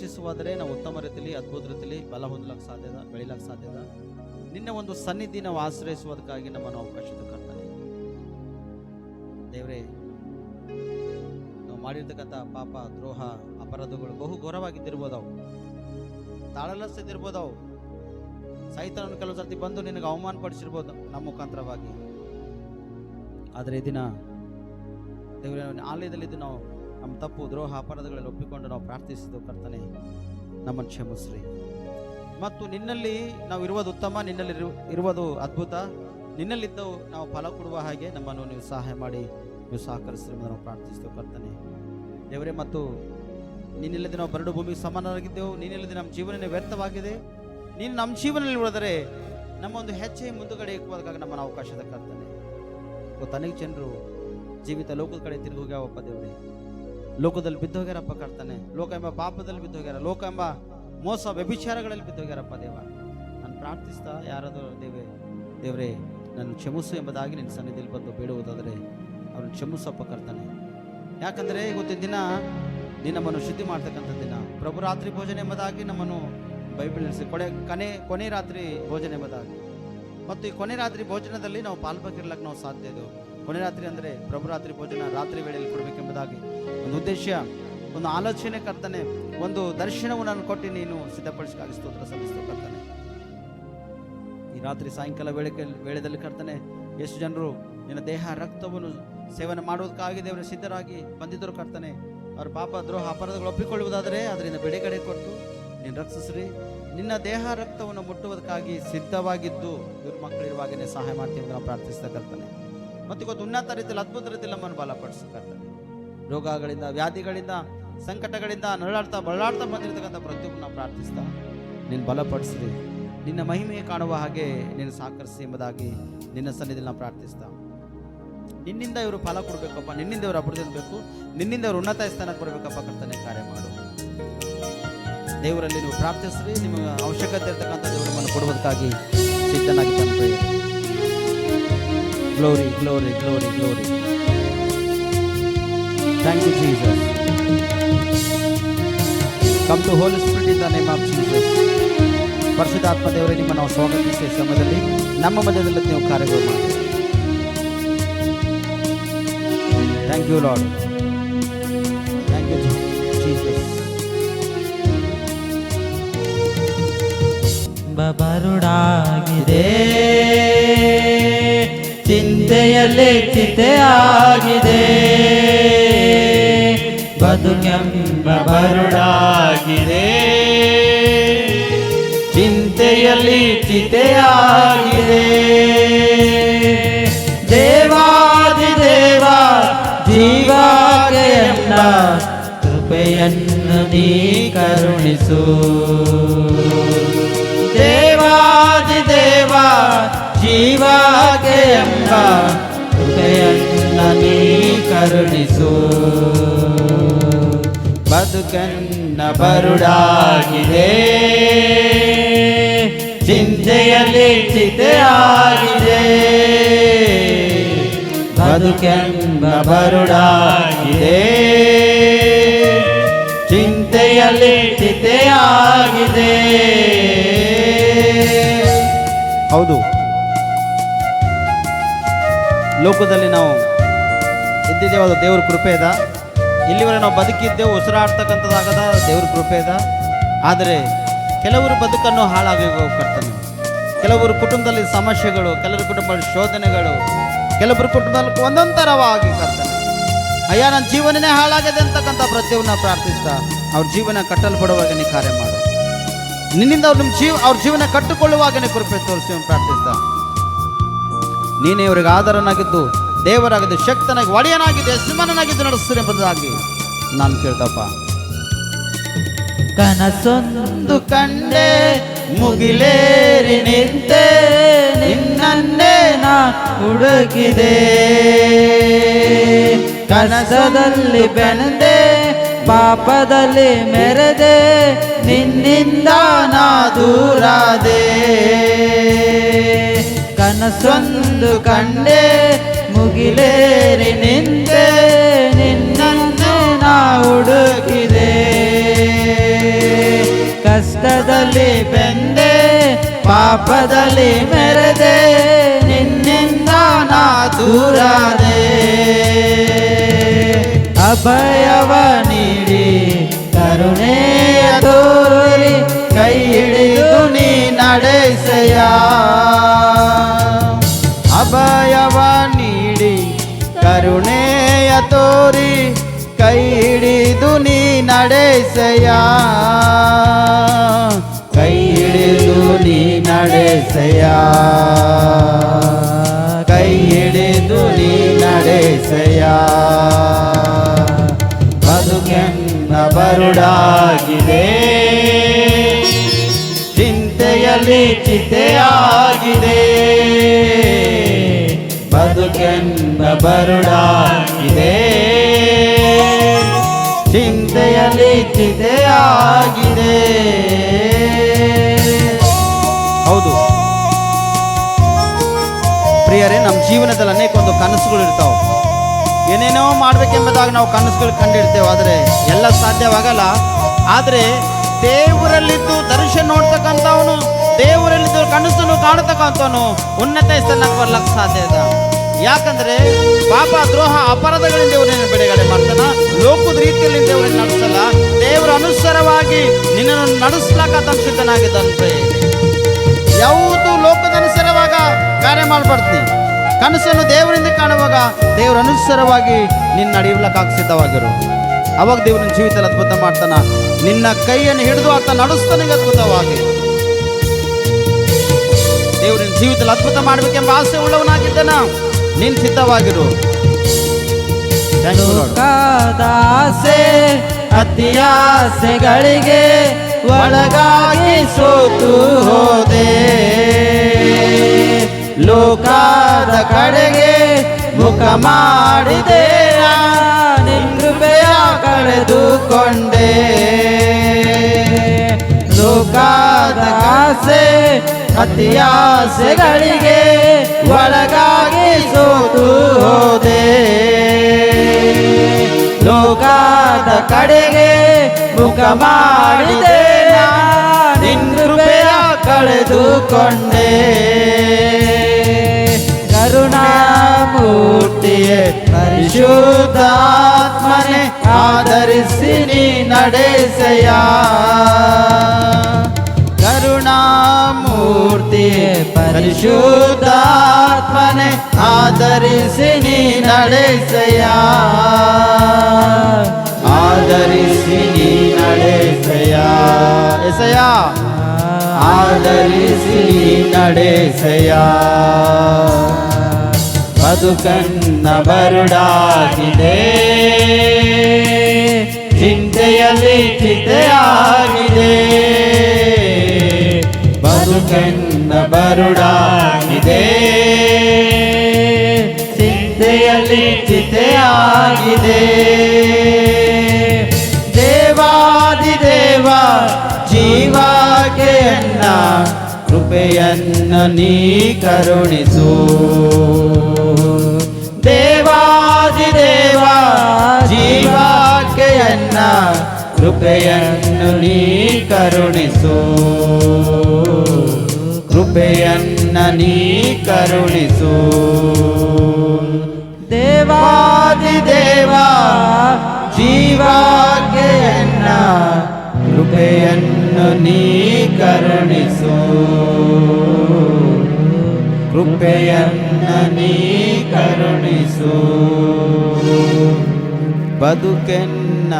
ವಾಸಿಸುವಾದರೆ ನಾವು ಉತ್ತಮ ರೀತಿಯಲ್ಲಿ ಅದ್ಭುತ ರೀತಿಯಲ್ಲಿ ಬಲ ಹೊಂದಲಿಕ್ಕೆ ಸಾಧ್ಯದ, ಬೆಳಿಲಕ್ಕೆ ಸಾಧ್ಯದ. ನಿನ್ನ ಒಂದು ಸನ್ನಿಧಿ ನಾವು ಆಶ್ರಯಿಸುವುದಕ್ಕಾಗಿ ನಮ್ಮನ್ನು ಅವಕಾಶದ ಕರ್ತಾನೆ. ದೇವರೇ, ನಾವು ಮಾಡಿರ್ತಕ್ಕಂಥ ಪಾಪ, ದ್ರೋಹ, ಅಪರಾಧಗಳು ಬಹು ಘೋರವಾಗಿದ್ದಿರ್ಬೋದವು, ತಾಳಲಸ್ತಿರ್ಬೋದವು. ಸೈತಾನನು ಕೆಲವು ಸರ್ತಿ ಬಂದು ನಿನಗೆ ಅವಮಾನ ಪಡಿಸಿರ್ಬೋದು ನಮ್ಮ ಮುಖಾಂತರವಾಗಿ. ಆದರೆ ಈ ದಿನ ದೇವರೇ, ಆಲಯದಲ್ಲಿದ್ದು ನಾವು ನಮ್ಮ ತಪ್ಪು, ದ್ರೋಹ, ಅಪರಾಧಗಳಲ್ಲಿ ಒಪ್ಪಿಕೊಂಡು ನಾವು ಪ್ರಾರ್ಥಿಸಿದ್ದು ಕರ್ತನೆ, ನಮ್ಮನ್ನು ಕ್ಷಮಿಸ್ರಿ. ಮತ್ತು ನಿನ್ನಲ್ಲಿ ನಾವು ಇರುವುದು ಉತ್ತಮ, ನಿನ್ನಲ್ಲಿ ಇರುವುದು ಅದ್ಭುತ, ನಿನ್ನಲ್ಲಿದ್ದವು ನಾವು ಫಲ ಕೊಡುವ ಹಾಗೆ ನಮ್ಮನ್ನು ನೀವು ಸಹಾಯ ಮಾಡಿ, ನೀವು ಸಹಕರಿಸ್ರಿ ಎಂದು ನಾವು ಪ್ರಾರ್ಥಿಸ್ತೇವೆ ಕರ್ತನೆ. ದೇವರೇ, ಮತ್ತು ನೀನಿಲ್ಲದೆ ನಾವು ಬರಡು ಭೂಮಿಗೆ ಸಮಾನರಾಗಿದ್ದೆವು. ನೀನಿಲ್ಲದೆ ನಮ್ಮ ಜೀವನ ವ್ಯರ್ಥವಾಗಿದೆ. ನೀನು ನಮ್ಮ ಜೀವನದಲ್ಲಿ ಉಳಿದರೆ ನಮ್ಮ ಒಂದು ಹೆಜ್ಜೆ ಮುಂದುಗಡೆ ಇಕ್ಕುವುದಕ್ಕಾಗಿ ನಮ್ಮನ್ನು ಅವಕಾಶದ ಕರ್ತನೆ. ಅನೇಕ ಜನರು ಜೀವಿತ ಲೋಕದ ಕಡೆ ತಿರುಗಿ ಹೋಗ್ಯಾವಪ್ಪ ದೇವರೇ, ಲೋಕದಲ್ಲಿ ಬಿದ್ದೋಗ್ಯಾರಪ್ಪ ಕರ್ತನೆ. ಲೋಕ ಎಂಬ ಪಾಪದಲ್ಲಿ ಬಿದ್ದೋಗ್ಯಾರ, ಲೋಕ ಎಂಬ ಮೋಸ ವ್ಯಭಿಚಾರಗಳಲ್ಲಿ ಬಿದ್ದೋಗ್ಯಾರಪ್ಪ ದೇವ. ನಾನು ಪ್ರಾರ್ಥಿಸ್ತಾ ಯಾರಾದರೂ ದೇವರೇ ನನ್ನ ಕ್ಷಮಿಸು ಎಂಬುದಾಗಿ ನಿನ್ನ ಸನ್ನಿಧಿಯಲ್ಲಿ ಬಂದು ಬೇಡುವುದಾದರೆ ಅವ್ರನ್ನ ಕ್ಷಮಿಸಪ್ಪ ಕರ್ತನೆ. ಯಾಕಂದರೆ ಇವತ್ತಿನ ದಿನ ನೀನು ನಮ್ಮನ್ನು ಶುದ್ಧಿ ಮಾಡ್ತಕ್ಕಂಥ ದಿನ. ಪ್ರಭು ರಾತ್ರಿ ಭೋಜನ ಎಂಬುದಾಗಿ ನಮ್ಮನ್ನು ಬೈಬಲ್ ನಡೆಸಿ ಕೊನೆ ರಾತ್ರಿ ಭೋಜನ ಎಂಬುದಾಗಿ. ಮತ್ತು ಈ ಕೊನೆ ರಾತ್ರಿ ಭೋಜನದಲ್ಲಿ ನಾವು ಪಾಲ್ಭಾಗಿರ್ಲಕ್ಕೆ ನಾವು ಸಾಧ್ಯ ಇದೆವು. ಕೊನೆ ರಾತ್ರಿ ಅಂದರೆ ಪ್ರಭು ರಾತ್ರಿ ಭೋಜನ ರಾತ್ರಿ ವೇಳೆಯಲ್ಲಿ ಕೊಡಬೇಕೆಂಬುದಾಗಿ ಒಂದು ಉದ್ದೇಶ, ಒಂದು ಆಲೋಚನೆ ಕರ್ತನೆ, ಒಂದು ದರ್ಶನವು ನಾನು ಕೊಟ್ಟು ನೀನು ಸಿದ್ಧಪಡಿಸಿಕಾಗಿ ಸ್ತೋತ್ರ ಸಲ್ಲಿಸ್ತೇವೆ ಕರ್ತನೆ. ಈ ರಾತ್ರಿ ಸಾಯಂಕಾಲ ವೇಳೆಯಲ್ಲಿ ಕರ್ತನೆ, ಎಷ್ಟು ಜನರು ನಿನ್ನ ದೇಹ ರಕ್ತವನ್ನು ಸೇವನೆ ಮಾಡುವುದಕ್ಕಾಗಿ ದೇವರ ಸಿದ್ಧರಾಗಿ ಬಂದಿದ್ದರು ಕರ್ತನೆ. ಅವ್ರ ಪಾಪ, ದ್ರೋಹ, ಅಪರಾಧಗಳು ಒಪ್ಪಿಕೊಳ್ಳುವುದಾದರೆ ಅದರಿಂದ ಬಿಡುಗಡೆ ಕೊಟ್ಟು ನೀನು ರಕ್ಷಿಸ್ರಿ. ನಿನ್ನ ದೇಹ ರಕ್ತವನ್ನು ಮುಟ್ಟುವುದಕ್ಕಾಗಿ ಸಿದ್ಧವಾಗಿದ್ದು ಇವ್ರ ಮಕ್ಕಳಿರುವಾಗನೇ ಸಹಾಯ ಮಾಡ್ತೀವಿ ನಾವು ಪ್ರಾರ್ಥಿಸ್ತಾ ಕರ್ತನೆ. ಮತ್ತು ಇವತ್ತು ಉನ್ನತ ರೀತಿಯಲ್ಲಿ ಅದ್ಭುತ ರೀತಿಯಲ್ಲಿ ನಮ್ಮನ್ನು ಬಲಪಡಿಸಿ ಕರ್ತನೆ. ರೋಗಗಳಿಂದ, ವ್ಯಾಧಿಗಳಿಂದ, ಸಂಕಟಗಳಿಂದ ಬಳಲಾಡ್ತಾ ಬಂದಿರತಕ್ಕಂಥ ಪ್ರತಿಯೊಬ್ಬರು ನಾವು ಪ್ರಾರ್ಥಿಸ್ತಾ ನೀನು ಬಲಪಡಿಸ್ರಿ. ನಿನ್ನ ಮಹಿಮೆಗೆ ಕಾಣುವ ಹಾಗೆ ನೀನು ಸಹಕರಿಸಿ ಎಂಬುದಾಗಿ ನಿನ್ನ ಸನ್ನಿಧಿಯಲ್ಲಿ ನಾವು ಪ್ರಾರ್ಥಿಸ್ತಾ, ನಿನ್ನಿಂದ ಇವರು ಫಲ ಕೊಡಬೇಕಪ್ಪ, ನಿನ್ನಿಂದ ಇವರು ಅಭಿವೃದ್ಧಿ ಹೊಂದಬೇಕು, ನಿನ್ನಿಂದ ಇವರು ಉನ್ನತ ಸ್ಥಾನಕ್ಕೆ ಬರಬೇಕಪ್ಪ ಕರ್ತನೆ. ಕಾರ್ಯ ಮಾಡು ದೇವರಲ್ಲಿ ನೀವು ಪ್ರಾರ್ಥಿಸ್ರಿ. ನಿಮಗೆ ಅವಶ್ಯಕತೆ ಇರತಕ್ಕಂಥ ದೇವರು ನಮ್ಮನ್ನು ಕೊಡುವುದಕ್ಕಾಗಿ ಸಿದ್ಧನಾಗಿ ತಂದು. Glory glory glory glory. Thank you Jesus. Come to Holy Spirit in the name of Jesus. ಪರಿಶುದ್ಧಾತ್ಮ ದೇವರೇ, ನಿಮ್ಮ ನಾವು ಸ್ವಾಗತಿಸಿದ ಸಮಯದಲ್ಲಿ ನಮ್ಮ ಮಧ್ಯದಲ್ಲಿ ನೀವು ಕಾರ್ಯಗಳು ಮಾಡಿ. Thank you Lord. Thank you Jesus. ಬರುಡಾಗಿದೆ, ಚಿಂತೆಯಲ್ಲಿ ಚಿತೆಯಾಗಿದೆ, ಬದುಕೆಂಬ ಬರುಡಾಗಿದೆ, ಚಿಂತೆಯಲ್ಲಿ ಚಿತೆಯಾಗಿದೆ. ದೇವಾದಿದೇವ ಜೀವಾಗೆಯನ್ನ ಕೃಪೆಯನ್ನು ನೀ ಕರುಣಿಸು. ದೇವಾದಿದೇವ ಜೀವಾಗೆ ಎಂಬ ಕೃಪೆಯನ್ನು ನೀ ಕರುಣಿಸು. ಬದುಕನ್ನ ಬರುಡಾಗಿದೆ, ಚಿಂತೆಯಲ್ಲಿ ಚಿತೆಯಾಗಿದೆ, ಬದುಕೆಂಬ ಬರುಡಾಗಿದೆ, ಚಿಂತೆಯಲ್ಲಿ ಚಿತೆಯಾಗಿದೆ. ಹೌದು, ಲೋಕದಲ್ಲಿ ನಾವು ಇದ್ದಿದ್ದೇವೆ, ಅದು ದೇವ್ರ ಕೃಪೆ ಇದೆ. ಇಲ್ಲಿವರೆಗೆ ನಾವು ಬದುಕಿದ್ದೇವೆ, ಉಸಿರಾಡ್ತಕ್ಕಂಥದ್ದಾಗದ ದೇವ್ರ ಕೃಪೆ ಇದೆ. ಆದರೆ ಕೆಲವರು ಬದುಕನ್ನು ಹಾಳಾಗಿ ಹೋಗ್ತಾರೆ. ಕೆಲವರು ಕುಟುಂಬದಲ್ಲಿ ಸಮಸ್ಯೆಗಳು, ಕೆಲವರು ಕುಟುಂಬದಲ್ಲಿ ಶೋಧನೆಗಳು, ಕೆಲವರು ಕುಟುಂಬದಲ್ಲಿ ಒಂದೊಂದು ಥರವಾಗಿ ಕರ್ತಾನೆ. ಅಯ್ಯ, ನನ್ನ ಜೀವನನೇ ಹಾಳಾಗಿದೆ ಅಂತಕ್ಕಂಥ ಪ್ರತಿಯೊಬ್ಬನ ಪ್ರಾರ್ಥಿಸ್ತಾ ಅವ್ರ ಜೀವನ ಕಟ್ಟಲ್ಪಡುವಾಗನೇ ಕಾರ್ಯ ಮಾಡು. ನಿನ್ನಿಂದ ಅವ್ರ ಜೀವನ ಕಟ್ಟಿಕೊಳ್ಳುವಾಗನೇ ಕೃಪೆ ತೋರಿಸಿ ಪ್ರಾರ್ಥಿಸ್ತಾ ನೀನೇ ಇವರಿಗೆ ಆಧಾರನಾಗಿದ್ದು, ದೇವರಾಗಿದ್ದು, ಶಕ್ತನಾಗಿ, ಒಡೆಯನಾಗಿದ್ದು, ಯಜಮಾನನಾಗಿದ್ದು ನಡೆಸ್ತಾರೆ ಎಂಬುದಾಗಿ ನಾನು ಕೇಳ್ತಪ್ಪ. ಕನಸೊಂದು ಕಂಡೆ ಮುಗಿಲೇರಿ ನಿಂತೆ, ನಿನ್ನನ್ನೇ ನಾ ಹುಡುಕಿದೆ. ಕನಸದಲ್ಲಿ ಬೆಳೆದೆ, ಪಾಪದಲ್ಲಿ ಮೆರೆದೆ, ನಿನ್ನಿಂದ ನಾ ದೂರಾದೆ. ಕನಸೊಂದು ಕಂಡೆ ಮುಗಿಲೇರಿ ನಿಂತೆ, ನಿನ್ನನ್ನೇ ನಾ ಹುಡುಕಿದೆ. ನರಸದಲ್ಲಿ ಬೆಂದೆ ಪಾಪದಲ್ಲಿ ಮೆರೆದೆ ನಿನ್ನಿಂದ ನಾ ದೂರಾದೆ ಅಭಯವ ನೀಡಿ ಕರುಣೆಯ ತೋರಿ ಕೈ ಹಿಡಿದು ನೀ ನಡೆಸೆಯ ಅಭಯವ ನೀಡಿ ಕರುಣೆಯ ತೋರಿ ಕೈ ಹಿಡಿದು ನೀ ನಡೆಸೆಯ ಕೈ ಹಿಡಿದು ನೀ ನಡೆಸೆಯ ಕೈ ಹಿಡಿದು ನೀ ನಡೆಸೆಯ ಬದುಕೆನ್ನ ಬರುಡಾಗಿದೆ ಚಿಂತೆಯಲ್ಲಿ ಚಿತೆಯಾಗಿದೆ ಬದುಕೆನ್ನ ಬರುಡಾಗಿದೆ ಚಿಂತೆಯಲ್ಲಿ ಚಿತೆಯಾಗಿದೆ ಹೌದು ಪ್ರಿಯರೇ, ನಮ್ಮ ಜೀವನದಲ್ಲಿ ಅನೇಕ ಒಂದು ಕನಸುಗಳು ಇರ್ತಾವೆ. ಏನೇನೋ ಮಾಡ್ಬೇಕೆಂಬುದಾಗ ನಾವು ಕನಸುಗಳು ಕಂಡಿರ್ತೇವೆ, ಆದರೆ ಎಲ್ಲ ಸಾಧ್ಯವಾಗಲ್ಲ. ಆದರೆ ದೇವರಲ್ಲಿದ್ದು ದರ್ಶನ ನೋಡ್ತಕ್ಕಂಥವನು, ದೇವರಲ್ಲಿದ್ದು ಕನಸನ್ನು ಕಾಣತಕ್ಕಂಥವನು ಉನ್ನತ ಸ್ಥಾನಕ್ಕೆ ಬರ್ಲಕ್ಕೆ ಸಾಧ್ಯ ಇದೆ. ಯಾಕಂದ್ರೆ ಪಾಪ ದ್ರೋಹ ಅಪರಾಧಗಳಿಂದ ದೇವರನ್ನು ಬಿಡುಗಡೆ ಮಾಡ್ತಾನ. ಲೋಕದ ರೀತಿಯಲ್ಲಿ ದೇವರನ್ನು ನಡೆಸಲ್ಲ, ದೇವರ ಅನುಸಾರವಾಗಿ ನಿನ್ನನ್ನು ನಡೆಸ್ಲಾಕ ಸಿದ್ಧನಾಗಿದ್ದಾನೆ. ಯಾವುದು ಲೋಕದ ಅನುಸಾರವಾಗ ಕಾರ್ಯ ಮಾಡ್ಬಾರ್ದು. ಕನಸನ್ನು ದೇವರಿಂದ ಕಾಣುವಾಗ ದೇವರ ಅನುಸಾರವಾಗಿ ನಿನ್ನ ನಡೆಯಲಿಕ್ಕೆ ಸಿದ್ಧವಾಗಿರು. ಅವಾಗ ದೇವರನ್ನ ಜೀವಿತದಲ್ಲಿ ಅದ್ಭುತ ಮಾಡ್ತಾನ. ನಿನ್ನ ಕೈಯನ್ನು ಹಿಡಿದು ಆತ ನಡೆಸ್ತಾನೆ ಅದ್ಭುತವಾಗಿ. ದೇವರಿನ ಜೀವಿತದಲ್ಲಿ ಅದ್ಭುತ ಮಾಡಬೇಕೆಂಬ ಆಸೆ ಉಳ್ಳವನಾಗಿದ್ದಾನ. ನೀನು ಸಿದ್ಧವಾಗಿರು. ಲೋಕದಾಸೆ ಅತಿಯಾಸೆಗಳಿಗೆ ಒಳಗಾಗಿ ಸೋತು ಹೋದೆ ಲೋಕದ ಕಡೆಗೆ ಮುಖ ಮಾಡಿದೆ ನಿನ್ನ ಕೃಪೆಯ ಕಳೆದುಕೊಂಡೆ ಲೋಕದ ಆಸೆ ಅತಿಯಾಸೆಗಳಿಗೆ ಒಳಗಾಗಿ ಸೋತು ಹೋದೆ ಲೋಕದ ಕಡೆಗೆ ಮುಖ ಮಾಡಿದೆ ನಿನ್ನ ಕೃಪೆಯ ಕಳೆದುಕೊಂಡೆ ಕರುಣಾಮೂರ್ತಿಯೇ ಪರಿಶುದ್ಧಾತ್ಮನೆ ಆಧರಿಸಿ ನೀ ನಡೆಸೆಯ ಕರುಣಾಮೂರ್ತಿಯೇ ಪರಿಶುದ್ಧಾತ್ಮನೆ ಆಧರಿಸಿ ನೀ ನಡೆಸೆಯ ಆಧರಿಸಿ ನೀ ನಡೆಸೆಯ ಎಸೆಯ ಆಧರಿಸಿ ನೀ ನಡೆಸೆಯ ಬದುಕನ್ನ ಬರುಡಾಗಿದೆ ಚಿಂತೆಯಲ್ಲಿ ಚಿತೆಯಾಗಿದೆ ಬದುಕನ್ನ ಬರುಡಾಗಿದೆ ಚಿಂತೆಯಲ್ಲಿ ಚಿತೆಯಾಗಿದೆ ದೇವಾದಿದೇವ ಜೀವಾಕೆಯನ್ನ ಕೃಪೆಯನ್ನು ನೀ ಕರುಣಿಸು ದೇವಾದಿದೇವ ಜೀವಾಕೆಯನ್ನ ಕೃಪೆಯನ್ನು ನೀ ಕರುಣಿಸು ಕೃಪೆಯನ್ನ ನೀ ಕರುಣಿಸು ದೇವಾದಿದೇವ ಜೀವಾಕೆಯನ್ನ ಕೃಪೆಯನ್ನು ನೀ ಕರುಣಿಸು ಕೃಪೆಯನ್ನು ನೀ ಕರುಣಿಸು ಬದುಕೆನ್ನ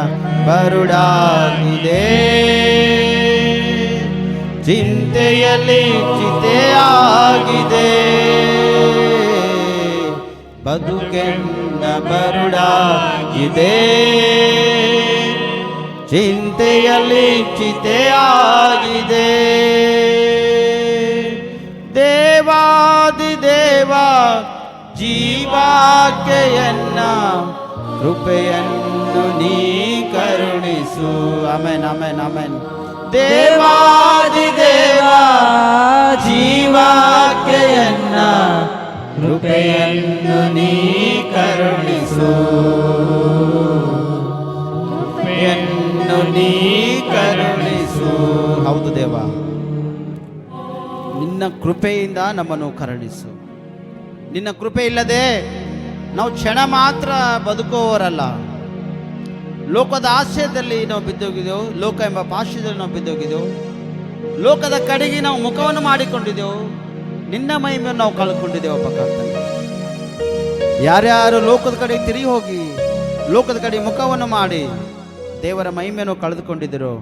ಬರುಡಾಗಿದೆ ಚಿಂತೆಯಲ್ಲಿ ಚಿತೆಯಾಗಿದೆ ಬದುಕೆನ್ನ ಬರುಡಾಗಿದೆ ಚಿಂತೆಯಲ್ಲಿ ಚಿತೆಯಾಗಿದೆ ದೇವಾದಿದೇವ ಜೀವಾಕೆಯನ್ನ ಕೃಪೆಯನ್ನು ನೀ ಕರುಣಿಸು ಆಮೆನ್ ಆಮೆನ್ ಆಮೆನ್ ದೇವಾದಿದೇವ ಜೀವಾಕೆಯನ್ನ ಕೃಪೆಯನ್ನು ನೀ ಕರುಣಿಸು ಕೃಪೆಯನ್ನು ನೀ ಕರುಣಿಸು ಹೌದು ದೇವ ನಿನ್ನ ಕೃಪೆಯಿಂದ ನಮ್ಮನ್ನು ಕರುಣಿಸು. ನಿನ್ನ ಕೃಪೆ ಇಲ್ಲದೆ ನಾವು ಕ್ಷಣ ಮಾತ್ರ ಬದುಕುವವರಲ್ಲ. ಲೋಕದ ಆಶಯದಲ್ಲಿ ನಾವು ಬಿದ್ದೋಗಿದ್ದೆವು, ಲೋಕ ಎಂಬ ಪಾಶದಲ್ಲಿ ನಾವು ಬಿದ್ದೋಗಿದ್ದೆವು, ಲೋಕದ ಕಡೆಗೆ ನಾವು ಮುಖವನ್ನು ಮಾಡಿಕೊಂಡಿದ್ದೆವು, ನಿನ್ನ ಮಹಿಮೆಯನ್ನು ನಾವು ಕಳ್ಕೊಂಡಿದ್ದೇವಪ್ಪ ಕರ್ತನೆ. ಯಾರ್ಯಾರು ಲೋಕದ ಕಡೆ ತಿರುಗಿ ಹೋಗಿ ಲೋಕದ ಕಡೆ ಮುಖವನ್ನು ಮಾಡಿ ದೇವರ ಮಹಿಮೆಯನ್ನು ಕಳೆದುಕೊಂಡಿದ್ದರು,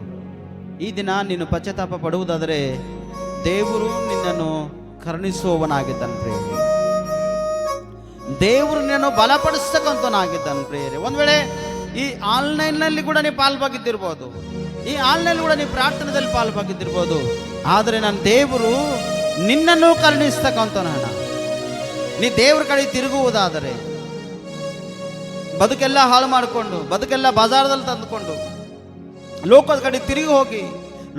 ಈ ದಿನ ನೀನು ಪಶ್ಚಾತ್ತಾಪ ಪಡುವುದಾದರೆ ದೇವರು ನಿನ್ನನ್ನು ಕರುಣಿಸುವವನಾಗಿದ್ದಾನೆ ಪ್ರಿಯರೇ. ದೇವರು ನಿನ್ನನ್ನು ಬಲಪಡಿಸ್ತಕ್ಕಂಥವನಾಗಿದ್ದಾನೆ ಪ್ರಿಯರೇ. ಒಂದ್ ವೇಳೆ ಈ ಆನ್ಲೈನ್ನಲ್ಲಿ ಕೂಡ ನೀವು ಪಾಲ್ಭಾಗಿದ್ದಿರ್ಬೋದು, ಈ ಆನ್ಲೈನ್ ಕೂಡ ನೀವು ಪ್ರಾರ್ಥನೆಯಲ್ಲಿ ಪಾಲ್ಭಾಗಿದ್ದಿರ್ಬೋದು, ಆದರೆ ನನ್ನ ದೇವರು ನಿನ್ನನ್ನು ಕರುಣಿಸ್ತಕ್ಕಂಥವನ. ನೀ ದೇವ್ರ ಕಡೆ ತಿರುಗುವುದಾದರೆ, ಬದುಕೆಲ್ಲ ಹಾಳು ಮಾಡಿಕೊಂಡು ಬದುಕೆಲ್ಲ ಬಜಾರದಲ್ಲಿ ತಂದುಕೊಂಡು ಲೋಕದ ಕಡೆ ತಿರುಗಿ ಹೋಗಿ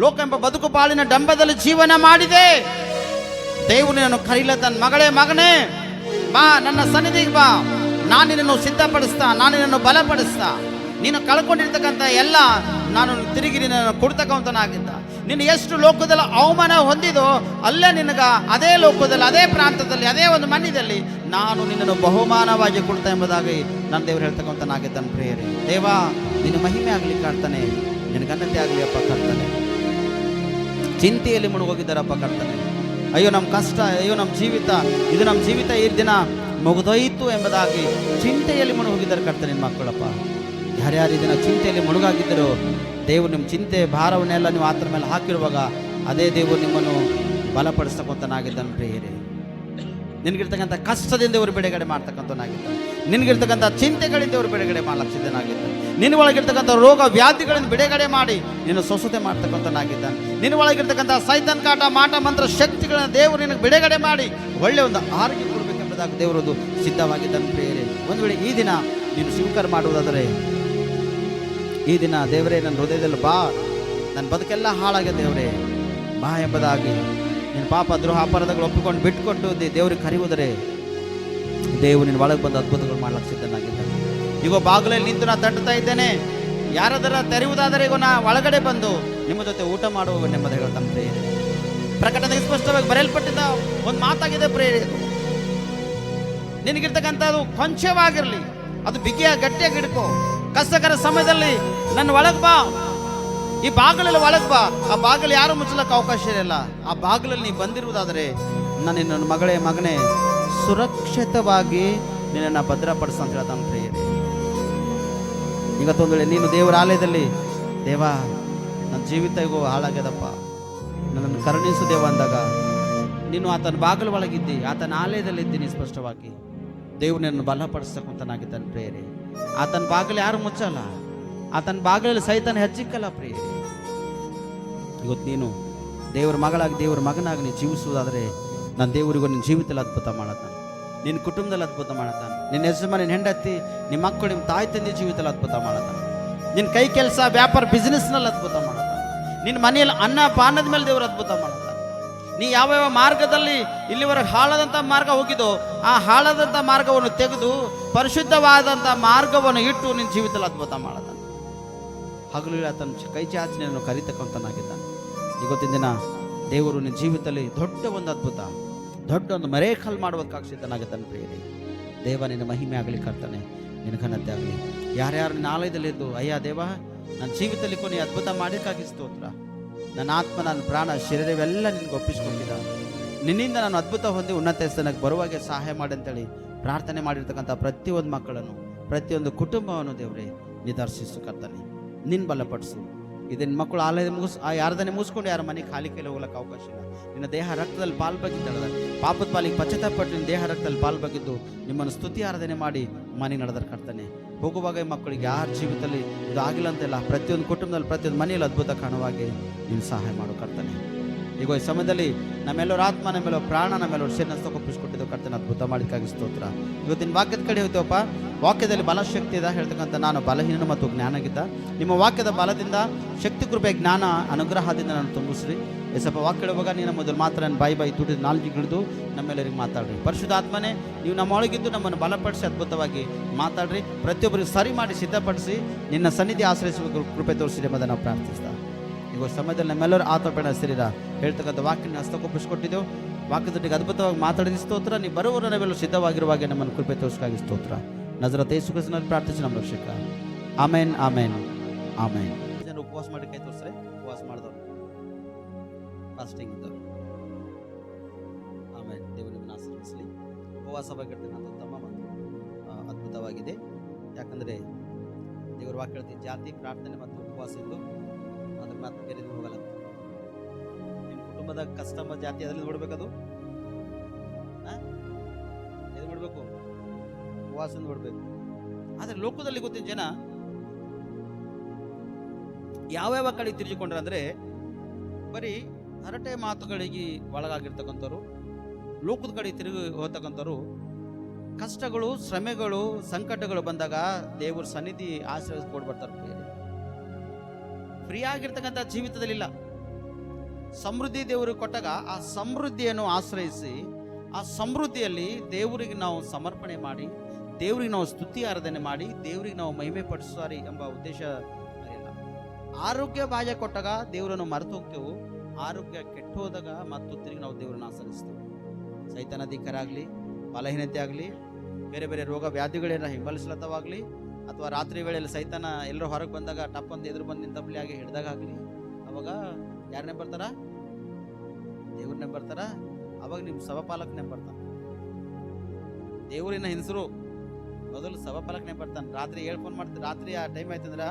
ಲೋಕ ಎಂಬ ಬದುಕು ಪಾಳಿನ ಡಂಬದಲ್ಲಿ ಜೀವನ ಮಾಡಿದೆ, ದೇವರು ನಿನ್ನನ್ನು ಕರೀಲತ್ತಾನ. ಮಗಳೇ, ಮಗನೇ, ಬಾ ನನ್ನ ಸನ್ನಿಧಿಗೆ ಬಾ, ನಾನು ನಿನ್ನನ್ನು ಸಿದ್ಧಪಡಿಸ್ತಾ, ನಾನು ನಿನ್ನನ್ನು ಬಲಪಡಿಸ್ತಾ, ನೀನು ಕಳ್ಕೊಂಡಿರ್ತಕ್ಕಂಥ ಎಲ್ಲ ನಾನು ತಿರುಗಿ ನಿನ್ನನ್ನು ಕೊಡ್ತಕ್ಕಂಥನಾಗಿದ್ದ. ನೀನು ಎಷ್ಟು ಲೋಕದಲ್ಲಿ ಅವಮಾನ ಹೊಂದಿದೋ ಅಲ್ಲೇ ನಿನಗ ಅದೇ ಲೋಕದಲ್ಲಿ, ಅದೇ ಪ್ರಾಂತದಲ್ಲಿ, ಅದೇ ಒಂದು ಮಣ್ಣಿನಲ್ಲಿ ನಾನು ನಿನ್ನನ್ನು ಬಹುಮಾನವಾಗಿ ಕೊಡ್ತಾ ಎಂಬುದಾಗಿ ನನ್ನ ದೇವರು ಹೇಳ್ತಕ್ಕಂಥನಾಗಿದ್ದಾನೆ ಪ್ರಿಯರೇ. ದೇವಾ, ನಿನ್ನ ಮಹಿಮೆ ಆಗಲಿ ಕರ್ತನೆ, ನಿನ್ನ ಘನತೆ ಆಗಲಿ ಅಪ್ಪ ಕರ್ತನೆ. ಚಿಂತೆಯಲ್ಲಿ ಮುಳುಗೋಗಿದ್ದಾರಪ್ಪ ಕರ್ತನೆ. ಅಯ್ಯೋ ನಮ್ಮ ಕಷ್ಟ, ಅಯ್ಯೋ ನಮ್ಮ ಜೀವಿತ, ಇದು ನಮ್ಮ ಜೀವಿತ ಈ ದಿನ ಮುಗಿದೋಯಿತು ಎಂಬುದಾಗಿ ಚಿಂತೆಯಲ್ಲಿ ಮುಳುಗೋಗಿದ್ದಾರೆ ಕರ್ತನೆ ನಿಮ್ಮ ಮಕ್ಕಳಪ್ಪ. ಯಾರ್ಯಾರು ಇದನ್ನ ಚಿಂತೆಯಲ್ಲಿ ಮುಳುಗಾಗಿದ್ದರು, ದೇವರು ನಿಮ್ಮ ಚಿಂತೆ ಭಾರವನ್ನೆಲ್ಲ ನೀವು ಆತರ ಮೇಲೆ ಹಾಕಿರುವಾಗ ಅದೇ ದೇವರು ನಿಮ್ಮನ್ನು ಬಲಪಡಿಸ್ತಕ್ಕಂಥನಾಗಿದ್ದಾನೆ ಪ್ರಿಯರೇ. ನಿನಗಿರ್ತಕ್ಕಂಥ ಕಷ್ಟದಿಂದ ಇವರು ಬಿಡುಗಡೆ ಮಾಡ್ತಕ್ಕಂಥನಾಗಿದ್ದಾನೆ, ನಿನಗಿರ್ತಕ್ಕಂಥ ಚಿಂತೆಗಳಿಂದ ಇವರು ಬಿಡುಗಡೆ ಮಾಡಲಿಕ್ಕಿದ್ದಾನಾಗಿದ್ದಾನೆ, ನಿನ್ನ ಒಳಗಿರ್ತಕ್ಕಂಥ ರೋಗ ವ್ಯಾಧಿಗಳಿಂದ ಬಿಡುಗಡೆ ಮಾಡಿ ನೀನು ಸ್ವಸ್ಥತೆ ಮಾಡ್ತಕ್ಕಂಥನಾಗಿದ್ದಾನೆ, ನಿನ್ನ ಒಳಗಿರ್ತಕ್ಕಂಥ ಸೈತಾನ್ ಕಾಟ ಮಾಟ ಮಂತ್ರ ಶಕ್ತಿಗಳನ್ನು ದೇವರು ನಿನಗೆ ಬಿಡುಗಡೆ ಮಾಡಿ ಒಳ್ಳೆಯ ಒಂದು ಆರೋಗ್ಯ ಕೊಡಬೇಕೆಂಬುದಾಗಿ ದೇವರದು ಸಿದ್ಧವಾಗಿದ್ದಾನೆ ಪ್ರಿಯರೇ. ಒಂದು ವೇಳೆ ಈ ದಿನ ನೀನು ಸ್ವೀಕಾರ ಮಾಡುವುದಾದರೆ, ಈ ದಿನ ದೇವರೇ ನನ್ನ ಹೃದಯದಲ್ಲಿ ಬಾ, ನನ್ನ ಬದುಕೆಲ್ಲ ಹಾಳಾಗಿದೆ ದೇವರೇ ಬಾ ಎಂಬುದಾಗಿ ನಿನ್ನ ಪಾಪ ದ್ರೋಹ ಅಪರಾಧಗಳು ಒಪ್ಪಿಕೊಂಡು ಬಿಟ್ಟುಕೊಟ್ಟು ದೇವರಿಗೆ ಕರೆಯುವುದರೆ ದೇವರು ನಿನ್ನ ಒಳಗೆ ಬಂದು ಅದ್ಭುತಗಳು ಮಾಡ್ಲಿಕ್ಕೆ ಸಿದ್ಧನಾಗಿದ್ದಾನೆ. ಈಗ ಬಾಗಿಲಲ್ಲಿ ನಿಂತು ನಾ ತಟ್ಟುತ್ತಾ ಇದ್ದೇನೆ, ಯಾರಾದರ ತೆರೆಯುವುದಾದರೆ ಈಗ ನಾ ಒಳಗಡೆ ಬಂದು ನಿಮ್ಮ ಜೊತೆ ಊಟ ಮಾಡುವ ನೆಮ್ಮದಿ ಹೇಳ್ತಾನೆ ಪ್ರೇಯರೆ. ಪ್ರಕಟಣೆ ಸ್ಪಷ್ಟವಾಗಿ ಬರೆಯಲ್ಪಟ್ಟಿದ್ದ ಒಂದು ಮಾತಾಗಿದೆ ಪ್ರೇಯರೆ. ನಿನಗಿರ್ತಕ್ಕಂಥದ್ದು ಕೊಂಚವಾಗಿರಲಿ, ಅದು ಬಿಗಿಯಾಗಿ ಗಟ್ಟಿಯಾಗಿ ಹಿಡ್ಕೋ. ಕಷ್ಟಕರ ಸಮಯದಲ್ಲಿ ನನ್ನ ಒಳಗೆ ಬಾ, ಈ ಬಾಗಿಲಲ್ಲಿ ಒಳಗೆ ಬಾ. ಆ ಬಾಗಿಲು ಯಾರು ಮುಚ್ಚಲಕ್ಕೆ ಅವಕಾಶ ಇರಲ್ಲ. ಆ ಬಾಗಿಲಲ್ಲಿ ನೀ ಬಂದಿರುವುದಾದರೆ ನಾನು ನಿನ್ನ ಮಗಳೇ, ಮಗನೇ, ಸುರಕ್ಷಿತವಾಗಿ ನಿನ್ನನ್ನು ಭದ್ರಪಡಿಸ ಅಂತ ಹೇಳ್ತಾನೆ ಪ್ರಿಯರೇ. ಇವತ್ತೊಂದು ವೇಳೆ ನೀನು ದೇವರ ಆಲಯದಲ್ಲಿ, ದೇವಾ ನನ್ನ ಜೀವಿತ ಈಗ ಹಾಳಾಗ್ಯದಪ್ಪ, ನನ್ನನ್ನು ಕರುಣಿಸು ದೇವ ಅಂದಾಗ ನೀನು ಆತನ ಬಾಗಿಲು ಒಳಗಿದ್ದಿ, ಆತನ ಆಲಯದಲ್ಲಿ ಇದ್ದೀನಿ ಸ್ಪಷ್ಟವಾಗಿ. ದೇವರು ನಿನ್ನನ್ನು ಬಲಪಡಿಸ್ತಕ್ಕಂಥನಾಗಿದ್ದಾನೆ ಪ್ರಿಯರೇ. ಆತನ ಬಾಗಿಲು ಯಾರು ಮುಚ್ಚಲ್ಲ, ಆತನ ಬಾಗಿಲಲ್ಲಿ ಸೈತಾನ ಹೆಚ್ಚಿಕ್ಕಲ್ಲ ಪ್ರಿಯರೇ. ಇವತ್ತು ನೀನು ದೇವರ ಮಗಳಾಗಿ ದೇವರ ಮಗನಾಗಿ ನೀನು ಜೀವಿಸುವುದಾದರೆ ನನ್ನ ದೇವರಿಗೂ ನಿನ್ನ ಜೀವಿತದಲ್ಲಿ ಅದ್ಭುತ ಮಾಡತ್ತಾನೆ, ನಿನ್ನ ಕುಟುಂಬದಲ್ಲಿ ಅದ್ಭುತ ಮಾಡತ್ತಾನೆ, ನಿನ್ನ ಹೆಸರು ನಿನ್ನ ಹೆಂಡತಿ, ನಿಮ್ಮ ಮಕ್ಕಳು, ನಿಮ್ಮ ತಾಯಿ ತಂದೆ ಜೀವಿತದಲ್ಲಿ ಅದ್ಭುತ ಮಾಡತ್ತಾನೆ, ನಿನ್ನ ಕೈ ಕೆಲಸ ವ್ಯಾಪಾರ ಬಿಸ್ನೆಸ್ನಲ್ಲಿ ಅದ್ಭುತ ಮಾಡತ್ತಾನೆ, ನಿನ್ನ ಮನೆಯಲ್ಲಿ ಅನ್ನ ಪಾನದ ಮೇಲೆ ದೇವರು ಅದ್ಭುತ ಮಾಡತ್ತಾನೆ. ನೀ ಯಾವ ಮಾರ್ಗದಲ್ಲಿ ಇಲ್ಲಿವರೆಗೆ ಹಾಳಾದಂಥ ಮಾರ್ಗ ಹೋಗಿದೋ ಆ ಹಾಳಾದಂಥ ಮಾರ್ಗವನ್ನು ತೆಗೆದು ಪರಿಶುದ್ಧವಾದಂಥ ಮಾರ್ಗವನ್ನು ಇಟ್ಟು ನಿನ್ನ ಜೀವಿತದಲ್ಲಿ ಅದ್ಭುತ ಮಾಡತ್ತಾನೆ. ಹಗಲು ಆತನ ಕೈ ಚಾಚಿ ನಿನ್ನನ್ನು ಕರೀತಕ್ಕಂಥನಾಗಿದ್ದಾನೆ. ಇವತ್ತಿನ ದಿನ ದೇವರು ನಿನ್ನ ಜೀವಿತದಲ್ಲಿ ದೊಡ್ಡ ಒಂದು ಅದ್ಭುತ, ದೊಡ್ಡ ಒಂದು ಮರೇಖಲ್ ಮಾಡುವುದಕ್ಕಾಗಿ ಸಿದ್ಧನಾಗಿದ್ದಾನೆ ಪ್ರಿಯರೇ. ದೇವ ನಿನ್ನ ಮಹಿಮೆ ಆಗಲಿ ಕರ್ತನೆ, ನಿನ್ನ ಘನತೆ ಆಗಲಿ. ಯಾರ್ಯಾರು ನಿನ್ನ ಆಲಯದಲ್ಲಿದ್ದು, ಅಯ್ಯ ದೇವ ನನ್ನ ಜೀವಿತದಲ್ಲಿ ಕೊನೆ ಅದ್ಭುತ ಮಾಡೋಕ್ಕಾಗಿ ಸ್ತೋತ್ರ, ನನ್ನ ಆತ್ಮ, ನನ್ನ ಪ್ರಾಣ, ಶರೀರವೆಲ್ಲ ನಿನಗೆ ಒಪ್ಪಿಸ್ಕೊಂಡಿದ್ದ, ನಿನ್ನಿಂದ ನಾನು ಅದ್ಭುತ ಹೊಂದಿ ಉನ್ನತ ಸ್ಥಾನಕ್ಕೆ ಬರುವಾಗೆ ಸಹಾಯ ಮಾಡಿ ಅಂತೇಳಿ ಪ್ರಾರ್ಥನೆ ಮಾಡಿರ್ತಕ್ಕಂಥ ಪ್ರತಿಯೊಂದು ಮಕ್ಕಳನ್ನು, ಪ್ರತಿಯೊಂದು ಕುಟುಂಬವನ್ನು ದೇವರೇ ನಿದರ್ಶಿಸು ಕರ್ತನೆ, ನಿನ್ನ ಬಲಪಡಿಸು. ಇದನ್ನ ಮಕ್ಕಳು ಆಲಯದ ಯಾರದನ್ನೇ ಮುಗಿಸ್ಕೊಂಡು ಯಾರ ಮನೆಗೆ ಖಾಲಿ ಕೈಲಿ ಹೋಗ್ಲಿಕ್ಕೆ ಅವಕಾಶ ಇಲ್ಲ. ನಿನ್ನ ದೇಹ ರಕ್ತದಲ್ಲಿ ಪಾಲ್ಬಾಗಿದ್ದಾಳೆ, ಪಾಪದ ಪಾಲಿಗೆ ಪಶ್ಚಾತ್ತಾಪಟ್ಟು ನಿನ್ನ ದೇಹ ರಕ್ತದಲ್ಲಿ ಪಾಲ್ಬಾಗಿದ್ದು ನಿಮ್ಮನ್ನು ಸ್ತುತಿ ಆರಾಧನೆ ಮಾಡಿ ಮನೆಗೆ ನಡೆದ್ರೆ ಕರ್ತನೆ. ಹೋಗುವಾಗ ಈ ಮಕ್ಕಳಿಗೆ ಯಾರ ಜೀವಿತದಲ್ಲಿ ಇದು ಆಗಿಲ್ಲ ಅಂತೆಲ್ಲ ಪ್ರತಿಯೊಂದು ಕುಟುಂಬದಲ್ಲಿ ಪ್ರತಿಯೊಂದು ಮನೆಯಲ್ಲಿ ಅದ್ಭುತ ಕಾಣುವಾಗೆ ನೀನು ಸಹಾಯ ಮಾಡು ಕರ್ತನೆ. ಈಗ ಈ ಸಮಯದಲ್ಲಿ ನಮ್ಮೆಲ್ಲರ ಆತ್ಮ, ನಮ್ಮೆಲ್ಲರ ಪ್ರಾಣ, ನಮ್ಮೆಲ್ಲರ ಶರೀರ ಒಪ್ಪಿಸ್ಕೊಟ್ಟಿದ್ದು ಕರ್ತನೆ, ಅದ್ಭುತ ಮಾಡಿಕಾಗಿ ಸ್ತೋತ್ರ. ಇವತ್ತಿನ ವಾಕ್ಯದ ಕಡೆ ಹೋಗ್ತೇವಪ್ಪ. ವಾಕ್ಯದಲ್ಲಿ ಬಲಶಕ್ತಿ ಇದೆ ಹೇಳ್ತಕ್ಕಂಥ ನಾನು ಬಲಹೀನ ಮತ್ತು ಜ್ಞಾನಗಿದ್ದ, ನಿಮ್ಮ ವಾಕ್ಯದ ಬಲದಿಂದ ಶಕ್ತಿ ಕೃಪೆ ಜ್ಞಾನ ಅನುಗ್ರಹದಿಂದ ನಾನು ತುಂಬಿಸ್ರಿ. ಸ್ವಲ್ಪ ವಾಕ್ಯ ಹೇಳುವಾಗ ನೀನು ಮೊದಲು ಮಾತ್ರ ನನ್ನ ಬಾಯಿ ತುಟಿದ ನಾಲ್ಕು ಹಿಡಿದು ನಮ್ಮೆಲ್ಲರಿಗೆ ಮಾತಾಡ್ರಿ. ಪರಿಶುದ್ಧಾತ್ಮನೇ, ನೀವು ನಮ್ಮ ಒಳಗಿದ್ದು ನಮ್ಮನ್ನು ಬಲಪಡಿಸಿ ಅದ್ಭುತವಾಗಿ ಮಾತಾಡ್ರಿ. ಪ್ರತಿಯೊಬ್ಬರಿಗೆ ಸರಿ ಮಾಡಿ ಸಿದ್ಧಪಡಿಸಿ ನಿನ್ನ ಸನ್ನಿಧಿ ಆಶ್ರಯಿಸುವ ಕೃಪೆ ತೋರಿಸಿರಿ ಎಂಬುದನ್ನು ನಾವು ಪ್ರಾರ್ಥಿಸ್ತಾ. ಈಗ ಸಮಯದಲ್ಲಿ ನಮ್ಮೆಲ್ಲರೂ ಆತಪೇಣ ಶರೀರ ಹೇಳ್ತಕ್ಕಂಥ ವಾಕ್ಯನ ಹಸ್ತಕೊಪ್ಪಿಸ್ಕೊಟ್ಟಿದ್ದೆವು. ವಾಕ್ಯದೊಟ್ಟಿಗೆ ಅದ್ಭುತವಾಗಿ ಮಾತಾಡಿದ ಸ್ತೋತ್ರ. ನೀವು ಬರುವವರ ನಾವೆಲ್ಲ ಸಿದ್ಧವಾಗಿರುವಾಗೆ ನಮ್ಮನ್ನು ಕೃಪೆ ತೋರಿಸ್ಕಾಗಿ ಸ್ತೋತ್ರ. ನಜರತ್ ಯೇಸು ಕ್ರಿಸ್ತನಲ್ಲಿ ಪ್ರಾರ್ಥಿಸಿ ನಮ್ಮ ರಕ್ಷಕ. ಆಮೇನ್ ಆಮೇನ್ ಆಮೇನ್. ಜನರು ಉಪವಾಸ ಮಾಡಿ ಕೈ ತೋರಿಸ್ರೆ, ಉಪವಾಸ ಮಾಡಿದವರು, ಫಾಸ್ಟಿಂಗ್ ಇದ್ದವರು. ಆಮೇನ್. ದೇವರು ನಿಮ್ಮನ್ನು ಆಶೀರ್ವದಿಸಲಿ. ಉಪವಾಸ ಬಗ್ಗೆ ತಮ್ಮ ಮತ್ತು ಅದ್ಭುತವಾಗಿದೆ. ಯಾಕಂದರೆ ದೇವರ ವಾಕ್ಯ ಹೇಳ್ತೀವಿ, ಜಾತಿ ಪ್ರಾರ್ಥನೆ ಮತ್ತು ಉಪವಾಸ ಎಂದು ಅದ್ರ ಮಾತು ಬೇರೆ ಹೋಗಲ್ಲ. ನಿಮ್ಮ ಕುಟುಂಬದ ಕಷ್ಟ ಮತ್ತು ಜಾತಿ ಅದರಲ್ಲಿ ನೋಡ್ಬೇಕದು ಎದು ನೋಡ್ಬೇಕು, ಉಪವಾಸ ನೋಡ್ಬೇಕು. ಆದರೆ ಲೋಕದಲ್ಲಿ ಗೊತ್ತಿನ ಜನ ಯಾವ್ಯಾವ ಕಡೆ ತಿರುಗಿಕೊಂಡ್ರೆ ಅಂದರೆ ಬರೀ ಹರಟೆ ಮಾತುಗಳಿಗೆ ಒಳಗಾಗಿರ್ತಕ್ಕಂಥವ್ರು, ಲೋಕದ ಕಡೆ ತಿರುಗಿ ಹೋಗ್ತಕ್ಕಂಥವ್ರು. ಕಷ್ಟಗಳು, ಶ್ರಮೆಗಳು, ಸಂಕಟಗಳು ಬಂದಾಗ ದೇವ್ರ ಸನ್ನಿಧಿ ಆಶ್ರಯಿಸ್ಕೊಂಡು ಬರ್ತಾರೆ. ಫ್ರೀ ಆಗಿರ್ತಕ್ಕಂಥ ಜೀವಿತದಲ್ಲಿಲ್ಲ. ಸಮೃದ್ಧಿ ದೇವರು ಕೊಟ್ಟಾಗ ಆ ಸಮೃದ್ಧಿಯನ್ನು ಆಶ್ರಯಿಸಿ ಆ ಸಮೃದ್ಧಿಯಲ್ಲಿ ದೇವರಿಗೆ ನಾವು ಸಮರ್ಪಣೆ ಮಾಡಿ, ದೇವರಿಗೆ ನಾವು ಸ್ತುತಿ ಆರಾಧನೆ ಮಾಡಿ, ದೇವರಿಗೆ ನಾವು ಮಹಿಮೆ ಪಡಿಸ್ತಾರೆ ಎಂಬ ಉದ್ದೇಶ ಇಲ್ಲ. ಆರೋಗ್ಯ ಭಾಗ್ಯ ಕೊಟ್ಟಾಗ ದೇವರನ್ನು ಮರೆತು ಹೋಗ್ತೇವೆ. ಆರೋಗ್ಯ ಕೆಟ್ಟು ಹೋದಾಗ ಮತ್ತು ತಿರುಗಿ ನಾವು ದೇವರನ್ನು ಆಚರಿಸ್ತೇವೆ. ಸೈತಾನಾಧಿಕರಾಗಲಿ, ಬಲಹೀನತೆ ಆಗಲಿ, ಬೇರೆ ಬೇರೆ ರೋಗ ವ್ಯಾಧಿಗಳೇನ ಹಿಂಬಲಿಸ್ಲತ್ತವಾಗಲಿ, ಅಥವಾ ರಾತ್ರಿ ವೇಳೆಯಲ್ಲಿ ಸೈತಾನ ಎಲ್ಲರೂ ಹೊರಗೆ ಬಂದಾಗ ಟಪ್ಪಂದು ಎದುರು ಬಂದು ನಿಂತಪ್ಪಲಿ ಆಗಿ ಹಿಡ್ದಾಗ ಆಗಲಿ, ಅವಾಗ ಯಾರನ್ನೇ ಬರ್ತಾರ? ದೇವ್ರನ್ನೇ ಬರ್ತಾರ. ಅವಾಗ ನಿಮ್ಮ ಸಭಾಪಾಲಕನೇ ಬರ್ತಾನೆ. ದೇವರಿನ ಹೆಸರು ಮೊದಲು ಸಭಾಪಾಲಕನೇ ಬರ್ತಾನೆ. ರಾತ್ರಿ 7 ಫೋನ್ ಮಾಡ್ತಾರೆ. ರಾತ್ರಿ ಆ ಟೈಮ್ ಆಯ್ತಂದ್ರೆ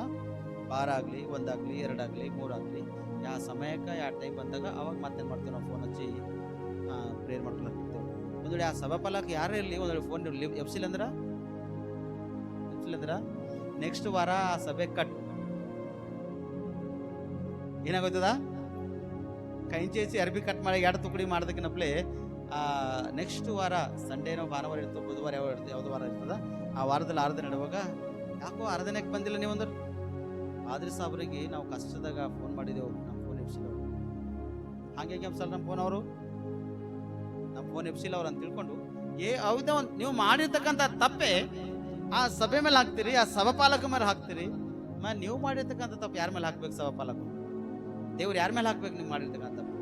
12 ಆಗಲಿ, 1 ಆಗಲಿ, 2 ಆಗಲಿ, 3 ಆಗಲಿ, ಯಾವ ಸಮಯಕ್ಕೆ ಯಾವ ಟೈಮ್ ಬಂದಾಗ ಅವಾಗ ಮತ್ತೇನು ಮಾಡ್ತೀವಿ ನಾವು ಫೋನ್ ಹಚ್ಚಿ ಪ್ರೇಯರ್ ಮಾಡ್ಕೊಳಕ್ಕಿರ್ತೇವೆ. ಒಂದು ವೇಳೆ ಆ ಸಭಾಪಾಲಕ ಯಾರೇ ಇರಲಿ, ಒಂದು ವೇಳೆ ಫೋನ್ ಎಪ್ಸಿಲ್ ಅಂದ್ರೆ ನೆಕ್ಸ್ಟ್ ವಾರ ಆ ಸಭೆ ಕಟ್ ಏನಾಗೋಯ್ತದ? ಕೈಂಚೇಸಿ ಅರ್ಬಿ ಕಟ್ ಮಾಡಿ 2 ತುಕಡಿ ಮಾಡೋದಕ್ಕಿನಪ್ಲೆ ನೆಕ್ಸ್ಟ್ ವಾರ ಸಂಡೇನೋ ಭಾನುವಾರ ಇರ್ತದೆ, ಬುಧವಾರ ಯಾವ್ದು ವಾರ ಇರ್ತದ, ಆ ವಾರದಲ್ಲಿ ಆರಾಧನೆ ನಡುವಾಗ ಯಾಕೋ ಆರಾಧನೆಗೆ ಬಂದಿಲ್ಲ ನೀವಂದ್ರೆ ಆದ್ರೆ ಸಾಬ್ರಿಗೆ ನಾವು ಕಷ್ಟದಾಗ ಫೋನ್ ಮಾಡಿದೆವು, ನಮ್ಮ ಫೋನ್ ಎಪ್ಸಿಲ್ಲ. ಹಾಗೆ ಸರ್ ನಮ್ಮ ಫೋನ್ ಅವರು ನಮ್ಮ ಫೋನ್ ಎಪ್ಸಿಲ್ಲ ಅವ್ರು ಅಂತ ತಿಳ್ಕೊಂಡು ಹೌದಾ ನೀವು ಮಾಡಿರ್ತಕ್ಕಂಥ ತಪ್ಪೆ ಆ ಸಭೆ ಮೇಲೆ ಹಾಕ್ತೀರಿ, ಆ ಸಭಾಪಾಲಕ ಮೇಲೆ ಹಾಕ್ತೀರಿ. ನೀವು ಮಾಡಿರ್ತಕ್ಕಂಥ ತಪ್ಪು ಯಾರ ಮೇಲೆ ಹಾಕ್ಬೇಕು? ಸಭಾಪಾಲಕ ದೇವ್ರು ಯಾರ ಮೇಲೆ ಹಾಕ್ಬೇಕು? ನೀವು ಮಾಡಿರ್ತಕ್ಕಂಥ ತಪ್ಪು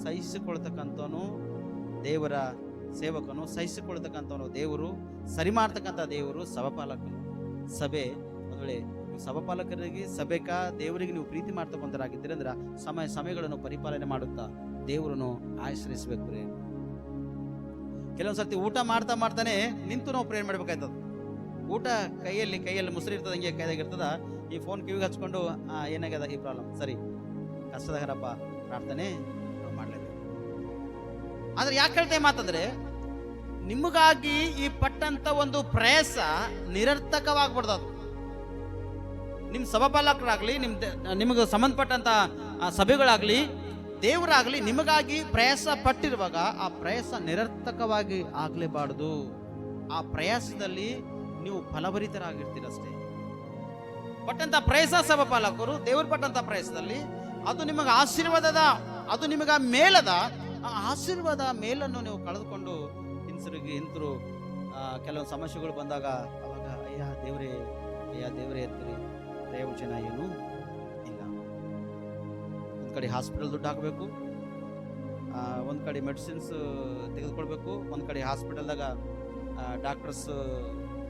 ಸಹಿಸಿಕೊಳ್ತಕ್ಕಂಥವನು ದೇವರ ಸೇವಕನು, ಸಹಿಸಿಕೊಳ್ತಕ್ಕಂಥವನು ದೇವರು, ಸರಿ ಮಾಡ್ತಕ್ಕಂಥ ದೇವರು ಸಭಾಪಾಲಕನು. ಸಭೆ ಒಂದು ವೇಳೆ ಸಭಾಪಾಲಕರಿಗೆ, ಸಭೆಕ ದೇವರಿಗೆ ನೀವು ಪ್ರೀತಿ ಮಾಡ್ತಕ್ಕಂಥರಾಗಿದ್ದೀರಿ ಅಂದ್ರೆ ಸಮಯಗಳನ್ನು ಪರಿಪಾಲನೆ ಮಾಡುತ್ತಾ ದೇವರನ್ನು ಆಶ್ರಯಿಸಬೇಕು ರೀ. ಕೆಲವೊಂದ್ಸರ್ತಿ ಊಟ ಮಾಡ್ತಾನೆ ನಿಂತು ನಾವು ಪ್ರೇಯರ್ ಮಾಡ್ಬೇಕಾಯ್ತದ. ಊಟ ಕೈಯಲ್ಲಿ ಮುಸುರಿ ಇರ್ತದ, ಹಿಂಗೆ ಕೈದಾಗ ಇರ್ತದ, ಈ ಫೋನ್ ಕಿವಿಗೆ ಹಚ್ಕೊಂಡು ಏನಾಗ್ಯದ ಈ ಪ್ರಾಬ್ಲಮ್, ಸರಿ ಕಷ್ಟದಾಗರಪ್ಪ ಪ್ರಾರ್ಥನೆ ನಾವು ಮಾಡ್ಲೇಬೇಕು. ಆದ್ರೆ ಯಾಕೆ ಹೇಳ್ತೇವೆ ಮಾತಂದ್ರೆ, ನಿಮಗಾಗಿ ಈ ಪಟ್ಟಂತ ಒಂದು ಪ್ರಯಾಸ ನಿರರ್ಥಕವಾಗ್ಬಿಡ್ದು. ಅದು ನಿಮ್ಮ ಸಭಾಪಾಲಕರಾಗ್ಲಿ, ನಿಮಗೆ ಸಂಬಂಧಪಟ್ಟಂತ ಸಭೆಗಳಾಗ್ಲಿ, ದೇವರಾಗ್ಲಿ ನಿಮಗಾಗಿ ಪ್ರಯಾಸ ಪಟ್ಟಿರುವಾಗ ಆ ಪ್ರಯಾಸ ನಿರರ್ಥಕವಾಗಿ ಆಗ್ಲೇಬಾರ್ದು. ಆ ಪ್ರಯಾಸದಲ್ಲಿ ನೀವು ಫಲಭರಿತರಾಗಿರ್ತೀರಷ್ಟೇ. ಪಟ್ಟಂತ ಪ್ರಯಾಸ ಸಭಾಪಾಲಕರು ದೇವರು ಪಟ್ಟಂತ ಪ್ರಯಾಸದಲ್ಲಿ ಅದು ನಿಮಗೆ ಆಶೀರ್ವಾದದ, ಅದು ನಿಮಗೆ ಮೇಲದ, ಆ ಆಶೀರ್ವಾದ ಮೇಲನ್ನು ನೀವು ಕಳೆದುಕೊಂಡು ಹಿಂತಿರು ಕೆಲವೊಂದು ಸಮಸ್ಯೆಗಳು ಬಂದಾಗ ಅವಾಗ ಅಯ್ಯ ದೇವರೇ ಇರ್ತೀರಿ, ಪ್ರಯೋಜನ ಏನು ಇಲ್ಲ. ಒಂದು ಕಡೆ ಹಾಸ್ಪಿಟಲ್ ದುಡ್ಡು ಹಾಕಬೇಕು, ಒಂದು ಕಡೆ ಮೆಡಿಸಿನ್ಸ್ ತೆಗೆದುಕೊಳ್ಬೇಕು, ಒಂದು ಕಡೆ ಹಾಸ್ಪಿಟಲ್ದಾಗ ಡಾಕ್ಟರ್ಸ್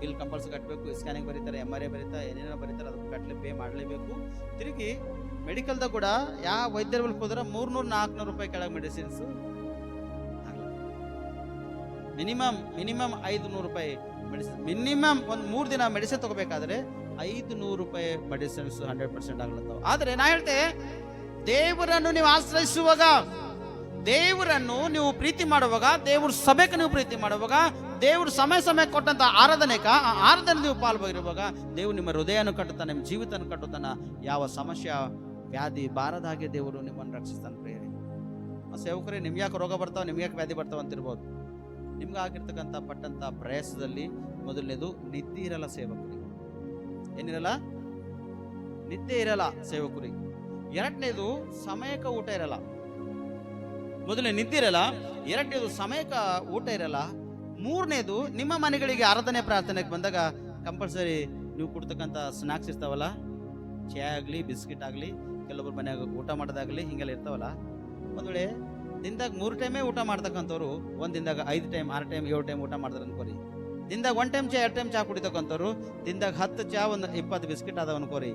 ಬಿಲ್ ಕಂಪಲ್ಸರಿ ಕಟ್ಟಬೇಕು, ಸ್ಕ್ಯಾನಿಂಗ್ ಬರೀತಾರೆ, MRI ಬರೀತಾರೆ, ಏನೇನೋ ಬರೀತಾರೆ, ಅದಕ್ಕೆ ಕಟ್ಟಲೆ ಪೇ ಮಾಡಲೇಬೇಕು. ತಿರುಗಿ ಮೆಡಿಕಲ್ದಾಗ ಕೂಡ ಯಾವ ವೈದ್ಯರ ಬಳಿ ಹೋದ್ರೆ 300-400 ರೂಪಾಯಿ ಕೆಳಗೆ ಮೆಡಿಸಿನ್ಸ್ ಮಿನಿಮಮ್ 500 ರೂಪಾಯಿ ಮೆಡಿಸಿನ್. ಮಿನಿಮಮ್ ಒಂದು 3 ದಿನ ಮೆಡಿಸಿನ್ ತಗೋಬೇಕಾದ್ರೆ 500 ರೂಪಾಯಿ ಮೆಡಿಸಿನ್ಸ್ 100% ಆಗ್ಲತ್ತಾವ. ಆದ್ರೆ ನಾ ಹೇಳ್ತೆ, ದೇವರನ್ನು ನೀವು ಆಶ್ರಯಿಸುವಾಗ, ದೇವರನ್ನು ನೀವು ಪ್ರೀತಿ ಮಾಡುವಾಗ, ದೇವ್ರ ಸಭೆಗೆ ನೀವು ಪ್ರೀತಿ ಮಾಡುವಾಗ, ದೇವ್ರ ಸಮಯ ಕೊಟ್ಟಂತ ಆರಾಧನೆ ನೀವು ಪಾಲ್ಭಾಗಿರುವಾಗ ದೇವ್ರು ನಿಮ್ಮ ಹೃದಯನ ಕಟ್ಟುತ್ತಾನೆ, ನಿಮ್ಮ ಜೀವಿತನ ಕಟ್ಟುತ್ತಾನೆ. ಯಾವ ಸಮಸ್ಯೆ ವ್ಯಾಧಿ ಬಾರದ ಹಾಗೆ ದೇವರು ನಿಮ್ಮನ್ನು ರಕ್ಷಿಸ್ತಾನೆ. ಪ್ರೇರಿ ಸೇವಕರೇ, ನಿಮ್ಗೆ ಯಾಕೆ ರೋಗ ಬರ್ತಾವ, ನಿಮ್ಗೆ ಯಾಕೆ ವ್ಯಾಧಿ ಬರ್ತಾವ ಅಂತಿರ್ಬೋದು. ನಿಮ್ಗೆ ಆಗಿರ್ತಕ್ಕಂಥ ಪಟ್ಟಂತ ಪ್ರಯಾಸದಲ್ಲಿ ಮೊದಲನೇದು ನಿದ್ದೆ ಇರಲ್ಲ ಸೇವಕರಿಗೆ. ಏನಿರಲ್ಲ? ನಿದ್ದೆ ಇರಲ್ಲ ಸೇವಕರಿಗೆ. ಎರಡನೇದು ಸಮಯಕ್ಕೆ ಊಟ ಇರಲ್ಲ. ಮೊದಲನೇ ನಿದ್ದೆ ಇರಲ್ಲ, ಎರಡನೇದು ಸಮಯಕ್ಕೆ ಊಟ ಇರಲ್ಲ, ಮೂರನೇದು ನಿಮ್ಮ ಮನೆಗಳಿಗೆ ಆರಾಧನೆ ಪ್ರಾರ್ಥನೆಗೆ ಬಂದಾಗ ಕಂಪಲ್ಸರಿ ನೀವು ಕೊಡ್ತಕ್ಕಂಥ ಸ್ನಾಕ್ಸ್ ಇರ್ತಾವಲ್ಲ, ಚಹಾ ಆಗಲಿ, ಬಿಸ್ಕಿಟ್ ಆಗಲಿ, ಕೆಲವೊಬ್ಬರು ಮನೆಯಾಗ ಊಟ ಮಾಡೋದಾಗಲಿ, ಹಿಂಗೆಲ್ಲ ಇರ್ತಾವಲ್ಲ. ಒಂದು ವೇಳೆ ದಿನದಾಗ 3 ಟೈಮೇ ಊಟ ಮಾಡ್ತಕ್ಕಂಥವ್ರು ಒಂದು ದಿನದಾಗ 5 ಟೈಮ್ 6 ಟೈಮ್ 7 ಟೈಮ್ ಊಟ ಮಾಡ್ತಾರೆ ಅನ್ಕೋರಿ. ದಿನದಾಗ 1 ಟೈಮ್ ಚಾ 2 ಟೈಮ್ ಚಾ ಕುಡಿತಕ್ಕಂಥವ್ರು ದಿನದಾಗ 10 ಚಾ ಒಂದು 20 ಬಿಸ್ಕಿಟ್ ಅದಾವ ಅನ್ಕೋರಿ.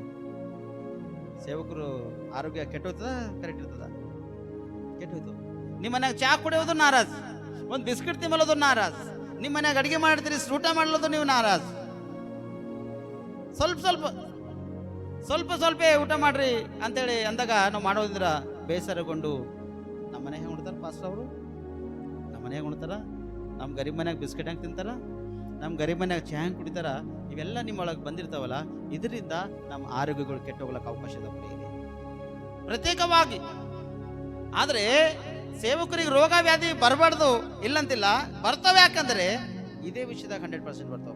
ಸೇವಕರು ಆರೋಗ್ಯ ಕೆಟ್ಟೋಯ್ತದ ಕರೆಕ್ಟ್ ಇರ್ತದ? ಕೆಟ್ಟೋಯ್ತು. ನಿಮ್ಮ ಮನ್ಯಾಗ ಚಾ ಕುಡಿಯೋದು ನಾರಾಜ್, ಒಂದು ಬಿಸ್ಕಿಟ್ ತಿನ್ನೋದು ನಾರಾಜ್, ನಿಮ್ಮ ಮನ್ಯಾಗ ಅಡಿಗೆ ಮಾಡ್ತೀರಿ ಊಟ ಮಾಡ್ಲೋದು ನೀವು ನಾರಾಜ್. ಸ್ವಲ್ಪ ಊಟ ಮಾಡ್ರಿ ಅಂತೇಳಿ ಅಂದಾಗ ನಾವು ಮಾಡೋದ್ರ ಬೇಸರಗೊಂಡು ನಮ್ಮ ಮನೆಗೆ ಉಣ್ತಾರ ಪಾಸ್ಟರ್ ಅವರು, ನಮ್ಮ ಮನೆಯಾಗ ಉಣ್ತಾರ, ನಮ್ಮ ಗರೀಬ್ ಮನ್ಯಾಗ ಬಿಸ್ಕೆಟ್ ಹೆಂಗೆ ತಿಂತಾರ, ನಮ್ಮ ಗರೀಬ್ ಮನ್ಯಾಗ ಚಾ ಹೆಂಗೆ ಕುಡಿತಾರ, ಇವೆಲ್ಲ ನಿಮ್ಮೊಳಗೆ ಬಂದಿರ್ತಾವಲ್ಲ, ಇದರಿಂದ ನಮ್ಮ ಆರೋಗ್ಯಗಳು ಕೆಟ್ಟೋಗ್ಲಕ್ಕೆ ಅವಕಾಶ ಇದೆ ಪ್ರತ್ಯೇಕವಾಗಿ. ಆದರೆ ಸೇವಕರಿಗೆ ರೋಗ ವ್ಯಾಧಿ ಬರಬಾರ್ದು ಇಲ್ಲಂತಿಲ್ಲ, ಬರ್ತವೆ. ಯಾಕಂದ್ರೆ ಇದೇ ವಿಷಯದಾಗ 100% ಬರ್ತಾವ.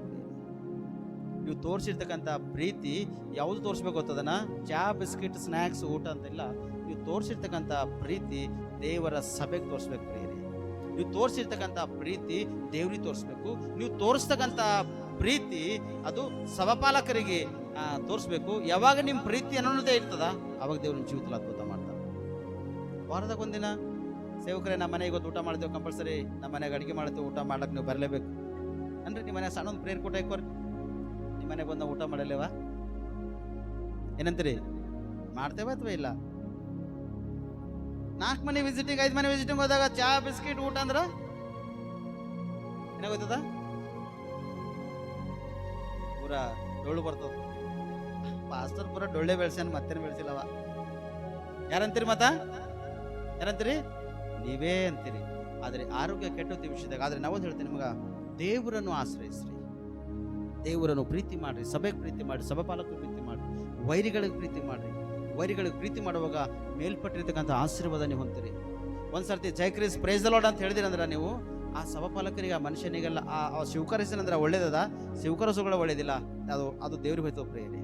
ನೀವು ತೋರಿಸಿರ್ತಕ್ಕಂಥ ಪ್ರೀತಿ ಯಾವುದು ತೋರಿಸ್ಬೇಕು ಗೊತ್ತದನ? ಚಾ ಬಿಸ್ಕಿಟ್ ಸ್ನ್ಯಾಕ್ಸ್ ಊಟ ಅಂತಿಲ್ಲ. ನೀವು ತೋರಿಸಿರ್ತಕ್ಕಂಥ ಪ್ರೀತಿ ದೇವರ ಸಭೆಗೆ ತೋರಿಸ್ಬೇಕು ಪ್ರಿಯರೇ. ನೀವು ತೋರಿಸಿರ್ತಕ್ಕಂಥ ಪ್ರೀತಿ ದೇವ್ರಿಗೆ ತೋರಿಸ್ಬೇಕು. ನೀವು ತೋರಿಸ್ತಕ್ಕಂಥ ಪ್ರೀತಿ ಅದು ಸಭಾಪಾಲಕರಿಗೆ ತೋರಿಸ್ಬೇಕು. ಯಾವಾಗ ನಿಮ್ಮ ಪ್ರೀತಿ ಅನ್ನೋದೇ ಇರ್ತದ ಅವಾಗ ದೇವ್ರ ನಿಮ್ಮ ಜೀವಿತದಲ್ಲಿ ಅದ್ಭುತ ಮಾಡ್ತಾರೆ. ವಾರದಾಗ ಒಂದಿನ ಸೇವಕರೇ ನಮ್ಮ ಮನೆಗೆ ಇವತ್ತು ಊಟ ಮಾಡ್ತೇವೆ, ಕಂಪಲ್ಸರಿ ನಮ್ಮ ಮನೆಗೆ ಅಡುಗೆ ಮಾಡ್ತೇವೆ, ಊಟ ಮಾಡಕ್ಕೆ ನೀವು ಬರಲೇಬೇಕು ಅಂದ್ರೆ ನಿಮ್ಮ ಮನೆ ಸಣ್ಣ ಒಂದು ಪ್ರೇಯರ್ ಕೊಟ್ಟ ಹಾಕೋರಿ. ನಿಮ್ಮ ಮನೆಗೆ ಬಂದ ಊಟ ಮಾಡಲೇವ ಏನಂತೀರಿ? ಮಾಡ್ತೇವೆ ಅಥವಾ ಇಲ್ಲ? 4 ಮನೆ ವಿಸಿಟಿಂಗ್ 5 ಮನೆ ವಿಸಿಟಿಂಗ್ ಹೋದಾಗ ಚಾ ಬಿಸ್ಕಿಟ್ ಊಟ ಅಂದ್ರ ಏನಾಗೋಯ್ತದ? ಪೂರ ಡೊಳ್ಳು ಬರ್ತದ. ಪಾಸ್ಟರ್ ಪೂರ ಡೊಳ್ಳೆ ಬೆಳ್ಸ್ಯಾನ, ಮತ್ತೇನು ಬೆಳೆಸಿಲ್ಲವ. ಯಾರಂತೀರಿ? ಯಾರಂತೀರಿ? ನೀವೇ ಅಂತೀರಿ. ಆದರೆ ಆರೋಗ್ಯ ಕೆಟ್ಟೋತಿ ವಿಷಯದಾಗ. ಆದರೆ ನಾವೊಂದು ಹೇಳ್ತೀನಿ ನಿಮಗ, ದೇವರನ್ನು ಆಶ್ರಯಿಸ್ರಿ, ದೇವರನ್ನು ಪ್ರೀತಿ ಮಾಡ್ರಿ, ಸಭೆಗೆ ಪ್ರೀತಿ ಮಾಡ್ರಿ, ಸಭಾಪಾಲಕರು ಪ್ರೀತಿ ಮಾಡ್ರಿ, ವೈರಿಗಳಿಗೆ ಪ್ರೀತಿ ಮಾಡ್ರಿ. ವೈರಿಗಳಿಗೆ ಪ್ರೀತಿ ಮಾಡುವಾಗ ಮೇಲ್ಪಟ್ಟಿರ್ತಕ್ಕಂಥ ಆಶೀರ್ವಾದ ನೀವು ಹೊಂತೀರಿ. ಒಂದ್ಸರ್ತಿ ಜೈಕ್ರೀಸ್ ಪ್ರೈಸ್ ದ ಲಾರ್ಡ್ ಅಂತ ಹೇಳಿದಿರಂದ್ರೆ ನೀವು ಆ ಸಭಾಪಾಲಕರಿಗೆ ಆ ಮನುಷ್ಯನಿಗೆಲ್ಲ ಆ ಶಿವಕರಿಸಿನಂದ್ರೆ ಒಳ್ಳೇದದ, ಶಿವಕರಸುಗಳು ಒಳ್ಳೇದಿಲ್ಲ. ಅದು ದೇವ್ರಿಗೆ ಹೋಯ್ತು ಪ್ರೇರಣೆ,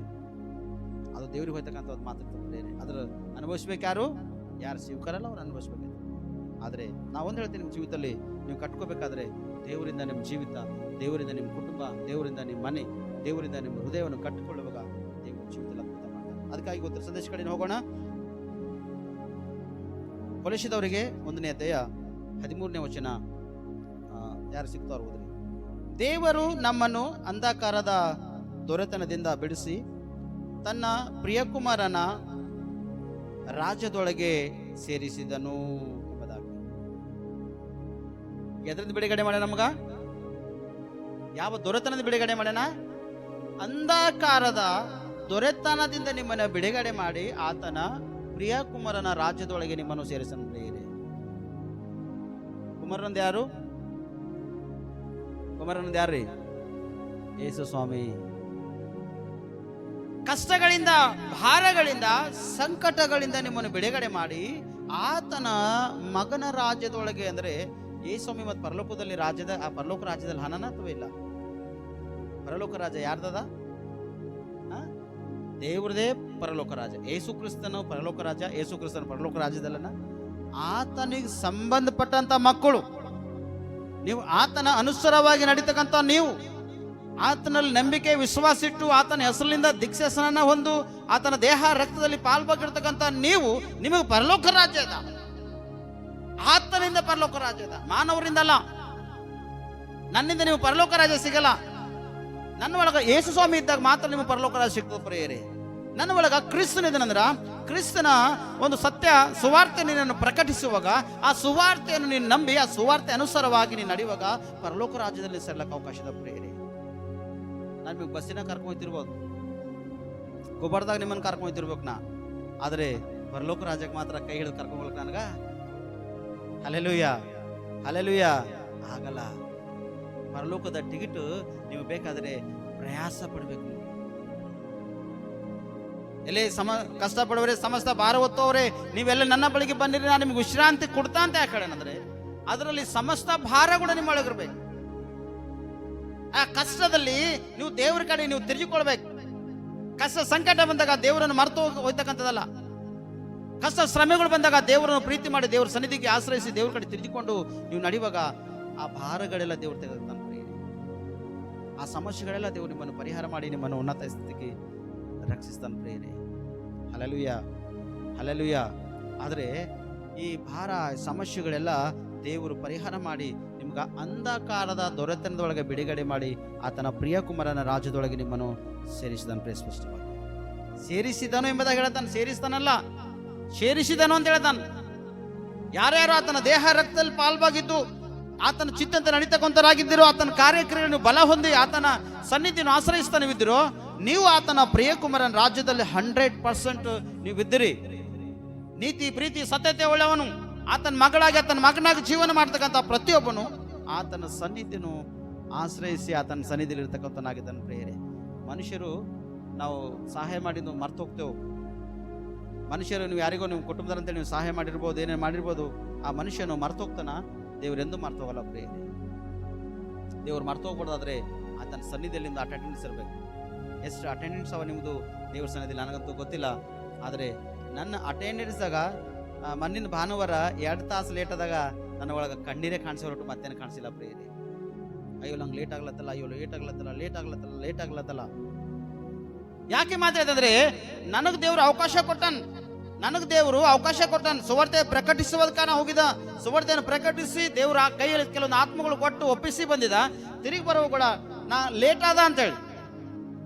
ಅದು ದೇವ್ರಿಗೆ ಹೋಯ್ತಕ್ಕಂಥ ಒಂದು ಮಾತಾಡ್ತದೆ ಪ್ರೇರಣೆ. ಅದ್ರ ಅನುಭವಿಸ್ಬೇಕು ಯಾರು ಶಿವಕರಲ್ಲ, ಅವ್ರು ಅನುಭವಿಸ್ಬೇಕು. ಆದರೆ ನಾವೊಂದು ಹೇಳ್ತೀನಿ, ನಿಮ್ಮ ಜೀವಿತದಲ್ಲಿ ನೀವು ಕಟ್ಕೋಬೇಕಾದ್ರೆ ದೇವರಿಂದ ನಿಮ್ಮ ಜೀವಿತ, ದೇವರಿಂದ ನಿಮ್ಮ ಕುಟುಂಬ, ದೇವರಿಂದ ನಿಮ್ಮ ಮನೆ, ದೇವರಿಂದ ನಿಮ್ಮ ಹೃದಯವನ್ನು ಕಟ್ಟಿಕೊಳ್ಳುವಾಗ ದೇವರು ಜೀವಿತದಲ್ಲಿ ಅದ್ಭುತ ಮಾಡ್ತಾರೆ. ಅದಕ್ಕಾಗಿ ಇವತ್ತು ಸಂದೇಶ ಕಡೆ ಹೋಗೋಣ. ಕೊಲೆಸಿದವರಿಗೆ 1ನೇ ಅಧ್ಯಾಯ 13ನೇ ವಚನ ಯಾರು ಸಿಗ್ತಾರೋ ಓದ್ರಿ. ದೇವರು ನಮ್ಮನ್ನು ಅಂಧಕಾರದ ದೊರೆತನದಿಂದ ಬಿಡಿಸಿ ತನ್ನ ಪ್ರಿಯಕುಮಾರನ ರಾಜ್ಯದೊಳಗೆ ಸೇರಿಸಿದನು ಎಂಬುದಾಗಿ. ಎದರಿಂದ ಬಿಡುಗಡೆ ಮಾಡ್ಯಾನ? ನಮಗ ಯಾವ ದೊರೆತನದ ಬಿಡುಗಡೆ ಮಾಡ್ಯಾನ? ಅಂಧಕಾರದ ದೊರೆತನದಿಂದ ನಿಮ್ಮನ್ನು ಬಿಡುಗಡೆ ಮಾಡಿ ಆತನ ಪ್ರಿಯ ಕುಮಾರನ ರಾಜ್ಯದೊಳಗೆ ನಿಮ್ಮನ್ನು ಸೇರಿಸನು. ಪ್ರಿಯರೇ, ಕುಮಾರನಂದ ಯಾರು? ಕುಮಾರನಂದ ಯಾರ್ರೀ? ಯೇಸು ಸ್ವಾಮಿ. ಕಷ್ಟಗಳಿಂದ, ಭಾರಗಳಿಂದ, ಸಂಕಟಗಳಿಂದ ನಿಮ್ಮನ್ನು ಬಿಡುಗಡೆ ಮಾಡಿ ಆತನ ಮಗನ ರಾಜ್ಯದೊಳಗೆ, ಅಂದ್ರೆ ಯೇಸುಸ್ವಾಮಿ ಮತ್ತು ಪರಲೋಕದಲ್ಲಿ ರಾಜ್ಯದ, ಆ ಪರಲೋಕ ರಾಜ್ಯದಲ್ಲಿ ಹಣನ ಅಥವಾ ಇಲ್ಲ? ಪರಲೋಕ ರಾಜ್ಯ ಯಾರ್ದದ? ದೇವ್ರದೇ ಪರಲೋಕ ರಾಜ್ಯ. ಯೇಸು ಕ್ರಿಸ್ತನು ಪರಲೋಕ ರಾಜ್ಯ, ಯೇಸು ಕ್ರಿಸ್ತನು ಪರಲೋಕ ರಾಜ್ಯದಲ್ಲನ ಆತನಿಗೆ ಸಂಬಂಧಪಟ್ಟಂತ ಮಕ್ಕಳು ನೀವು, ಆತನ ಅನುಸಾರವಾಗಿ ನಡೀತಕ್ಕಂಥ ನೀವು, ಆತನಲ್ಲಿ ನಂಬಿಕೆ ವಿಶ್ವಾಸ ಇಟ್ಟು ಆತನ ಹೆಸರಿನಿಂದ ದೀಕ್ಷಾಸನ ಹೊಂದು ಆತನ ದೇಹ ರಕ್ತದಲ್ಲಿ ಪಾಲ್ಭಾಗಿರ್ತಕ್ಕಂಥ ನೀವು, ನಿಮಗೆ ಪರಲೋಕ ರಾಜ್ಯದ, ಆತನಿಂದ ಪರಲೋಕ ರಾಜ್ಯದ, ಮಾನವರಿಂದ ಅಲ್ಲ. ನನ್ನಿಂದ ನೀವು ಪರಲೋಕ ರಾಜ್ಯ ಸಿಗಲ್ಲ. ನನ್ನ ಒಳಗ ಯೇಸು ಸ್ವಾಮಿ ಇದ್ದಾಗ ಮಾತ್ರ ನಿಮಗೆ ಪರಲೋಕ ರಾಜ್ಯ ಸಿಗ್ತದೆ ಪ್ರಿಯರೇ. ನನ್ನ ಒಳಗ ಕ್ರಿಸ್ತನ ಇದನಂದ್ರ, ಕ್ರಿಸ್ತನ ಒಂದು ಸತ್ಯ ಸುವಾರ್ತೆ ನೀನನ್ನು ಪ್ರಕಟಿಸುವಾಗ, ಆ ಸುವಾರ್ತೆಯನ್ನು ನೀನು ನಂಬಿ ಆ ಸುವಾರ್ತೆ ಅನುಸಾರವಾಗಿ ನೀನು ನಡೆಯುವಾಗ ಪರಲೋಕ ರಾಜ್ಯದಲ್ಲಿ ಸೇರ್ಲಕ್ಕೆ ಅವಕಾಶದ ಪ್ರಿಯರೇ. ನಾನು ನಿಮಗೆ ಬಸ್ಸಿನ ಕರ್ಕೊಂಡು ಹೋಗ್ತಿರ್ಬೋದು, ಗೊಬ್ಬರದಾಗ ನಿಮ್ಮನ್ನು ಕರ್ಕೊಂಡು ಹೋಗ್ತಿರ್ಬೇಕು ನಾ, ಆದರೆ ಪರಲೋಕ ರಾಜ್ಯಕ್ಕೆ ಮಾತ್ರ ಕೈ ಹಿಡಿದು ಕರ್ಕೊಂಡು ಹೋಗ್ಲಿಕ್ಕೆ ನನಗ ಹಲ್ಲೆಲೂಯಾ ಹಲ್ಲೆಲೂಯಾ ಆಗಲ್ಲ. ಪರಲೋಕದ ಟಿಕೆಟ್ ನೀವು ಬೇಕಾದರೆ ಪ್ರಯಾಸ ಪಡಬೇಕು. ಎಲ್ಲಿ ಕಷ್ಟಪಡುವರೆ, ಸಮಸ್ತ ಭಾರ ಹೊತ್ತವರೇ ನೀವೆಲ್ಲ ನನ್ನ ಬಳಿಗೆ ಬಂದಿರಿ, ನಾನು ನಿಮ್ಗೆ ವಿಶ್ರಾಂತಿ ಕೊಡ್ತಾ ಅಂತ ಯಾಕೆ ಹೇಳೋಣಂದ್ರೆ ಅದರಲ್ಲಿ ಸಮಸ್ತ ಭಾರ ಕೂಡ ನಿಮ್ಮೊಳಗಿರ್ಬೇಕು. ಆ ಕಷ್ಟದಲ್ಲಿ ನೀವು ದೇವರ ಕಡೆ ನೀವು ತಿರುಗಿಕೊಳ್ಬೇಕು. ಕಷ್ಟ ಸಂಕಟ ಬಂದಾಗ ದೇವರನ್ನು ಮರೆತು ಹೋಗ್ತಕ್ಕಂಥದ್ದಲ್ಲ. ಕಷ್ಟ ಶ್ರಮೆಗಳು ಬಂದಾಗ ದೇವರನ್ನು ಪ್ರೀತಿ ಮಾಡಿ ದೇವರ ಸನ್ನಿಧಿಗೆ ಆಶ್ರಯಿಸಿ ದೇವ್ರ ಕಡೆ ತಿರುಗಿಕೊಂಡು ನೀವು ನಡೆಯುವಾಗ ಆ ಭಾರಗಳೆಲ್ಲ ದೇವರು ತೆಗೆದುತಾನೆ. ಆ ಸಮಸ್ಯೆಗಳೆಲ್ಲ ದೇವರು ನಿಮ್ಮನ್ನು ಪರಿಹಾರ ಮಾಡಿ ನಿಮ್ಮನ್ನು ಉನ್ನತ ಸ್ಥಿತಿಗೆ ರಕ್ಷಿಸ್ತಾನೆ ಪ್ರಿಯರೇ. Hallelujah hallelujah. ಆದರೆ ಈ ಭಾರ ಸಮಸ್ಯೆಗಳೆಲ್ಲ ದೇವರು ಪರಿಹಾರ ಮಾಡಿ ನಿಮ್ಗೆ ಅಂಧಕಾರದ ದೊರೆತನದೊಳಗೆ ಬಿಡುಗಡೆ ಮಾಡಿ ಆತನ ಪ್ರಿಯಕುಮಾರನ ರಾಜ್ಯದೊಳಗೆ ನಿಮ್ಮನ್ನು ಸೇರಿಸಿದನು. ಪ್ರಿಯ ಸ್ಪಷ್ಟವಾಗಿ ಸೇರಿಸಿದನು ಎಂಬುದಾಗಿ ಹೇಳ್ತಾನೆ, ಸೇರಿಸ್ತಾನಲ್ಲ, ಸೇರಿಸಿದನು ಅಂತ ಹೇಳ್ತಾನೆ. ಯಾರ್ಯಾರು ಆತನ ದೇಹ ರಕ್ತದಲ್ಲಿ ಪಾಲ್ವಾಗಿದ್ದು ಆತನ ಚಿತ್ತಂತೆ ನಡೀತಕ್ಕಂಥರಾಗಿದ್ದೀರೋ, ಆತನ ಕಾರ್ಯಕ್ರಮಗಳನ್ನು ಬಲ ಹೊಂದಿ ಆತನ ಸನ್ನಿಧಿಯನ್ನು ಆಶ್ರಯಿಸ್ತಾನಿದ್ದಿರೋ, ನೀವು ಆತನ ಪ್ರಿಯಕುಮಾರನ ರಾಜ್ಯದಲ್ಲಿ 100% ನೀವು ಇದ್ದೀರಿ. ನೀತಿ ಪ್ರೀತಿ ಸತ್ಯತೆ ಉಳ್ಳವನು, ಆತನ ಮಗಳಾಗಿ ಆತನ ಮಗನಾಗಿ ಜೀವನ ಮಾಡ್ತಕ್ಕಂಥ ಪ್ರತಿಯೊಬ್ಬನು ಆತನ ಸನ್ನಿಧಿಯನ್ನು ಆಶ್ರಯಿಸಿ ಆತನ ಸನ್ನಿಧಿಯಲ್ಲಿ ಇರ್ತಕ್ಕಂಥನಾಗಿದ್ದಾನೆ. ಪ್ರಿಯರೇ, ಮನುಷ್ಯರು ನಾವು ಸಹಾಯ ಮಾಡಿದ್ದು ಮರ್ತು ಹೋಗ್ತೇವೆ. ಮನುಷ್ಯರು ನೀವು ಯಾರಿಗೋ ನಿಮ್ಮ ಕುಟುಂಬದಂತೆ ನೀವು ಸಹಾಯ ಮಾಡಿರ್ಬೋದು, ಏನೇನು ಮಾಡಿರ್ಬೋದು, ಆ ಮನುಷ್ಯನು ಮರ್ತು ಹೋಗ್ತಾನ, ದೇವರೆಂದೂ ಮರ್ತು ಹೋಗಲ್ಲ. ಪ್ರಿಯರೇ, ದೇವ್ರು ಮರ್ತು ಹೋಗ್ಬಾರ್ದಾದ್ರೆ ಆತನ ಸನ್ನಿಧಿಯಲ್ಲಿ ಅಟೆಂಡೆನ್ಸ್ ಇರಬೇಕು. ಎಷ್ಟು ಅಟೆಂಡೆನ್ಸ್ ಅವ ನಿಮ್ಮದು ದೇವ್ರ ಸನ್ನಿಧಿಯಲ್ಲಿ ನನಗಂತೂ ಗೊತ್ತಿಲ್ಲ. ಆದರೆ ನನ್ನ ಅಟೆಂಡೆನ್ಸ್ದಾಗ ಮೊನ್ನಿನ ಭಾನುವಾರ 2 ತಾಸು ಲೇಟ್ ಆದಾಗ ನನ್ನ ಒಳಗೆ ಕಣ್ಣೀರೇ ಕಾಣಿಸೋ ಹೊರಟು ಮತ್ತೇನು ಕಾಣಿಸಿಲ್ಲ. ಪ್ರಿಯರೇ, ಅಯ್ಯೋ ನಂಗೆ ಲೇಟ್ ಆಗ್ಲತ್ತಲ್ಲ, ಅಯ್ಯೋ ಲೇಟ್ ಆಗ್ಲತ್ತಲ್ಲ. ಯಾಕೆ ಮಾತಾಡಿದ್ರೆ ನನಗೆ ದೇವ್ರು ಅವಕಾಶ ಕೊಟ್ಟಾನ, ಸುವಾರ್ತೆ ಪ್ರಕಟಿಸುವುದಕ್ಕ ನಾ ಹೋಗಿದ, ಸುವಾರ್ತೆಯನ್ನು ಪ್ರಕಟಿಸಿ ದೇವ್ರ ಕೈಯಲ್ಲಿ ಕೆಲವೊಂದು ಆತ್ಮಗಳು ಕೊಟ್ಟು ಒಪ್ಪಿಸಿ ಬಂದಿದ. ತಿರುಗಿ ಬರೋ ಕೂಡ ನಾ ಲೇಟ್ ಆದ ಅಂತೇಳಿ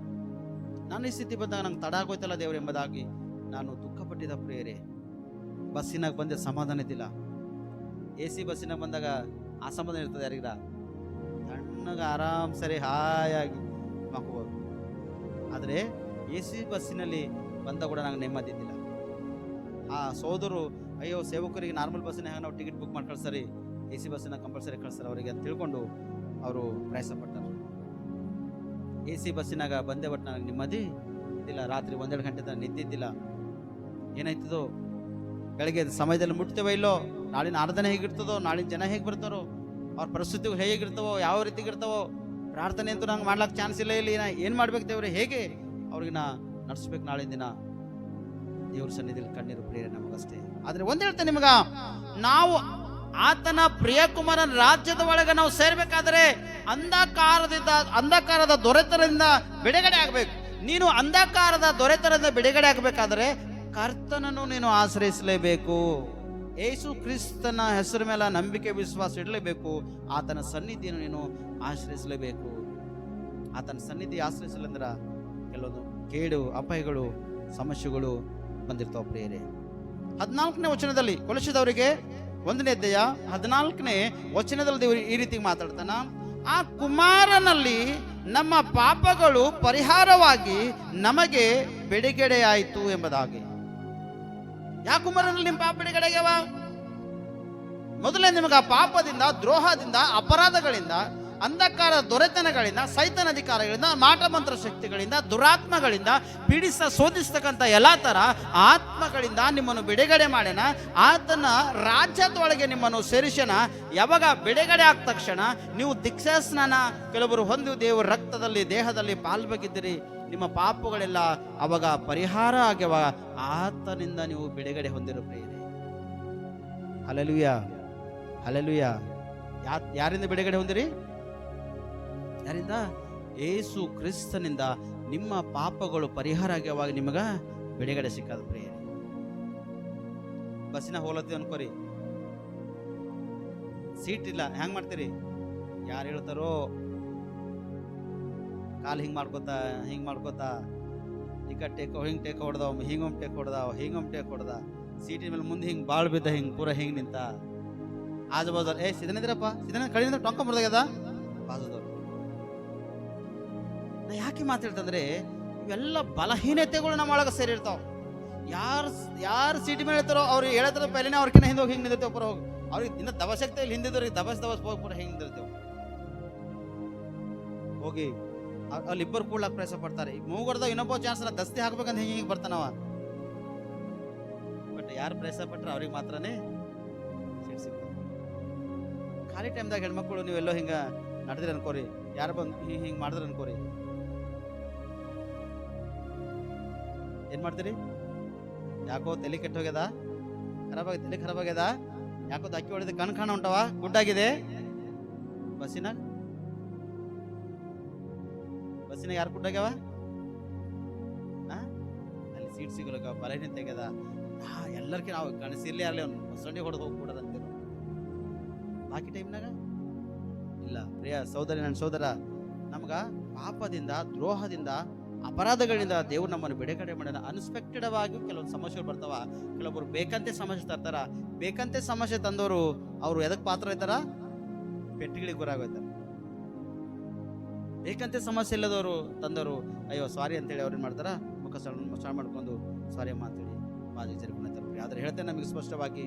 ನನ್ನ ಈ ಸ್ಥಿತಿ ಬಂದಾಗ ನಂಗೆ ತಡ ಆಗೋಯ್ತಲ್ಲ ದೇವ್ರು ಎಂಬುದಾಗಿ ನಾನು ದುಃಖಪಟ್ಟಿದ್ದ. ಪ್ರಿಯರೇ, ಬಸ್ಸಿನಾಗ ಬಂದೆ ಸಮಾಧಾನ ಇದ್ದಿಲ್ಲ. AC ಬಸ್ಸಿನಾಗ ಬಂದಾಗ ಆ ಸಮಾಧಾನ ಇರ್ತದೆ ಯಾರಿಗ? ತಣ್ಣಗೆ ಆರಾಮ್ ಸರಿ ಹಾಯಾಗಿ ಮಕ್ಕೋಬೋದು. ಆದರೆ AC ಬಸ್ಸಿನಲ್ಲಿ ಬಂದ ಕೂಡ ನಂಗೆ ನೆಮ್ಮದಿ ಇದ್ದಿಲ್ಲ. ಆ ಸೋದರು ಅಯ್ಯೋ ಸೇವಕರಿಗೆ ನಾರ್ಮಲ್ ಬಸ್ಸಿನ ನಾವು ಟಿಕೆಟ್ ಬುಕ್ ಮಾಡಿ ಕಳ್ಸರಿ, AC ಬಸ್ಸಿನ ಕಂಪಲ್ಸರಿ ಕಳ್ಸ್ತಾರೆ ಅವರಿಗೆ ಅಂತ ತಿಳ್ಕೊಂಡು ಅವರು ಪ್ರಯಾಸ ಪಟ್ಟರು. AC ಬಸ್ಸಿನಾಗ ಬಂದೆ, ಬಟ್ ನನಗೆ ನೆಮ್ಮದಿ ಇದ್ದಿಲ್ಲ. ರಾತ್ರಿ 1-2 ಗಂಟೆ ತನಕ ನಿದ್ದಿದ್ದಿಲ್ಲ. ಏನಾಯ್ತದೋ, ಬೆಳಗ್ಗೆ ಸಮಯದಲ್ಲಿ ಮುಟ್ತೇವೋ ಇಲ್ಲೋ, ನಾಳಿನ ಆರಾಧನೆ ಹೇಗಿರ್ತದೋ, ನಾಳಿನ ಜನ ಹೇಗೆ ಬರ್ತಾರೋ, ಅವ್ರ ಪರಿಸ್ಥಿತಿಗಳು ಹೇಗಿರ್ತಾವೋ, ಯಾವ ರೀತಿಗಿರ್ತಾವೋ, ಪ್ರಾರ್ಥನೆ ಅಂತೂ ನಂಗೆ ಮಾಡ್ಲಿಕ್ಕೆ ಚಾನ್ಸ್ ಇಲ್ಲ. ಇಲ್ಲಿ ಏನು ಮಾಡ್ಬೇಕು ದೇವ್ರೆ, ಹೇಗೆ ಅವ್ರಿಗೆ ನಾ ನಡ್ಸ್ಬೇಕು ನಾಳಿನ ದಿನ? ದೇವ್ರ ಸನ್ನಿಧಿಯಲ್ಲಿ ಕಣ್ಣೀರು ಪ್ರಿಯರೇ ನಮಗಷ್ಟೇ. ಆದ್ರೆ ಒಂದ್ ಹೇಳ್ತೇನೆ ನಿಮಗ, ನಾವು ಆತನ ಪ್ರಿಯಕುಮಾರನ ರಾಜ್ಯದ ಒಳಗೆ ನಾವು ಸೇರ್ಬೇಕಾದ್ರೆ ಅಂಧಕಾರದ ದೊರೆತನದಿಂದ ಬಿಡುಗಡೆ ಆಗ್ಬೇಕು. ನೀನು ಅಂಧಕಾರದ ದೊರೆತನದಿಂದ ಬಿಡುಗಡೆ ಆಗ್ಬೇಕಾದ್ರೆ ಕರ್ತನನ್ನು ನೀನು ಆಶ್ರಯಿಸಲೇಬೇಕು. ಯೇಸು ಕ್ರಿಸ್ತನ ಹೆಸರು ಮೇಲೆ ನಂಬಿಕೆ ವಿಶ್ವಾಸ ಇಡಲೇಬೇಕು. ಆತನ ಸನ್ನಿಧಿಯನ್ನು ನೀನು ಆಶ್ರಯಿಸಲೇಬೇಕು. ಆತನ ಸನ್ನಿಧಿ ಆಶ್ರಯಿಸಲಂದ್ರ ಕೆಲವೊಂದು ಕೇಡು ಅಪಾಯಗಳು ಸಮಸ್ಯೆಗಳು ಬಂದಿರ್ತಾವ. ಪ್ರಿಯರೇ, 14ನೇ ವಚನದಲ್ಲಿ ಕೊಲೊಸ್ಸದವರಿಗೆ 1ನೇ ಅಧ್ಯಾಯ 14ನೇ ವಚನದಲ್ಲಿ ದೇವರು ಈ ರೀತಿ ಮಾತಾಡ್ತಾನ, ಆ ಕುಮಾರನಲ್ಲಿ ನಮ್ಮ ಪಾಪಗಳು ಪರಿಹಾರವಾಗಿ ನಮಗೆ ಬಿಡುಗಡೆ ಆಯಿತು ಎಂಬುದಾಗಿ. ಯಾವ ಕುಮಾರನಲ್ಲಿ ನಿಮ್ಮ ಪಾಪ ಬಿಡುಗಡೆ ಆಗ್ಯಾವ? ಮೊದಲೇ ನಿಮಗೆ ಆ ಪಾಪದಿಂದ, ದ್ರೋಹದಿಂದ, ಅಪರಾಧಗಳಿಂದ, ಅಂಧಕಾರ ದೊರೆತನಗಳಿಂದ, ಸೈತಾನ ಅಧಿಕಾರಗಳಿಂದ, ಮಾಟಮಂತ್ರ ಶಕ್ತಿಗಳಿಂದ, ದುರಾತ್ಮಗಳಿಂದ ಶೋಧಿಸ್ತಕ್ಕಂಥ ಎಲ್ಲ ತರ ಆತ್ಮಗಳಿಂದ ನಿಮ್ಮನ್ನು ಬಿಡುಗಡೆ ಮಾಡ್ಯಾನ. ಆತನ ರಾಜ್ಯದೊಳಗೆ ನಿಮ್ಮನ್ನು ಸೇರಿಸನ. ಯಾವಾಗ ಬಿಡುಗಡೆ ಆದ ತಕ್ಷಣ ನೀವು ದೀಕ್ಷಾ ಸ್ನಾನ ಕೆಲವರು ಹೊಂದಿ ದೇವರ ರಕ್ತದಲ್ಲಿ ದೇಹದಲ್ಲಿ ಪಾಲ್ಬಾಗಿದ್ದೀರಿ. ನಿಮ್ಮ ಪಾಪಗಳೆಲ್ಲ ಅವಾಗ ಪರಿಹಾರ ಆಗ್ಯವ. ಆತನಿಂದ ನೀವು ಬಿಡುಗಡೆ ಹೊಂದಿರೋ ಪ್ರಿಯರೇ. Hallelujah, hallelujah. ಯಾರಿಂದ ಬಿಡುಗಡೆ ಹೊಂದಿರಿ? ಯಾರಿಂದ? ಯೇಸು ಕ್ರಿಸ್ತನಿಂದ ನಿಮ್ಮ ಪಾಪಗಳು ಪರಿಹಾರ ಆಗ್ಯವಾಗ ನಿಮಗ ಬಿಡುಗಡೆ ಸಿಕ್ಕದ ಪ್ರಿಯರೇ. ಬಸ್ಸಿನ ಹೋಲತ್ತಿ ಅನ್ಕೋರಿ, ಸೀಟ್ ಇಲ್ಲ, ಹೆಂಗ್ ಮಾಡ್ತೀರಿ? ಯಾರು ಹೇಳ್ತಾರೋ ಕಾಲು ಹಿಂಗ್ ಮಾಡ್ಕೋತ ಟಿಕೆಟ್ ಟೇಕ್ ಹೊಡೆದವ್, ಹಿಂಗೊಮ್ಮೆ ಟೇಕ್ ಹೊಡೆದ, ಸೀಟಿನ ಮೇಲೆ ಮುಂದೆ ಹಿಂಗ್ ಬಾಳ್ ಬಿದ್ದ, ಹಿಂಗ್ ಪೂರ ಹಿಂಗ್ ನಿಂತ. ಆಜುಬಾಜು ಸಿದನಿದ್ರಪ್ಪ, ಕಡೆಯಿಂದ ಟೊಂಕ ಮುರಿದಾಗ್ಯದ ಬಾಜುದವ್ರು. ನಾ ಯಾಕೆ ಮಾತಾಡ್ತಂದ್ರೆ ಇವೆಲ್ಲ ಬಲಹೀನತೆಗಳು ನಮ್ಮ ಒಳಗೆ ಸೇರಿರ್ತಾವ. ಯಾರು ಸೀಟಿ ಮೇಲೆ ಇರ್ತಾರೋ ಅವ್ರಿಗೆ ಹೇಳತ್ರ ಪೈಲಿನ ಅವ್ರಕಿನ್ನ ಹಿಂದೆ ಹೋಗಿ ಹಿಂಗೆ ನಿಂದಿರ್ತೇವೆ. ಪೂರ ಹೋಗಿ ಅವ್ರಿಗೆ ಇನ್ನ ದವಸಕ್ತ ಇಲ್ಲಿ ಹಿಂದಿದ್ದವ್ರಿಗೆ ದಬಸ್ ಹೋಗಿ ಪೂರ ಹಿಂಗೆ ನಿಂದಿರ್ತೇವೆ. ಹೋಗಿ ಅಲ್ಲಿ ಇಬ್ಬರು ಕೂಡ್ಲಾಕ ಪ್ರಯಾಸ ಪಡ್ತಾರೆ. ಈಗ ಮೂಗರ್ದ ಇನ್ನೊಬ್ಬ ಚಾನ್ಸ್ ದಸ್ತಿ ಹಾಕ್ಬೇಕಂತ ಹಿಂಗೆ ಬರ್ತಾನವ. ಬಟ್ ಯಾರು ಪ್ರಯಾಸ ಪಟ್ರೆ ಅವ್ರಿಗೆ ಮಾತ್ರನೇ ಸೀಟ್ ಸಿಗ್ತದೆ. ಖಾಲಿ ಟೈಮ್ದಾಗ ಹೆಣ್ಮಕ್ಳು ನೀವೆಲ್ಲೋ ಹಿಂಗ ನಡೆದ್ರಿ ಅನ್ಕೋರಿ, ಯಾರು ಬಂದು ಹಿಂಗೆ ಮಾಡಿದ್ರಿ ಅನ್ಕೋರಿ, ಏನ್ ಮಾಡ್ತೀರಿ? ಯಾಕೋ ತಲೆ ಕೆಟ್ಟ ಹೋಗ್ಯದ, ತಲೆ ಖರಾಬ್ ಆಗ್ಯದ, ಯಾಕೋ ಅಕ್ಕಿ ಹೊಡೆದ ಕಣ್ ಕಾಣ ಉಂಟವ, ಗುಡ್ಡಾಗಿದೆ. ಬಸ್ಸಿನಾಗ ಯಾರು ಗುಡ್ಡಾಗ್ಯಾವ? ಅಲ್ಲಿ ಸೀಟ್ ಸಿಗಲಕ್ಕ ಬಲಹೀನತೆ ಆಗ್ಯದ, ಎಲ್ಲರಿಗೂ ನಾವು ಕನಸಿರ್ಲಿ ಅರ್ಲಿ ಅವ್ನು ಸೊಂಡಿ ಹೊಡೆದು ಹೋಗ್ಬಿಡೋದಂತೀವಿ. ಬಾಕಿ ಟೈಮ್ನಾಗ ಇಲ್ಲ. ಪ್ರಿಯ ಸಹೋದರಿ, ನನ್ನ ಸಹೋದರ, ನಮ್ಗ ಪಾಪದಿಂದ, ದ್ರೋಹದಿಂದ, ಅಪರಾಧಗಳಿಂದ ದೇವ್ರು ನಮ್ಮನ್ನು ಬಿಡುಗಡೆ ಮಾಡೋಣ. ಅನ್ಎಕ್ಸ್ಪೆಕ್ಟೆಡ್ ಆಗಿ ಕೆಲವೊಂದು ಸಮಸ್ಯೆಗಳು ಬರ್ತಾವ. ಕೆಲವೊಬ್ರು ಬೇಕಂತೆ ಸಮಸ್ಯೆ ತರ್ತಾರ. ಬೇಕಂತೆ ಸಮಸ್ಯೆ ತಂದವರು ಅವ್ರು ಎದಕ್ ಪಾತ್ರ ಆಯ್ತಾರ? ಪೆಟ್ಟಿಗಳಿಗೆ ಗುರಾಗೋಯ್ತಾರ. ಬೇಕಂತೆ ಸಮಸ್ಯೆ ಇಲ್ಲದವರು ತಂದವರು ಅಯ್ಯೋ ಸಾರಿ ಅಂತೇಳಿ ಅವ್ರೇನು ಮಾಡ್ತಾರ? ಮುಖ ಸ್ಟಾರ್ಟ್ ಮಾಡ್ಕೊಂಡು ಸಾರಿ ಅಮ್ಮ ಅಂತೇಳಿ ಬಾಜಿ ಸೇರ್ಕೊಂಡಿರ್ತಾರೆ. ಆದ್ರೆ ಹೇಳ್ತೇನೆ ನಮಗೆ ಸ್ಪಷ್ಟವಾಗಿ,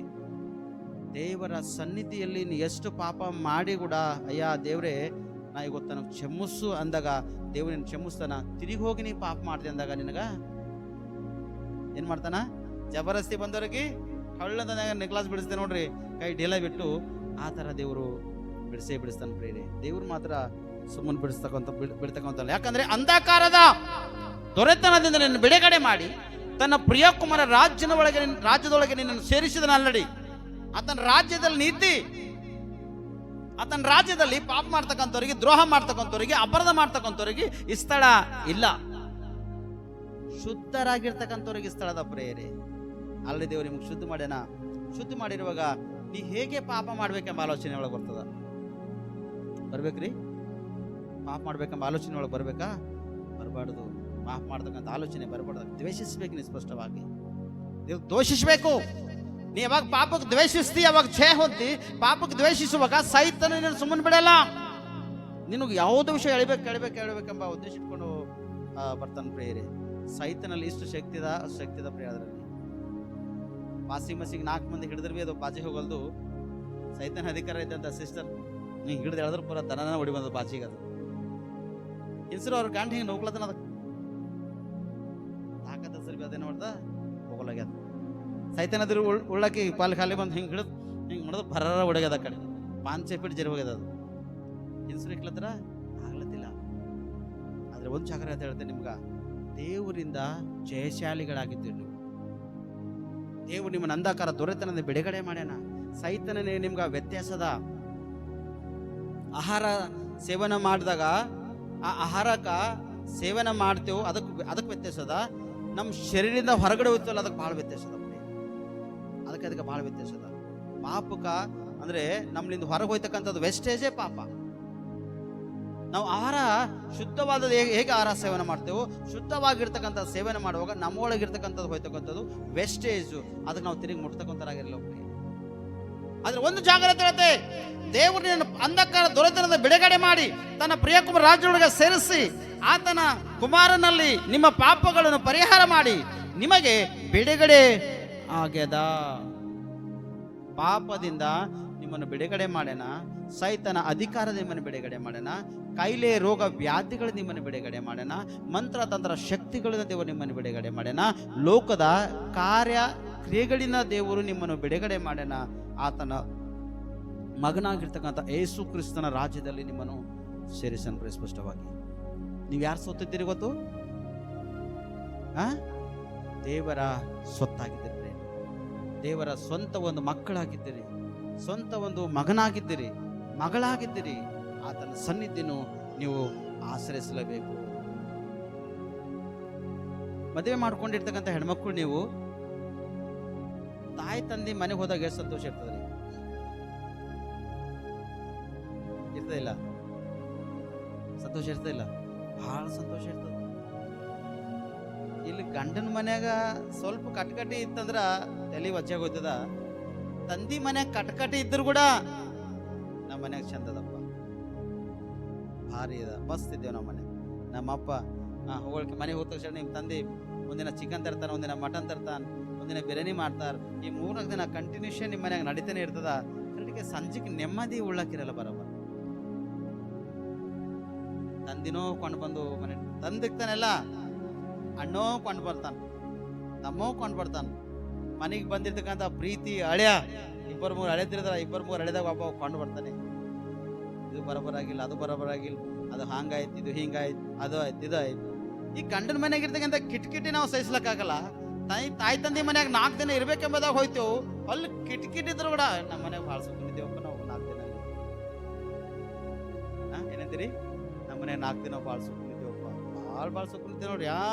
ದೇವರ ಸನ್ನಿಧಿಯಲ್ಲಿ ನೀ ಎಷ್ಟು ಪಾಪ ಮಾಡಿ ಕೂಡ ಅಯ್ಯ ದೇವ್ರೇ ನಾ ಇವತ್ತು ನನಗೆ ಕ್ಷಮಿಸು ಅಂದಾಗ ದೇವ್ರು ನಿನ್ನ ಕ್ಷಮಿಸ್ತಾನ. ತಿರುಗಿ ಹೋಗಿ ನೀ ಪಾಪ ಮಾಡಿದೆ ಅಂದಾಗ ನಿನಗ ಏನ್ ಮಾಡ್ತಾನ? ಜಬರಸ್ತಿ ಬಂದವ್ರಿಗೆ ಹಳ್ಳದಾಗ ನೆಕ್ಲಾಸ್ ಬಿಡಿಸ್ತೇನೆ ನೋಡ್ರಿ, ಕೈ ಢೇಲ ಬಿಟ್ಟು ಆ ಥರ ದೇವರು ಬಿಡಿಸ್ತಾನೆ. ಪ್ರೇರಿ ದೇವ್ರು ಮಾತ್ರ ಸುಮ್ಮನೆ ಬಿಡ್ತಕ್ಕಂಥಲ್ಲ. ಯಾಕಂದ್ರೆ ಅಂಧಕಾರದ ದೊರೆತನದಿಂದ ನಿನ್ನ ಬಿಡುಗಡೆ ಮಾಡಿ ತನ್ನ ಪ್ರಿಯಕುಮಾರ ರಾಜ್ಯದೊಳಗೆ ನಿನ್ನನ್ನು ಸೇರಿಸಿದನ. ಅಲ್ಲಡಿ ಆತನ ರಾಜ್ಯದಲ್ಲಿ ನೀತಿ, ಆತನ ರಾಜ್ಯದಲ್ಲಿ ಪಾಪ ಮಾಡ್ತಕ್ಕಂಥವ್ರಿಗೆ, ದ್ರೋಹ ಮಾಡ್ತಕ್ಕಂಥವ್ರಿಗೆ, ಅಪರಾಧ ಮಾಡ್ತಕ್ಕಂಥವ್ರಿಗೆ ಈ ಸ್ಥಳ ಇಲ್ಲ. ಶುದ್ಧರಾಗಿರ್ತಕ್ಕಂಥವ್ರಿಗೆ ಸ್ಥಳದ ಪ್ರೇಯರೆ. ಅಲ್ಲಿ ದೇವ್ರು ನಿಮ್ಗೆ ಶುದ್ಧ ಮಾಡ್ಯಾನ. ಶುದ್ಧ ಮಾಡಿರುವಾಗ ನೀ ಹೇಗೆ ಪಾಪ ಮಾಡ್ಬೇಕೆಂಬ ಆಲೋಚನೆ ಒಳಗೆ ಬರ್ತದ. ಬರ್ಬೇಕ್ರಿ? ಪಾಪ ಮಾಡ್ಬೇಕೆಂಬ ಆಲೋಚನೆ ಒಳಗೆ ಬರ್ಬೇಕಾ? ಬರಬಾರ್ದು. ಪಾಪ ಮಾಡ್ತಕ್ಕಂಥ ಆಲೋಚನೆ ಬರಬಾರ್ದು. ದ್ವೇಷಿಸ್ಬೇಕು. ನೀ ಸ್ಪಷ್ಟವಾಗಿ ನೀವು ದೋಷಿಸ್ಬೇಕು. ನೀ ಯಾವಾಗ ಪಾಪಕ್ಕೆ ದ್ವೇಷಿಸ್ತಿ ಅವಾಗ ಛೇ ಹೊಂದಿ. ಪಾಪಕ್ಕೆ ದ್ವೇಷಿಸುವಾಗ ಸೈತನ ನೀನು ಸುಮ್ಮನೆ ಬಿಡಲ್ಲ. ನಿನಗೆ ಯಾವುದೋ ವಿಷಯ ಎಳಿಬೇಕೆಂಬ ಉದ್ದೇಶ ಇಟ್ಕೊಂಡು ಬರ್ತಾನೆ ಪ್ರೇಯರೆ. ಸೈತನಲ್ಲಿ ಇಷ್ಟು ಶಕ್ತಿದ ಪ್ರೇಯ. ಅದರಲ್ಲಿ ಪಾಸಿ ಮಸಿಗೆ 4 ಮಂದಿ ಹಿಡಿದ್ರು ಬಿ ಅದು ಬಾಜಿ ಹೋಗಲ್ದು. ಸೈತನ ಅಧಿಕಾರ ಇದ್ದಂತ ಸಿಸ್ಟರ್ ಹಿಂಗೆ ಹಿಡಿದು ಹೇಳಿದ್ರು ಪೂರ ದನನ ಹೊಡಿ ಬಂದ ಬಾಜಿಗೆ. ಅದು ಇನ್ಸರು ಅವ್ರ ಗಂಡ ಹಿಂಗೆ ನೋಗ್ಲತ್ತನ ಅದಕ್ಕೆ ತಾಕತ್ತ ಸರಿ ಅದೇನು ಮಾಡ್ದ ಹೋಗಲಾಗ್ಯದ. ಸೈತನ ಅದ್ರ ಉಳ್ಳಾಕಿ ಪಾಲ್ ಖಾಲಿ ಬಂದು ಹಿಂಗೆ ಹಿಡಿದು ಹಿಂಗೆ ಮಾಡಿದ್ರು ಭರ ಹೊಡೆಗ್ಯದ. ಆ ಕಡೆ 5 ಫೀಟ್ ಜರಿ ಹೋಗ್ಯದ. ಅದು ಇನ್ಸರು ಇಕ್ಲತ್ರ ಆಗ್ಲತ್ತಿಲ್ಲ. ಆದ್ರೆ ಒಂದು ಜಾಗ್ರತೆ ಅಂತ ಹೇಳ್ತೇನೆ ನಿಮ್ಗ, ದೇವರಿಂದ ಜಯಶಾಲಿಗಳಾಗಿದ್ದೀರಿ ನೀವು. ದೇವರು ನಿಮ್ಮ ಅಂಧಕಾರ ದೊರೆತನದ ಬಿಡುಗಡೆ ಮಾಡ್ಯಾನ. ಸೈತನೇ ನಿಮ್ಗ ವ್ಯತ್ಯಾಸದ ಆಹಾರ ಸೇವನೆ ಮಾಡಿದಾಗ ಆ ಆಹಾರಕ್ಕ ಸೇವನೆ ಮಾಡ್ತೇವೆ, ಅದಕ್ಕೆ ವ್ಯತ್ಯಾಸದ. ನಮ್ಮ ಶರೀರದಿಂದ ಹೊರಗಡೆ ಹೋಗ್ತಲ್ಲ ಅದಕ್ಕೆ ಭಾಳ ವ್ಯತ್ಯಾಸದ. ಅದಕ್ಕೆ ಭಾಳ ವ್ಯತ್ಯಾಸದ. ಪಾಪಕ್ಕ ಅಂದ್ರೆ ನಮ್ಲಿಂದ ಹೊರಗೆ ಹೋಯ್ತಕ್ಕಂಥದ್ದು ವೆಸ್ಟೇಜೇ ಪಾಪ. ನಾವು ಆಹಾರ ಶುದ್ಧವಾದದ್ದು ಹೇಗೆ ಆಹಾರ ಸೇವನೆ ಮಾಡ್ತೇವೋ, ಶುದ್ಧವಾಗಿರ್ತಕ್ಕಂಥ ಸೇವನೆ ಮಾಡುವಾಗ ನಮ್ಮೊಳಗಿರ್ತಕ್ಕಂಥದ್ದು ಹೋಯ್ತಕ್ಕಂಥದ್ದು ವೆಸ್ಟೇಜು. ಅದಕ್ಕೆ ನಾವು ತಿರುಗಿ ಮುಟ್ತಕ್ಕಂಥರಾಗಿರಲ್ಲ. ಆದ್ರೆ ಒಂದು ಜಾಗ್ರತೆ ಇರುತ್ತೆ. ದೇವರು ನಿನ್ನ ಅಂಧಕಾರ ದೊರೆತನದ ಬಿಡುಗಡೆ ಮಾಡಿ ತನ್ನ ಪ್ರಿಯಕುಮಾರ ರಾಜ್ಯದೊಳಗೆ ಸೇರಿಸಿ ಆತನ ಕುಮಾರನಲ್ಲಿ ನಿಮ್ಮ ಪಾಪಗಳನ್ನು ಪರಿಹಾರ ಮಾಡಿ ನಿಮಗೆ ಬಿಡುಗಡೆ ಆಗ್ಯದ. ಪಾಪದಿಂದ ನಿಮ್ಮನ್ನು ಬಿಡುಗಡೆ ಮಾಡ್ಯಾನ. ಸೈತನ ಅಧಿಕಾರದ ನಿಮ್ಮನ್ನು ಬಿಡುಗಡೆ ಮಾಡ್ಯಾನ. ಕಾಯಿಲೆ ರೋಗ ವ್ಯಾಧಿಗಳು ನಿಮ್ಮನ್ನು ಬಿಡುಗಡೆ ಮಾಡ್ಯಾನ. ಮಂತ್ರ ತಂತ್ರ ಶಕ್ತಿಗಳಿಂದ ದೇವರು ನಿಮ್ಮನ್ನು ಬಿಡುಗಡೆ ಮಾಡ್ಯಾನ. ಲೋಕದ ಕಾರ್ಯ ಕ್ರಿಯೆಗಳಿಂದ ದೇವರು ನಿಮ್ಮನ್ನು ಬಿಡುಗಡೆ ಮಾಡ್ಯಾನ. ಆತನ ಮಗನಾಗಿರ್ತಕ್ಕಂಥ ಯೇಸು ಕ್ರಿಸ್ತನ ರಾಜ್ಯದಲ್ಲಿ ನಿಮ್ಮನ್ನು ಸೇರಿಸನ್ರಿ. ಸ್ಪಷ್ಟವಾಗಿ ನೀವು ಯಾರು ಸೊತ್ತಿದ್ದೀರಿ ಗೊತ್ತು? ದೇವರ ಸ್ವತ್ತಾಗಿದ್ದೀರಿ. ದೇವರ ಸ್ವಂತ ಒಂದು ಮಕ್ಕಳಾಗಿದ್ದೀರಿ, ಸ್ವಂತ ಒಂದು ಮಗನಾಗಿದ್ದೀರಿ, ಮಗಳಾಗಿದ್ದೀರಿ. ಆತನ ಸನ್ನಿಧಿಯನ್ನು ನೀವು ಆಶ್ರಯಿಸಲೇಬೇಕು. ಮದುವೆ ಮಾಡ್ಕೊಂಡಿರ್ತಕ್ಕಂಥ ಹೆಣ್ಮಕ್ಳು ನೀವು ತಾಯಿ ತಂದೆ ಮನೆಗೆ ಹೋದಾಗ ಎಷ್ಟು ಸಂತೋಷ ಇರ್ತದೆ? ಇರ್ತದಿಲ್ಲ? ಸಂತೋಷ ಇರ್ತದಿಲ್ಲ? ಬಹಳ ಸಂತೋಷ ಇರ್ತದೆ. ಇಲ್ಲಿ ಗಂಡನ ಮನ್ಯಾಗ ಸ್ವಲ್ಪ ಕಟ್ಕಟಿ ಇತ್ತಂದ್ರ ತಲೆ ವಜ್ಜಾಗೋಯ್ತದ. ತಂದಿ ಮನ್ಯಾಗ ಕಟ್ಕಟಿ ಇದ್ರು ಕೂಡ ನಮ್ಮ ಮನ್ಯಾಗ ಚಂದದಪ್ಪ, ಭಾರಿ ಅದ, ಮಸ್ತ್ ಇದ್ದೇವೆ ನಮ್ಮ ಮನೆ. ನಮ್ಮಪ್ಪ ಹೋಗೋಕೆ ಮನೆಗೆ ಹೋದ ತಕ್ಷಣ ನಿಮ್ಮ ತಂದೆ ಒಂದಿನ ಚಿಕನ್ ತರ್ತಾನೆ, ಒಂದಿನ ಮಟನ್ ತರ್ತಾನೆ, ಒಂದಿನ ಬಿರಿಯಾನಿ ಮಾಡ್ತಾರೆ. ಈ 3-4 ದಿನ ಕಂಟಿನ್ಯೂಷನ್ ನಿಮ್ಮ ಮನ್ಯಾಗ ನಡೀತಾನೆ ಇರ್ತದ. ಕಡೆಗೆ ಸಂಜೆಗೆ ನೆಮ್ಮದಿ ಉಳ್ಳಕ್ಕಿರಲ್ಲ. ಬರೋಬ್ಬರ ತಂದಿನೋ ಕೊಂಡು ಬಂದು ಮನೆ ತಂದಿಕ್ತಾನೆಲ್ಲ, ಅಣ್ಣೋ ಕೊಂಡು ಬರ್ತಾನೆ, ತಮ್ಮೋ ಕೊಂಡು ಬರ್ತಾನೆ. ಮನೆಗೆ ಬಂದಿರ್ತಕ್ಕಂಥ ಪ್ರೀತಿ ಹಳೆಯ 2-3 ಹಳೆದಿರ್ತಾರ. 2-3 ಹಳೆದಾಗ ಒಬ್ಬ ಕೊಂಡು ಬರ್ತಾನೆ. ಇದು ಬರೋಬರಾಗಿಲ್ಲ, ಅದು ಬರೋಬರಾಗಿಲ್ಲ, ಅದು ಹಂಗಾಯ್ತು, ಇದು ಹಿಂಗಾಯ್ತು, ಅದು ಆಯ್ತು, ಇದು ಆಯ್ತು. ಈ ಗಂಡನ ಮನೆಯಾಗ ಇರ್ತಕ್ಕಂಥ ಕಿಟಕಿಟಿ ನಾವು ಸಹಿಸ್ಲಕ್ಕಾಗಲ್ಲ. ತಾಯಿ ತಂದೆ ಮನ್ಯಾಗ 4 ದಿನ ಇರ್ಬೇಕೆಂಬುದಾಗ ಹೋಯ್ತೇವು. ಅಲ್ಲಿ ಕಿಟಕಿಟ್ಟಿದ್ರು ಕೂಡ ನಮ್ಮ ಮನ್ಯಾಗ ಭಾಳ ಸುಮ್ಮನಿದ್ದೇವಪ್ಪ ನಾವು 4 ದಿನ. ಏನಂತೀರಿ? ನಮ್ಮ ಮನ್ಯಾಗ 4 ದಿನ ಭಾಳ ಸುಮ್ಮನಿದ್ದೇವಪ್ಪ, ಭಾಳ ಸುಮ್ಮನಿದ್ದೇವೆ ನೋಡ್ರಿ.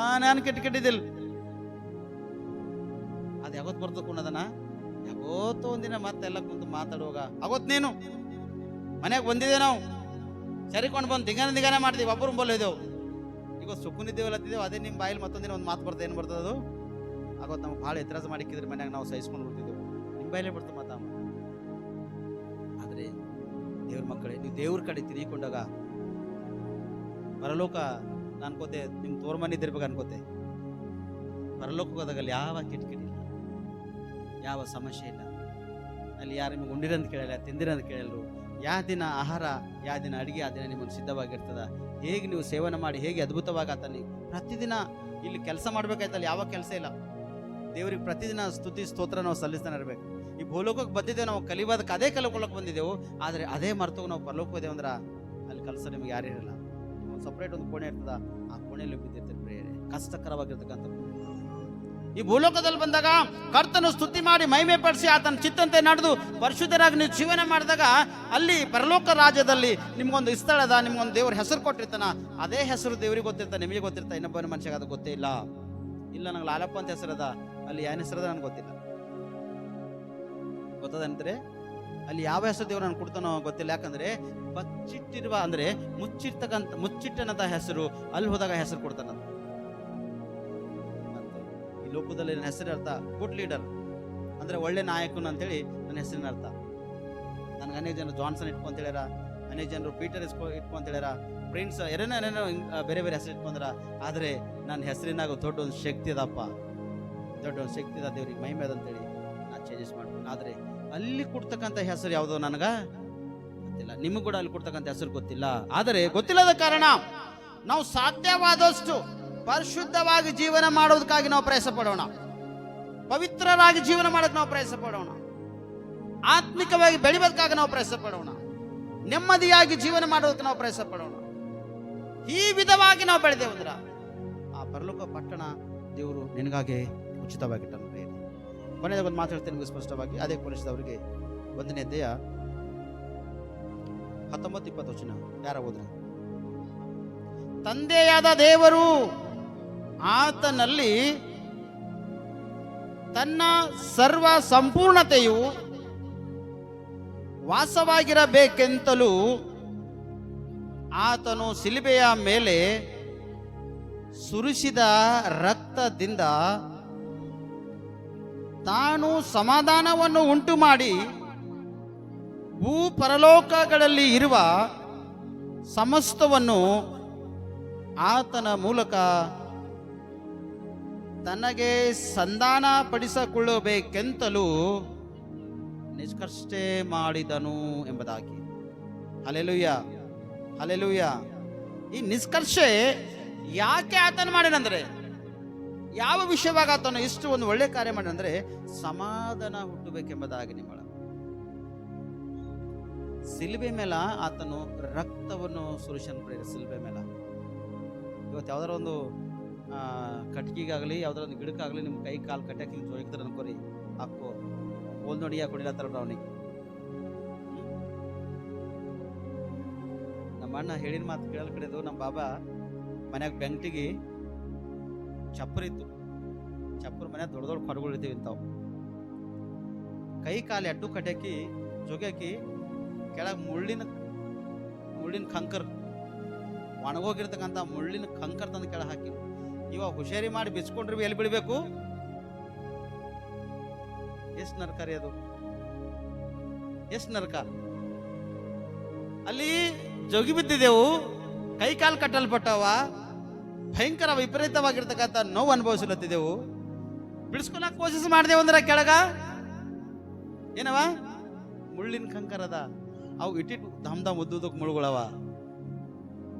ಯಾನ್ ಕಿಟಕಿಟ್ಟಿದ್ದಿಲ್ಲ. ಅದು ಯಾವತ್ತು ಬರ್ತದೆ ಕುಣದನ ಯಾವತ್ತೋ ಒಂದಿನ ಮತ್ತೆಲ್ಲ ಕುಂತು ಮಾತಾಡುವಾಗ ಆಗೋತ್ ನೀನು ಮನೆಗೆ ಬಂದಿದೆ ನಾವು ಸರಿಕೊಂಡು ಬಂದು ದಿಗಾನ ಮಾಡ್ತೀವಿ ಒಬ್ಬರು ಬೋಲಿದ್ದೆವು ಈಗ ಸುಕ್ಕುನಿದ್ದೇವಲ್ಲತ್ತಿದ್ದೇವೆ ಅದೇ ನಿಮ್ಮ ಬಾಯಲ್ಲಿ ಮತ್ತೊಂದಿನ ಒಂದು ಮಾತು ಬರ್ತದೆ ಏನು ಬರ್ತದೆ ಅದು ಆಗೋದು ನಮ್ಗೆ ಭಾಳ ಎತ್ತರಾಜ ಮಾಡಿಕ್ಕಿದ್ರೆ ಮನ್ಯಾಗ ನಾವು ಸಹಿಸ್ಕೊಂಡು ಬಿಡ್ತಿದ್ದೆವು ನಿಮ್ಮ ಬಾಯಲ್ಲೇ ಬಿಡ್ತು ಮಾತಾ ಆದರೆ ದೇವ್ರ ಮಕ್ಕಳೇ ನೀವು ದೇವ್ರ ಕಡೆ ತಿರುಗಿಕೊಂಡಾಗ ಪರಲೋಕ ನಾನು ಅನ್ಕೋತೆ ನಿಮ್ಮ ತೋರ್ಮನೆ ಇದ್ದಿರ್ಬೇಕು ಅನ್ಕೋತೆ ಪರಲೋಕಕ್ಕೆ ಹೋದಾಗ ಅಲ್ಲಿ ಯಾವ ಕಿಟಕಿಡಿ ಇಲ್ಲ, ಯಾವ ಸಮಸ್ಯೆ ಇಲ್ಲ. ಅಲ್ಲಿ ಯಾರು ನಿಮಗೆ ಉಂಡಿರಂತ ಕೇಳಲ್ಲ, ತಿಂದಿರಂತ ಕೇಳಲ್ರು. ಯಾವ ದಿನ ಆಹಾರ, ಯಾವ ದಿನ ಅಡುಗೆ ಆ ದಿನ ನಿಮಗೆ ಸಿದ್ಧವಾಗಿರ್ತದ. ಹೇಗೆ ನೀವು ಸೇವನೆ ಮಾಡಿ ಹೇಗೆ ಅದ್ಭುತವಾಗಿ ಆತ ನೀವು ಪ್ರತಿದಿನ ಇಲ್ಲಿ ಕೆಲಸ ಮಾಡ್ಬೇಕಾಯ್ತಲ್ಲ, ಯಾವ ಕೆಲಸ ಇಲ್ಲ. ದೇವ್ರಿಗೆ ಪ್ರತಿದಿನ ಸ್ತುತಿ ಸ್ತೋತ್ರ ನಾವು ಸಲ್ಲಿಸ್ತಾನೆ ಇರಬೇಕು. ಈ ಭೂಲೋಕಕ್ಕೆ ಬಂದಿದ್ದೇವೆ, ನಾವು ಕಲಿಯೋದಕ್ಕೆ ಅದೇ ಕಲಿಕೊಳ್ಳೋಕೆ ಬಂದಿದ್ದೆವು. ಆದರೆ ಅದೇ ಮರ್ತೋಗಿ ನಾವು ಪರಲೋಕ ಹೋದೇವು ಅಂದ್ರೆ ಅಲ್ಲಿ ಕೆಲಸ ನಿಮ್ಗೆ ಯಾರು ಇರಲ್ಲ. ಒಂದು ಸಪ್ರೇಟ್ ಒಂದು ಕೋಣೆ ಇರ್ತದ, ಆ ಕೋಣೆಯಲ್ಲಿ ಬಿದ್ದಿರ್ತಾರೆ ಪ್ರೇಯರೆ, ಕಷ್ಟಕರವಾಗಿರ್ತಕ್ಕಂಥ. ಈ ಭೂಲೋಕದಲ್ಲಿ ಬಂದಾಗ ಕರ್ತನು ಸ್ತುತಿ ಮಾಡಿ ಮಹಿಮೆ ಪಡಿಸಿ ಆತನ ಚಿತ್ತಂತೆ ನಡೆದು ಪರಿಶುದ್ಧರಾಗಿ ನೀವು ಜೀವನ ಮಾಡಿದಾಗ ಅಲ್ಲಿ ಪರಲೋಕ ರಾಜ್ಯದಲ್ಲಿ ನಿಮ್ಗೊಂದು ಸ್ಥಳದ, ನಿಮ್ಗೊಂದು ದೇವ್ರ ಹೆಸರು ಕೊಟ್ಟಿರ್ತಾನ. ಅದೇ ಹೆಸರು ದೇವ್ರಿಗೆ ಗೊತ್ತಿರ್ತಾನೆ, ನಿಮಗೆ ಗೊತ್ತಿರ್ತಾ, ಇನ್ನೊಬ್ಬನ ಮನುಷ್ಯಗೆ ಅದು ಗೊತ್ತೇ ಇಲ್ಲ. ಇಲ್ಲ ನಂಗೆ ಲಾಲಪ್ಪ ಅಂತ ಹೆಸರದ, ಅಲ್ಲಿ ಏನು ಹೆಸರದ ನನಗೆ ಗೊತ್ತಿಲ್ಲ. ಗೊತ್ತದಂದ್ರೆ ಅಲ್ಲಿ ಯಾವ ಹೆಸರು ದೇವ್ರು ನಾನು ಕೊಡ್ತಾನೋ ಗೊತ್ತಿಲ್ಲ. ಯಾಕಂದ್ರೆ ಬಚ್ಚಿಟ್ಟಿರುವ ಅಂದ್ರೆ ಮುಚ್ಚಿಟ್ಟನದ ಹೆಸರು ಅಲ್ಲಿ ಹೋದಾಗ ಹೆಸರು ಕೊಡ್ತಾನ. ಈ ಲೋಕದಲ್ಲಿ ನನ್ನ ಹೆಸರಿನ ಅರ್ಥ ಗುಡ್ ಲೀಡರ್ ಅಂದ್ರೆ ಒಳ್ಳೆ ನಾಯಕನು ಅಂತೇಳಿ ನನ್ನ ಹೆಸರಿನ ಅರ್ಥ. ನನಗೆ ಅನೇಕ ಜನರು ಜಾನ್ಸನ್ ಇಟ್ಕೊಂತ ಹೇಳ್ಯಾರ, ಅನೇಕ ಜನರು ಪೀಟರ್ ಇಟ್ಕೊಂತ ಹೇಳ್ಯಾರ, ಪ್ರಿನ್ಸ್ ಏನೇನೋ ಬೇರೆ ಬೇರೆ ಹೆಸರು ಇಟ್ಕೊಂಡ್ರ. ಆದರೆ ನನ್ನ ಹೆಸರಿನಾಗ ದೊಡ್ಡ ಒಂದು ಶಕ್ತಿ ಅದಪ್ಪ, ದೊಡ್ಡ ಒಂದು ಶಕ್ತಿ ಅದ, ದೇವ್ರಿಗೆ ಮಹಿಮೆ ಅದಂತೇಳಿ ನಾನು ಚೇಂಜಸ್ ಮಾಡ್ಕೊಂಡು. ಆದರೆ ಅಲ್ಲಿ ಕೊಡ್ತಕ್ಕಂಥ ಹೆಸರು ಯಾವುದೋ ನನಗೆ ಗೊತ್ತಿಲ್ಲ, ನಿಮಗೂ ಕೂಡ ಅಲ್ಲಿ ಕೊಡ್ತಕ್ಕಂಥ ಹೆಸರು ಗೊತ್ತಿಲ್ಲ. ಆದರೆ ಗೊತ್ತಿಲ್ಲದ ಕಾರಣ ನಾವು ಸಾಧ್ಯವಾದಷ್ಟು ಪರಿಶುದ್ಧವಾಗಿ ಜೀವನ ಮಾಡೋದಕ್ಕಾಗಿ ನಾವು ಪ್ರಯಾಸ ಪಡೋಣ, ಪವಿತ್ರರಾಗಿ ಜೀವನ ಮಾಡೋದಕ್ಕೆ ನಾವು ಪ್ರಯಾಸ ಪಡೋಣ, ಆತ್ಮಿಕವಾಗಿ ಬೆಳಿಬೇಕಾಗಿ ನಾವು ಪ್ರಯಾಸ ಪಡೋಣ, ನೆಮ್ಮದಿಯಾಗಿ ಜೀವನ ಮಾಡೋದಕ್ಕೆ ನಾವು ಪ್ರಯಾಸ ಪಡೋಣ. ಈ ವಿಧವಾಗಿ ನಾವು ಬೆಳೆದೇವಂದ್ರ ಆ ಪರಲೋಕ ಪಟ್ಟಣ ದೇವರು ನಿನಗಾಗಿ ಉಚಿತವಾಗಿಟ್ಟನು. ಕೊನೆಯದಾಗ ಒಂದು ಮಾತಾಡ್ತೇನೆ ನಿಮಗೆ ಸ್ಪಷ್ಟವಾಗಿ. ಅದೇ ಕೊಲಿಸಿದವರಿಗೆ 1ನೇ ಅಧ್ಯಾಯ 19-20 ವಚನ ಯಾರ ಹೋದ್ರೆ, ತಂದೆಯಾದ ದೇವರು ಆತನಲ್ಲಿ ತನ್ನ ಸರ್ವ ಸಂಪೂರ್ಣತೆಯು ವಾಸವಾಗಿರಬೇಕೆಂತಲೂ ಆತನು ಶಿಲುಬೆಯ ಮೇಲೆ ಸುರಿಸಿದ ರಕ್ತದಿಂದ ತಾನು ಸಮಾಧಾನವನ್ನು ಉಂಟು ಮಾಡಿ ಭೂ ಪರಲೋಕಗಳಲ್ಲಿ ಇರುವ ಸಮಸ್ತವನ್ನು ಆತನ ಮೂಲಕ ತನಗೆ ಸಂಧಾನ ಪಡಿಸಿಕೊಳ್ಳಬೇಕೆಂತಲೂ ನಿಷ್ಕರ್ಷೆ ಮಾಡಿದನು ಎಂಬುದಾಗಿ. Hallelujah, hallelujah. ಈ ನಿಷ್ಕರ್ಷೆ ಯಾಕೆ ಆತನು ಮಾಡಿನಂದ್ರೆ, ಯಾವ ವಿಷಯವಾಗಿ ಆತನು ಇಷ್ಟು ಒಂದು ಒಳ್ಳೆ ಕಾರ್ಯ ಮಾಡಿನಂದ್ರೆ ಸಮಾಧಾನ ಹುಟ್ಟಬೇಕೆಂಬುದಾಗಿ. ನಿಮ್ಮಳ ಸಿಲುಬೆ ಮೇಲ ಆತನು ರಕ್ತವನ್ನು ಸುರಿಸನ್ ಪ್ರೇರ. ಸಿಲುಬೆ ಮೇಲ ಇವತ್ತು ಯಾವ್ದಾರ ಒಂದು ಕಟ್ಗಿಗಾಗಲಿ ಯಾವ್ದಾರ ಒಂದು ಗಿಡಕ್ಕಾಗಲಿ ನಿಮ್ಮ ಕೈ ಕಾಲು ಕಟ್ಟಾಕಿ ಹಿಂಗೆ ಜೋಗಿತಾರೆ ಅನ್ಕೋರಿ, ಹಾಕೋ ಹೋಲ್ ನೋಡಿ ಯಾಕೆ ಹೊಡಿಲತ್ತಾರ ಅವನಿಗೆ. ನಮ್ಮ ಅಣ್ಣ ಹೇಳಿನ ಮಾತು ಕೇಳಲ್ ಕಡೆದು ನಮ್ಮ ಬಾಬಾ ಮನ್ಯಾಗ ಬೆಂಟಿಗೆ ಚಪ್ಪರ್ ಇತ್ತು. ಚಪ್ಪರ್ ಮನ್ಯಾಗ ದೊಡ್ಡ ದೊಡ್ಡ ಕೊಡಗಳು ಇರ್ತೀವಿ ಇಂಥವು. ಕೈ ಕಾಲು ಎಡ್ಡು ಕಟ್ಟಾಕಿ ಜೋಗ್ಯಾಕಿ ಕೆಳಗೆ ಮುಳ್ಳಿನ ಕಂಕರ್, ಒಣಗೋಗಿರ್ತಕ್ಕಂಥ ಮುಳ್ಳಿನ ಕಂಕರ್ ತಂದು ಕೆಳಗೆ ಹಾಕಿ ಇವಾಗ ಹುಷಾರಿ ಮಾಡಿ ಬಿಚ್ಕೊಂಡ್ರಿ ಎಲ್ಲಿ ಬಿಡಬೇಕು? ಎಷ್ಟು ನರಕ ರೀ ಅದು, ಎಷ್ಟು ನರಕ. ಅಲ್ಲಿ ಜೋಗಿ ಬಿದ್ದಿದ್ದೆವು, ಕೈ ಕಾಲು ಕಟ್ಟಲ್ಪಟ್ಟವ, ಭಯಂಕರ ವಿಪರೀತವಾಗಿರ್ತಕ್ಕಂಥ ನೋವು ಅನುಭವಿಸಲತ್ತಿದ್ದೆವು. ಬಿಡಿಸ್ಕೊಳಕ್ ಕೋಶಿಸ್ ಮಾಡಿದೆವು ಅಂದ್ರೆ ಕೆಳಗ ಏನವ ಮುಳ್ಳಿನ ಕಂಕರದ ಅವು ಇಟ್ಟಿಟ್ಟು ದಮ್ ದಮ್ ಉದ್ದುದಕ್ಕೆ ಮುಳುಗಳವ.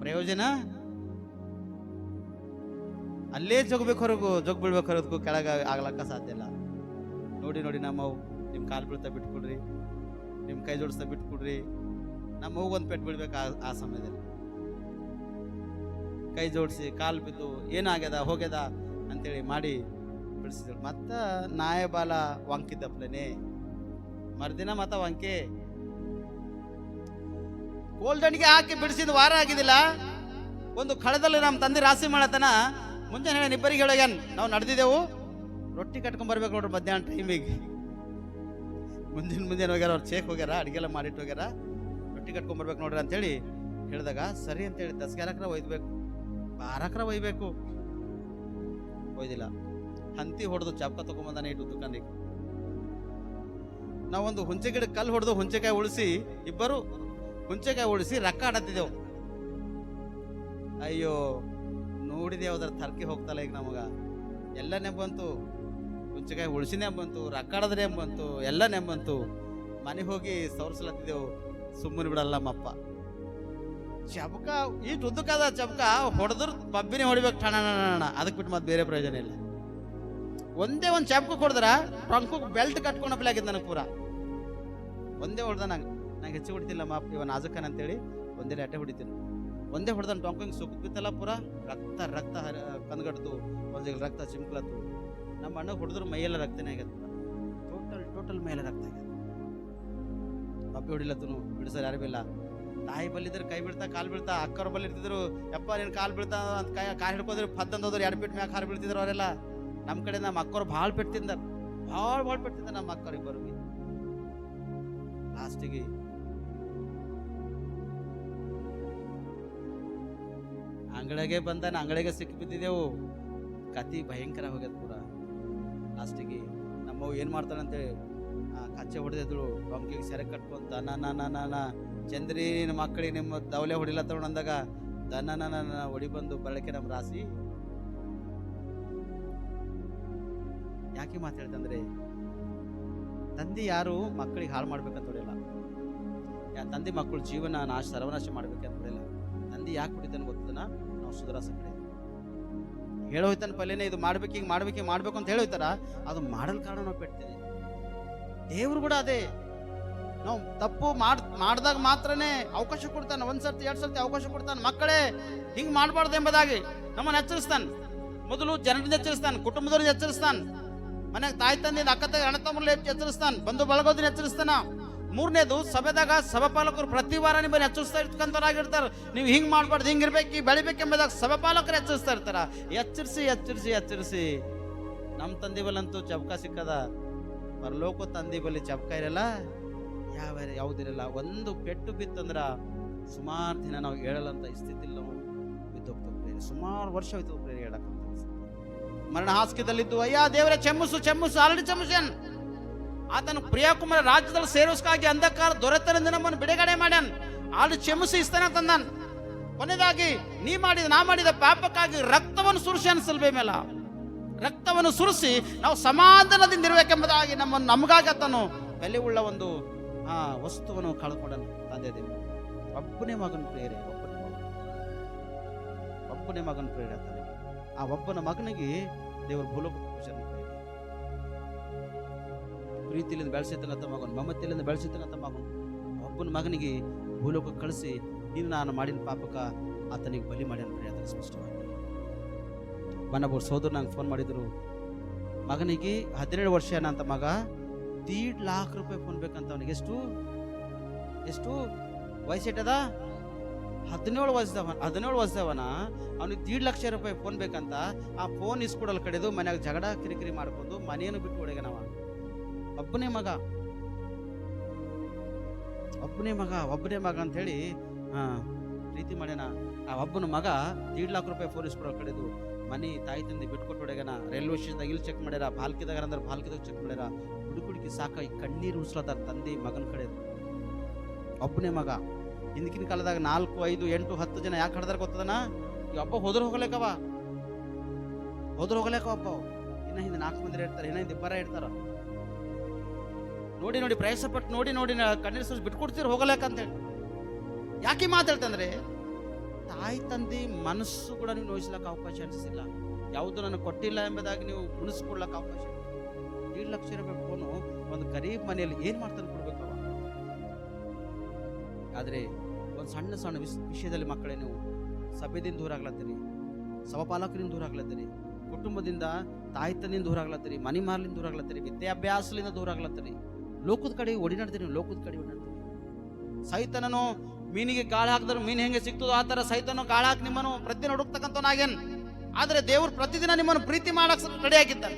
ಪ್ರಯೋಜನ ಅಲ್ಲೇ ಜೋಗ್ಬೇಕು, ಹೊರಗು ಜೋಗ್ ಬೀಳ್ಬೇಕು, ಹೊರದಕ್ಕೂ ಕೆಳಗ ಆಗ್ಲಕ್ಕ ಸಾಧ್ಯ ಇಲ್ಲ. ನೋಡಿ ನೋಡಿ ನಮ್ಮವು ನಿಮ್ಮ ಕಾಲು ಬೀಳ್ತಾ ಬಿಟ್ಕೊಡ್ರಿ, ನಿಮ್ಮ ಕೈ ಜೋಡಿಸ್ತಾ ಬಿಟ್ಕೊಡ್ರಿ. ನಮ್ಮ ಮಗು ಒಂದು ಪೆಟ್ಟು ಬೀಳ್ಬೇಕು ಆ ಸಮಯದಲ್ಲಿ. ಕೈ ಜೋಡಿಸಿ ಕಾಲು ಬಿದ್ದು ಏನಾಗ್ಯದ ಹೋಗ್ಯದ ಅಂತೇಳಿ ಮಾಡಿ ಬಿಡಿಸಿದ್ರು. ಮತ್ತ ನಾಯ ಬಾಲ ವಂಕಿದ್ದಪ್ಲೇನೆ ಮರ್ದಿನ ಮತ್ತ ವಂಕೆ ಕೋಲ್ಡನ್ಗೆ ಹಾಕಿ ಬಿಡಿಸಿದ ವಾರ ಆಗಿದಿಲ್ಲ. ಒಂದು ಕಳದಲ್ಲಿ ನಮ್ಮ ತಂದೆ ರಾಶಿ ಮಾಡತನ ಮುಂಜಾನೆ ಹೇಳಿ ಇಬ್ಬರಿಗೆ ಹೇಳೋಗ್ಯಾನ್ ನಾವು ನಡೆದಿದ್ದೆವು ರೊಟ್ಟಿ ಕಟ್ಕೊಂಡ್ ಬರ್ಬೇಕು ನೋಡ್ರಿ ಮಧ್ಯಾಹ್ನ ಟೈಮಿಗೆ. ಮುಂದಿನ ಹೋಗ್ಯಾರ, ಅವ್ರು ಚೇಕ್ ಹೋಗ್ಯಾರ, ಅಡಿಗೆಲ್ಲ ಮಾಡಿಟ್ಟು ಹೋಗ್ಯಾರ, ರೊಟ್ಟಿ ಕಟ್ಕೊಂಡ್ ಬರ್ಬೇಕು ನೋಡ್ರಿ ಅಂತೇಳಿ ಹೇಳಿದಾಗ ಸರಿ ಅಂತೇಳಿ 10 ಒಯ್ಬೇಕು, 12 ಒಯ್ಬೇಕು. ಒಯ್ದಿಲ್ಲ, ಹಂತಿ ಹೊಡೆದು ಚಾಪ್ಕ ತಗೊಂಬಂದಾನೆ ಇಟ್ಟು ದುಕಾನಿಗೆ. ನಾವೊಂದು ಹುಂಚೆ ಗಿಡ ಕಲ್ಲು ಹೊಡೆದು ಹುಂಚೆಕಾಯಿ ಉಳಿಸಿ, ಇಬ್ಬರು ಹುಂಚೆಕಾಯಿ ಉಳಿಸಿ ರೊಕ್ಕ ಆಡತ್ತಿದ್ದೆವು. ಅಯ್ಯೋ ನೋಡಿದೆವು ಅದ್ರ ತರ್ಕಿ ಹೋಗ್ತಲ್ಲ ಈಗ ನಮಗ. ಎಲ್ಲ ನೆಂಬಂತು, ಹುಂಚೆಕಾಯಿ ಉಳಿಸಿ ನೆಂಬಂತು, ರೊಕ್ಕ ಆಡದ್ರೆ ಎಂಬಂತು, ಎಲ್ಲ ನೆಂಬಂತು. ಮನೆಗೆ ಹೋಗಿ ಸವರ್ಸ್ಲತ್ತಿದ್ದೆವು. ಸುಮ್ಮನೆ ಬಿಡಲ್ಲ ನಮ್ಮಪ್ಪ. ಚಬಕ ಇಷ್ಟು ಉದ್ದಕ್ಕಾದ ಚಬಕ ಹೊಡೆದ್ರು ಬಬ್ಬಿನೇ ಹೊಡಿಬೇಕು ಠಣ, ಅದಕ್ಕೆ ಬಿಟ್ಟು ಮತ್ತೆ ಬೇರೆ ಪ್ರಯೋಜನ ಇಲ್ಲ. ಒಂದೇ ಒಂದು ಚಾಪ್ಕ ಹೊಡೆದ್ರ ಟ್ರಂಕು ಬೆಲ್ಟ್ ಕಟ್ಕೊಂಡಪ್ಲಾಗಿದ್ದು ನನಗೆ ಪೂರ. ಒಂದೇ ಹೊಡೆದ ನಂಗೆ ಹೆಚ್ಚು ಹೊಡಿತಿಲ್ಲ ಮಾಪ್ ಇವ ನಾಜಕನ್ ಅಂತೇಳಿ ಒಂದೇ ಅಟ್ಟೆ ಹೊಡಿತೀನಿ. ಒಂದೇ ಹೊಡೆದ ಟೊಂಕ ಸುಕ್ಕ ಬಿತ್ತಲ್ಲ ಪೂರ ರಕ್ತ ಕಂದ್ಗಡ್ತು, ಒಂದಿಗೆ ರಕ್ತ ಚಿಮ್ಕ್ಲತ್ತು. ನಮ್ಮ ಅಣ್ಣ ಹೊಡೆದ್ರು ಮೈಯೆಲ್ಲ ರಕ್ತನೇ ಆಗ್ಯದ. ಟೋಟಲ್ ಮೈಯೆಲ್ಲ ರಕ್ತ ಆಗ್ಯದ. ಪಪ್ಪಿ ಹೊಡಿಲತ್ತನು ಬಿಡಿಸೋರು ಯಾರು ಬಿಲ್ಲ. ತಾಯಿ ಬಲ್ಲಿದ್ರೆ ಕೈ ಬೀಳ್ತಾ ಕಾಲು ಬೀಳ್ತಾ, ಅಕ್ಕವ್ರ ಬಲ್ಲಿ ಇರ್ತಿದ್ರು ಯಪ್ಪ ನೀನು ಕಾಲು ಬೀಳ್ತಾ ಅಂತ ಕಾಯಿ ಹಿಡ್ಕೋದ್ರು ಪದ್ದಂದೋದ್ರು 2 ಪೀಟ್ ಮ್ಯಾಗ ಹಾರು ಬೀಳ್ತಿದ್ರು ಅವರೆಲ್ಲ. ನಮ್ಮ ಕಡೆ ನಮ್ಮ ಅಕ್ಕವ್ರು ಭಾಳ ಪೆಟ್ಟು ತಿಂದಾರ, ಭಾಳ ಪೆಟ್ಟು ತಿಂದಾರ ನಮ್ಮ ಅಕ್ಕವ್ರು ಇಬ್ಬರು. ಲಾಸ್ಟಿಗೆ ಅಂಗಡಿಗೆ ಬಂದಾನ, ಅಂಗಡಿಗೆ ಸಿಕ್ಕಿ ಬಿದ್ದಿದ್ದೆವು. ಕತಿ ಭಯಂಕರ ಹೋಗ್ಯದ ಪೂರ. ಲಾಸ್ಟಿಗೆ ನಮ್ಮವು ಏನು ಮಾಡ್ತಾನೆ ಅಂತೇಳಿ ಕಚ್ಚೆ ಹೊಡೆದಿದ್ರು, ಟೊಂಕಿಗೆ ಸೆರೆ ಕಟ್ಕೊಂತ ನಾನ ಚಂದ್ರಿ ನಿಮ್ಮ ಮಕ್ಕಳಿಗೆ ನಿಮ್ಮ ದವಲೆ ಹೊಡಿಲತ್ತವ ಅಂದಾಗ ದನ ಹೊಡಿ ಬಂದು ಬಳಕೆ ನಮ್ಮ ರಾಸಿ. ಯಾಕೆ ಮಾತಾಡ್ತಂದ್ರೆ ತಂದೆ ಯಾರು ಮಕ್ಕಳಿಗೆ ಹಾಳು ಮಾಡ್ಬೇಕಂತ ಹೊಡಿಲ್ಲ, ತಂದೆ ಮಕ್ಕಳು ಜೀವನ ಸರ್ವನಾಶ ಮಾಡ್ಬೇಕಂತ ಹೊಡಿಲ್ಲ. ತಂದೆ ಯಾಕೆ ಹೊಡಿತಾನೆ ಗೊತ್ತದನ, ನಾವು ಸುಧಾರಸ ಕಡೆ ಹೇಳೋಯ್ತಾನ ಪಲ್ಯನೇ ಇದು ಮಾಡ್ಬೇಕು, ಹಿಂಗೆ ಮಾಡ್ಬೇಕು ಅಂತ ಹೇಳೋಯ್ತಾರ, ಅದು ಮಾಡಲ್ ಕಾರಣ ನಾವು ಪೆಡ್ತೀವಿ. ದೇವ್ರು ಕೂಡ ಅದೇ, ನಾವು ತಪ್ಪು ಮಾಡಿದಾಗ ಮಾತ್ರನೇ ಅವಕಾಶ ಕೊಡ್ತಾನೆ. 1 ಸರ್ತಿ 2 ಸರ್ತಿ ಅವಕಾಶ ಕೊಡ್ತಾನೆ. ಮಕ್ಕಳೇ ಹಿಂಗೆ ಮಾಡಬಾರ್ದು ಎಂಬುದಾಗಿ ನಮ್ಮನ್ನು ಎಚ್ಚರಿಸ್ತಾನೆ. ಮೊದಲು ಜನರಿಂದ ಎಚ್ಚರಿಸ್ತಾನೆ, ಕುಟುಂಬದವ್ರಿಂದ ಎಚ್ಚರಿಸ್ತಾನೆ, ಮನೆಗೆ ತಾಯಿ ತಂದೆಯಿಂದ ಅಕ್ಕ ತಂಗಿ ಅಣ್ಣ ತಮ್ಮಲ್ಲಿ ಎಚ್ಚರಿಸ್ತಾನೆ, ಬಂಧು ಬಳಗೋದ್ರಿಂದ ಎಚ್ಚರಿಸ್ತಾನ. 3ನೇದು ಸಭೆದಾಗ ಸಭಾಪಾಲಕರು ಪ್ರತಿ ವಾರ ನಿಮ್ಮನ್ನು ಎಚ್ಚರಿಸ್ತಾ ಇರ್ತಕ್ಕಂಥವ್ರಾಗಿರ್ತಾರೆ. ನೀವು ಹಿಂಗೆ ಮಾಡಬಾರ್ದು, ಹಿಂಗಿರ್ಬೇಕು, ಬೆಳಿಬೇಕೆಂಬುದಾಗ ಸಭಾಪಾಲಕರು ಎಚ್ಚರಿಸ್ತಾ ಇರ್ತಾರ. ಎಚ್ಚರಿಸಿ ನಮ್ಮ ತಂದೆ ಬಲ್ಲಂತೂ ಚಬಕ ಸಿಕ್ಕದ, ಪರಲೋಕ ತಂದೆ ಬಲ್ಲಿ ಚಬಕ ಇರಲ್ಲ, ಯಾವುದಿರಲ್ಲ. ಒಂದು ಪೆಟ್ಟು ಬಿತ್ತಂದ್ರ ಸುಮಾರು ದಿನ ನಾವು ಹೇಳಲ್ಲಂತ ಸ್ಥಿತಿಲಿ ನಾವು ಬಿದ್ದೋಗ್ತೇವೆ. ಸುಮಾರು ವರ್ಷ ಹೋಯ್ತು ಪ್ರೇರಿ ಹೇಳಕ್ಕಂತ. ಮರಣ ಹಾಸಿಗೆದಲ್ಲಿದ್ದು ಅಯ್ಯ ದೇವರೇ ಚೆಮ್ಮಸು ಆಲ್ರೆಡಿ ಚೆಮ್ಮಸನ್. ಆತನು ಪ್ರಿಯಕುಮಾರ ರಾಜ್ಯದಲ್ಲಿ ಸೇರಿಸಕ್ಕಾಗಿ ಅಂಧಕಾರ ದೊರೆತರಿಂದ ನಮ್ಮನ್ನು ಬಿಡುಗಡೆ ಮಾಡ್ಯಾನ್. ಆಲ್ರೆಡಿ ಚೆಮ್ಮಸು ಇಸ್ತಾನೆ ತಂದಾನ್. ಕೊನೆಯದಾಗಿ ನಾ ಮಾಡಿದ ಪಾಪಕ್ಕಾಗಿ ರಕ್ತವನ್ನು ಸುರಿಸಿ ಅನ್ಸಲ್ಬೇ ಮೇಲ ರಕ್ತವನ್ನು ಸುರಿಸಿ ನಾವು ಸಮಾಧಾನದಿಂದ ಇರಬೇಕೆಂಬುದಾಗಿ ನಮಗಾಗಿ ಆತನು ಬೆಲೆ ಉಳ್ಳ ಒಂದು ವಸ್ತುವನ್ನು ಕಳ್ಕೊಂಡನು ತಂದೆ ದೇವ. ಒಬ್ಬನೇ ಮಗನ ಪ್ರೇರೆ, ಒಬ್ಬನೇ ಮಗನ ಪ್ರೇರೆ ಆತನಿಗೆ. ಆ ಒಬ್ಬನ ಮಗನಿಗೆ ದೇವರು ಭೂಲೋಕ ಪ್ರೀತಿಯಿಂದ ಬೆಳೆಸಿರ್ತಕ್ಕಂಥ ಮಗನು, ಮಮತೆಯಿಂದ ಬೆಳೆಸಿರ್ತಕ್ಕಂಥ ಮಗನು, ಒಬ್ಬನ ಮಗನಿಗೆ ಭೂಲೋಕ ಕಳಿಸಿ ನೀನು ನಾನು ಮಾಡಿನ ಪಾಪಕ ಆತನಿಗೆ ಬಲಿ ಮಾಡ್ಯಾನ ಪ್ರೇರೆ ಆತನ ಸ್ಪಷ್ಟವಾಗಿ. ಮನೊಬ್ಬರು ಸೋದರು ನಂಗೆ ಫೋನ್ ಮಾಡಿದ್ರು, ಮಗನಿಗೆ 17 ವರ್ಷ ಏನಂತ ಮಗ, 1.5 ಲಕ್ಷ ರೂಪಾಯಿ ಫೋನ್ ಬೇಕಂತ. ಅವನಿಗೆ ಎಷ್ಟು ವಯಸ್ಸಿಟ್ಟದ? 17 ವರ್ಷದವನ. ಅವನಿಗೆ 1.5 ಲಕ್ಷ ರೂಪಾಯಿ ಫೋನ್ ಬೇಕಂತ. ಆ ಫೋನ್ ಇಸ್ಕೊಡಲ್ ಕಡೆದು ಮನ್ಯಾಗ ಜಗಳ ಕಿರಿಕಿರಿ ಮಾಡ್ಕೊಂಡು ಮನೆಯನ್ನು ಬಿಟ್ಟು ಹೊಡೆಗ ನಾವ. ಒಬ್ಬನೇ ಮಗ ಅಂತ ಹೇಳಿ ಪ್ರೀತಿ ಮಾಡ್ಯಾನ. ಆ ಒಬ್ಬನ ಮಗ 1.5 ಲಕ್ಷ ರೂಪಾಯಿ ಫೋನ್ ಇಸ್ಕೊಡಲ್ ಕಡೆದು ಮನೆ ತಾಯಿ ತಂದೆ ಬಿಟ್ಕೊಟ್ಟು ಹೊಡೆಗನ. ರೈಲ್ವೆ ಸ್ಟೇಷನ್ದಾಗ ಇಲ್ಲಿ ಚೆಕ್ ಮಾಡ್ಯಾರ, ಬಾಲ್ಕಿದಾಗ ಅಂದ್ರೆ ಬಾಲ್ಕಿದಾಗ ಚೆಕ್ ಮಾಡ್ಯಾರ. ಹುಡುಕಿ ಸಾಕಾಗಿ ಕಣ್ಣೀರು ಉಳಿಸ್ಲತ್ತಾರ ತಂದೆ ಮಗನ ಕಡೆ. ಒಬ್ಬನೇ ಮಗ. ಹಿಂದಿನ ಕಾಲದಾಗ 4, 5, 8, 10 ಜನ ಯಾಕೆ ಹಡ್ದಾರ ಗೊತ್ತದನ? ಈ ಒಬ್ಬ ಹೋದ್ರ ಹೋಗ್ಲೇಕವ ಒಬ್ಬ. ಇನ್ನ ಹಿಂದೆ 4 ಮಂದಿ ಇರ್ತಾರೆ, ಇನ್ನ ಹಿಂದೆ 2 ಇರ್ತಾರ. ನೋಡಿ ಪ್ರಯಾಸ ಪಟ್ಟು ನೋಡಿ ಕಣ್ಣೀರು ಸುರಿಸಿ ಬಿಟ್ಕೊಡ್ತೀರ ಹೋಗಲೇಕಂತೇಳಿ. ಯಾಕೆ ಮಾತಾಡ್ತಂದ್ರೆ ತಾಯಿ ತಂದೆ ಮನಸ್ಸು ಕೂಡ ನೀವು ನೋಯಿಸ್ಲಕ್ಕ ಅವಕಾಶ ಅನಿಸಿಲ್ಲ. ಯಾವುದು ನನಗೆ ಕೊಟ್ಟಿಲ್ಲ ಎಂಬುದಾಗಿ ನೀವು ಮುನಿಸ್ಕೊಡ್ಲಕ್ಕ ಅವಕಾಶ. 1.5 ಲಕ್ಷ ರೂಪಾಯಿ ಫೋನು ಒಂದು ಗರೀಬ್ ಮನೆಯಲ್ಲಿ ಏನ್ ಮಾಡ್ತಾನೆ ಕೊಡ್ಬೇಕವ. ಆದ್ರೆ ಒಂದು ಸಣ್ಣ ವಿಷಯದಲ್ಲಿ ಮಕ್ಕಳೇ ನೀವು ಸಭೆದಿಂದ ದೂರ ಆಗ್ಲತ್ತೀರಿ, ಸಭಾಪಾಲಕರಿಂದ ದೂರ ಆಗ್ಲತ್ತೀರಿ, ಕುಟುಂಬದಿಂದ ತಾಯಿ ತಂದಿಂದ ದೂರ ಆಗ್ಲತ್ತೀರಿ, ಮನೆ ಮಾರ್ಲಿಂದ ದೂರ ಆಗ್ಲತ್ತೀರಿ, ವಿದ್ಯಾಭ್ಯಾಸದಿಂದ ದೂರ ಆಗ್ಲತ್ತೀರಿ, ಲೋಕದ ಕಡೆ ಓಡಿನಾಡ್ತೀರಿ. ಸೈತನನು ಮೀನಿಗೆ ಗಾಳಿ ಹಾಕಿದ್ರೆ ಮೀನು ಹೆಂಗೆ ಸಿಗ್ತದೋ ಆ ತರ ಸೈತನು ಗಾಳಿ ಹಾಕಿ ನಿಮ್ಮನ್ನು ಪ್ರತಿದಿನ ಹುಡುಕ್ತಕ್ಕಂಥವನಾಗೇನ್. ಆದ್ರೆ ದೇವ್ರು ಪ್ರತಿದಿನ ನಿಮ್ಮನ್ನು ಪ್ರೀತಿ ಮಾಡಕ್ ರೆಡಿ ಆಗಿದ್ದಾನೆ.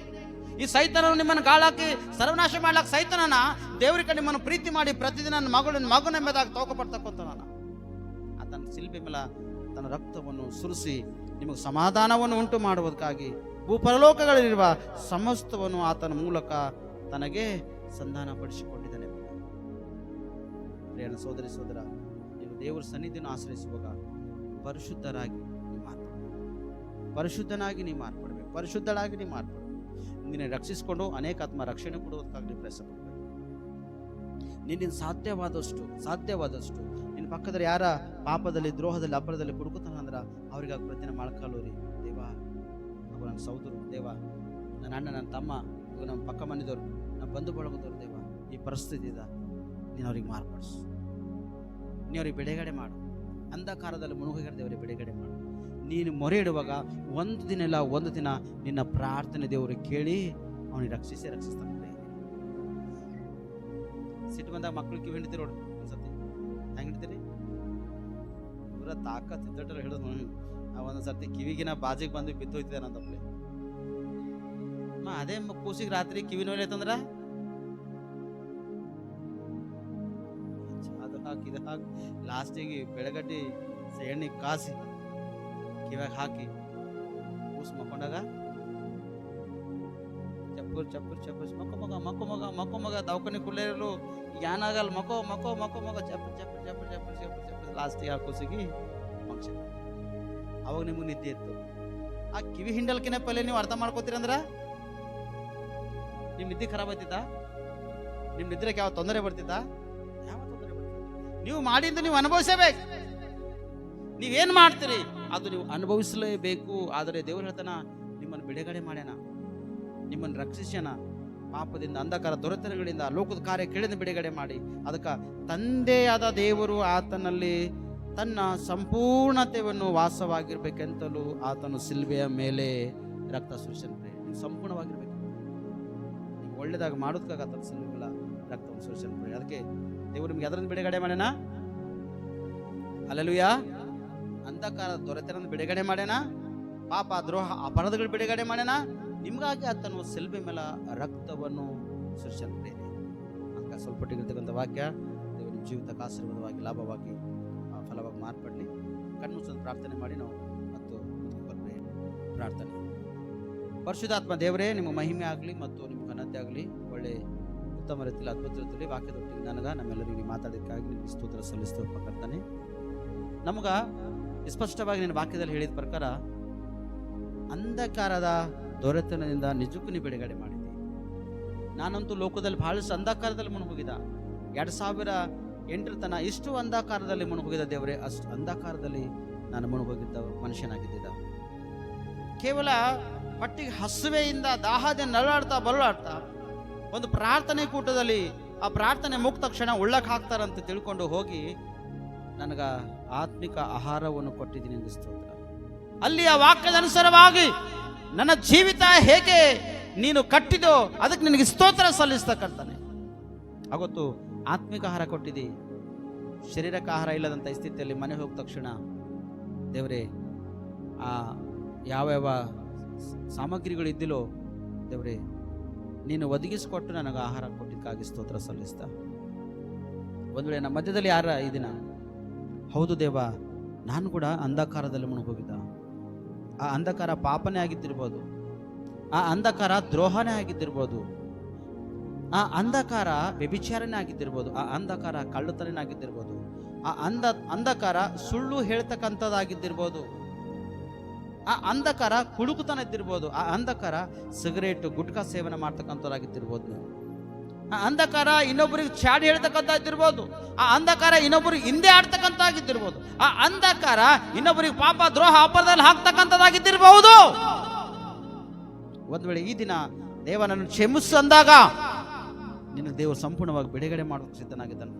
ಈ ಸೈತಾನನು ನಿಮ್ಮನ್ನು ಗಾಳಾಕಿ ಸರ್ವನಾಶ ಮಾಡ್ಲಾಕ ಸೈತಾನನ ದೇವರಿಗೆ ನಿಮ್ಮನ್ನು ಪ್ರೀತಿ ಮಾಡಿ ಪ್ರತಿದಿನ ನನ್ನ ಮಗನೆಂಬುದಾಗಿ ತೋಕಪಡ್ತಕ್ಕಂಥ ನಾನು ಆತನ ಶಿಲ್ಬೆ ಮೇಲೆ ತನ್ನ ರಕ್ತವನ್ನು ಸುರಿಸಿ ನಿಮಗೆ ಸಮಾಧಾನವನ್ನು ಉಂಟು ಮಾಡುವುದಕ್ಕಾಗಿ ಭೂಪರಲೋಕಗಳಲ್ಲಿರುವ ಸಮಸ್ತವನ್ನು ಆತನ ಮೂಲಕ ತನಗೆ ಸಂಧಾನಪಡಿಸಿಕೊಂಡಿದ್ದಾನೆ. ಪ್ರಿಯನ ಸೋದರಿ ಸೋದರ, ನೀವು ದೇವರ ಸನ್ನಿಧಿಯನ್ನು ಆಶ್ರಯಿಸುವಾಗ ಪರಿಶುದ್ಧರಾಗಿ ನೀವು ಮಾರ್ಪಡಬೇಕು, ಪರಿಶುದ್ಧನಾಗಿ ನೀವು ಮಾರ್ಪಡಬೇಕು, ಪರಿಶುದ್ಧರಾಗಿ ನೀವು ಮಾರ್ಪಡಬೇಕು. ನಿನ್ನ ರಕ್ಷಿಸಿಕೊಂಡು ಅನೇಕ ಆತ್ಮ ರಕ್ಷಣೆ ಕೊಡುವುದಕ್ಕಾಗಿ ಪ್ರಯತ್ನ ಪಡಬೇಕು. ನಿನ್ನಿಂದ ಸಾಧ್ಯವಾದಷ್ಟು ನಿನ್ನ ಪಕ್ಕದಲ್ಲಿ ಯಾರ ಪಾಪದಲ್ಲಿ, ದ್ರೋಹದಲ್ಲಿ, ಅಪರದಲ್ಲಿ ಕುಡುಕುತ್ತಾನ ಅಂದ್ರೆ ಅವ್ರಿಗೆ ಪ್ರತಿನ ಮೊಳಕಾಲೂರಿ, ದೇವ ಅವು ನನ್ನ ಸಹೋದರು, ದೇವ ನನ್ನ ಅಣ್ಣ, ನನ್ನ ತಮ್ಮ, ಇವು ನಮ್ಮ ಪಕ್ಕ ಮನೆದವರು, ನಮ್ಮ ಬಂಧು ಬಳಗದವರು, ದೇವ ಈ ಪರಿಸ್ಥಿತಿ ಇದೆ, ನೀನು ಅವ್ರಿಗೆ ಮಾರ್ಪಡಿಸು, ನೀನು ಅವ್ರಿಗೆ ಬಿಡುಗಡೆ ಮಾಡು. ಅಂಧಕಾರದಲ್ಲಿ ಮುಳುಗಿದ ದೇವರಿಗೆ ಬಿಡುಗಡೆ ಮಾಡು. ನೀನು ಮೊರೆ ಇಡುವಾಗ ಒಂದು ದಿನ ಇಲ್ಲ ಒಂದು ದಿನ ನಿನ್ನ ಪ್ರಾರ್ಥನೆ ದೇವರಿಗೆ ಕೇಳಿ ಅವನಿಗೆ ರಕ್ಷಿಸ್ತಾನೆ. ಸಿಟ್ಟು ಬಂದಾಗ ಮಕ್ಕಳು ಕಿವಿ ಹಿಡಿತೀರಿ ನೋಡ್ರಿ, ಒಂದ್ಸತಿ ಹೆಂಗೆ ಹಿಡ್ತೀರಿ? ಪೂರ ತಾಕತ್ ಇದ್ದಟ್ಟ ಹಿಡಿದು ಒಂದೊಂದು ಸರ್ತಿ ಕಿವಿಗಿನ ಬಾಜಿಗೆ ಬಂದು ಬಿದ್ದೋಯ್ತಿದೆ ನನ್ನಪ್ಪಲೆ. ಅದೇ ಕೂಸಿಗೆ ರಾತ್ರಿ ಕಿವಿ ನೋಯ್ಲತ್ತಂದ್ರ ಅದು ಹಾಕಿ ಇದು ಹಾಕಿ ಲಾಸ್ಟಿಗೆ ಬೆಳಗಡ್ಡಿ ಎಣ್ಣೆ ಕಾಸಿ ಕಿವ್ಯಾಗ ಹಾಕಿ ಕೂಸು ಮಕ್ಕೊಂಡಾಗ ಮಕ್ಕೋ ಮಗ ದವಾಖಾನೆ ಕುಳ್ಳೇರಲು ಏನಾಗಲ್ಲ, ಮಕ್ಕೋ ಚಪ್ಪರ್ ಲಾಸ್ಟಿಗೆ ಆ ಕೂಸಿಗೆ ಫಂಕ್ಷನ್. ಅವಾಗ ನಿಮ್ಗೆ ನಿದ್ದೆ ಇತ್ತು. ಆ ಕಿವಿ ಹಿಂಡಲ್ಕಿನ ಪಲ್ಲೆ ನೀವು ಅರ್ಥ ಮಾಡ್ಕೋತೀರಂದ್ರ ನಿಮ್ ನಿದ್ದೆ ಖರಾಬ್ ಆಯ್ತಿತ್ತ? ನಿಮ್ ನಿದ್ರೆಗೆ ಯಾವ ತೊಂದರೆ ಬರ್ತಿತ್ತ? ಯಾವ ತೊಂದರೆ ಬರ್ತಿತ್ತ? ನೀವು ಮಾಡಿದ್ದು ನೀವು ಅನುಭವಿಸಬೇಕು. ನೀವೇನ್ ಮಾಡ್ತೀರಿ ಅದು ನೀವು ಅನುಭವಿಸಲೇಬೇಕು. ಆದರೆ ದೇವರು ಹೇಳ್ತಾನ, ನಿಮ್ಮನ್ನು ಬಿಡುಗಡೆ ಮಾಡ್ಯಾನ, ನಿಮ್ಮನ್ನು ರಕ್ಷಿಸ್ಯಾನ ಪಾಪದಿಂದ, ಅಂಧಕಾರ ದೊರೆತನಗಳಿಂದ, ಲೋಕದ ಕಾರ್ಯ ಕೇಳಿದ ಬಿಡುಗಡೆ ಮಾಡಿ. ಅದಕ್ಕೆ ತಂದೆಯಾದ ದೇವರು ಆತನಲ್ಲಿ ತನ್ನ ಸಂಪೂರ್ಣತೆಯನ್ನು ವಾಸವಾಗಿರ್ಬೇಕೆಂತಲೂ ಆತನು ಸಿಲ್ವೆಯ ಮೇಲೆ ರಕ್ತ ಸುರಿಸನ್. ನೀವು ಸಂಪೂರ್ಣವಾಗಿರ್ಬೇಕು, ನೀವು ಒಳ್ಳೇದಾಗ ಮಾಡೋದಕ್ಕಾಗ ಆತನ ಸಿಲ್ವೆ ಮೇಲೆ ರಕ್ತವನ್ನು ಸುರಿಸನ್. ಅದಕ್ಕೆ ದೇವರು ನಿಮ್ಗೆ ಅದರಿಂದ ಬಿಡುಗಡೆ ಮಾಡ್ಯಾನ. ಹಲ್ಲೆಲೂಯಾ. ಅಂಧಕಾರ ದೊರೆತನದಿಂದ ಬಿಡುಗಡೆ ಮಾಡ್ಯಾನ, ಪಾಪ ದ್ರೋಹ ಅಪರಾಧಗಳು ಬಿಡುಗಡೆ ಮಾಡ್ಯಾನ. ನಿಮ್ಗಾಗಿ ಆತನು ಸಿಲ್ಬೆ ಮೇಲೆ ರಕ್ತವನ್ನು ಸುರಿಸನ್. ಅಂತ ಸ್ವಲ್ಪಟ್ಟಿರ್ತಕ್ಕಂಥ ವಾಕ್ಯ ದೇವರು ನಿಮ್ಮ ಜೀವಿತಕ್ಕೆ ಆಶೀರ್ವಾದವಾಗಿ, ಲಾಭವಾಗಿ, ಫಲವಾಗಿ ಮಾರ್ಪಡಲಿ. ಕಣ್ಣು ಮುಚ್ಚಿ ಪ್ರಾರ್ಥನೆ ಮಾಡಿ ನಾವು ಮತ್ತು ಪ್ರಾರ್ಥನೆ. ಪರಿಶುದ್ಧಾತ್ಮ ದೇವರೇ, ನಿಮ್ಮ ಮಹಿಮೆ ಆಗಲಿ ಮತ್ತು ನಿಮ್ಮ ಘನತೆ ಆಗಲಿ. ಒಳ್ಳೆ ಉತ್ತಮ ರೀತಿಯಲ್ಲಿ, ಅದ್ಭುತ ರೀತಿಯಲ್ಲಿ ವಾಕ್ಯದೊಟ್ಟಿಗೆ ನಮ್ಮೆಲ್ಲರಿಗೂ ನೀವು ಮಾತಾಡೋದಕ್ಕಾಗಿ ನಿಮಗೆ ಸ್ತೋತ್ರ ಸಲ್ಲಿಸ್ತೇವೆ ಕರ್ತನೆ. ನಮಗ ಸ್ಪಷ್ಟವಾಗಿ ನಿನ್ನ ವಾಕ್ಯದಲ್ಲಿ ಹೇಳಿದ ಪ್ರಕಾರ ಅಂಧಕಾರದ ದೊರೆತನದಿಂದ ನಿಜಕ್ಕೂ ನೀವು ಬಿಡುಗಡೆ ಮಾಡಿದೆ. ನಾನಂತೂ ಲೋಕದಲ್ಲಿ ಬಹಳಷ್ಟು ಅಂಧಕಾರದಲ್ಲಿ ಮುಳುಗೋಗಿದ್ದ. 2008 ತನ ಇಷ್ಟು ಅಂಧಕಾರದಲ್ಲಿ ಮುಳುಗೋಗಿದ್ದ ದೇವರೇ. ಅಷ್ಟು ಅಂಧಕಾರದಲ್ಲಿ ನಾನು ಮುಳುಗೋಗಿದ್ದ ಮನುಷ್ಯನಾಗಿದ್ದ. ಕೇವಲ ಪಟ್ಟಿಗೆ ಹಸುವೆಯಿಂದ ದಾಹದಿಂದ ನರಳಾಡ್ತಾ ಒಂದು ಪ್ರಾರ್ಥನೆ ಕೂಟದಲ್ಲಿ ಆ ಪ್ರಾರ್ಥನೆ ಮುಗಿದ ತಕ್ಷಣ ಉಳ್ಳಕ್ಕೆ ಹಾಕ್ತಾರಂತ ತಿಳ್ಕೊಂಡು ಹೋಗಿ ನನಗ ಆತ್ಮಿಕ ಆಹಾರವನ್ನು ಕೊಟ್ಟಿದ್ದೀನಿ ಎಂದು ಸ್ತೋತ್ರ. ಅಲ್ಲಿ ಆ ವಾಕ್ಯದ ಅನುಸಾರವಾಗಿ ನನ್ನ ಜೀವಿತ ಹೇಗೆ ನೀನು ಕಟ್ಟಿದೋ ಅದಕ್ಕೆ ನಿನಗೆ ಸ್ತೋತ್ರ ಸಲ್ಲಿಸ್ತಕ್ಕಂತಾನೆ. ಅವತ್ತು ಆತ್ಮಿಕ ಆಹಾರ ಕೊಟ್ಟಿದ್ದಿ, ಶರೀರಕ್ಕೆ ಆಹಾರ ಇಲ್ಲದಂಥ ಸ್ಥಿತಿಯಲ್ಲಿ ಮನೆ ಹೋಗಿದ ತಕ್ಷಣ ದೇವರೇ ಆ ಯಾವ ಸಾಮಗ್ರಿಗಳು ಇದ್ದಿಲ್ಲೋ ದೇವರೇ ನೀನು ಒದಗಿಸಿಕೊಟ್ಟು ನನಗೆ ಆಹಾರ ಕೊಟ್ಟಿದ್ದಕ್ಕಾಗಿ ಸ್ತೋತ್ರ ಸಲ್ಲಿಸ್ತಾ. ಒಂದು ವೇಳೆ ನಮ್ಮ ಮಧ್ಯದಲ್ಲಿ ಯಾರ ಈ ದಿನ ಹೌದು ದೇವ, ನಾನು ಕೂಡ ಅಂಧಕಾರದಲ್ಲಿ ಮುಳುಗೋಗಿದ್ದ, ಆ ಅಂಧಕಾರ ಪಾಪನೇ ಆಗಿದ್ದಿರ್ಬೋದು, ಆ ಅಂಧಕಾರ ದ್ರೋಹನೇ ಆಗಿದ್ದಿರ್ಬೋದು, ಆ ಅಂಧಕಾರ ವ್ಯಭಿಚಾರನೇ ಆಗಿದ್ದಿರ್ಬೋದು, ಆ ಅಂಧಕಾರ ಕಳ್ಳತನನೇ ಆಗಿದ್ದಿರ್ಬೋದು, ಆ ಅಂಧಕಾರ ಸುಳ್ಳು ಹೇಳ್ತಕ್ಕಂಥದ್ದಾಗಿದ್ದಿರ್ಬೋದು, ಆ ಅಂಧಕಾರ ಕುಡುಕುತನ ಇದ್ದಿರ್ಬೋದು, ಆ ಅಂಧಕಾರ ಸಿಗರೇಟ್ ಗುಟ್ಕಾ ಸೇವನೆ ಮಾಡ್ತಕ್ಕಂಥದ್ದಾಗಿದ್ದಿರ್ಬೋದು, ಆ ಅಂಧಕಾರ ಇನ್ನೊಬ್ಬರಿಗೆ ಚಾಡಿ ಹೇಳ್ತಕ್ಕಂಥ ಇದ್ದಿರ್ಬೋದು, ಆ ಅಂಧಕಾರ ಇನ್ನೊಬ್ಬರಿಗೆ ಹಿಂದೆ ಆಡ್ತಕ್ಕಂಥದ್ದಾಗಿದ್ದಿರ್ಬೋದು, ಆ ಅಂಧಕಾರ ಇನ್ನೊಬ್ಬರಿಗೆ ಪಾಪ ದ್ರೋಹ ಅಪರಾಧದಲ್ಲಿ ಹಾಕ್ತಕ್ಕಂಥದ್ದಾಗಿದ್ದಿರಬಹುದು. ಒಂದ್ ವೇಳೆ ಈ ದಿನ ದೇವ ನನ್ನ ಕ್ಷಮಿಸು ಅಂದಾಗ ನಿನ್ನ ದೇವರು ಸಂಪೂರ್ಣವಾಗಿ ಬಿಡುಗಡೆ ಮಾಡೋದಕ್ಕೆ ಸಿದ್ಧನಾಗಿದ್ದಾನೆ.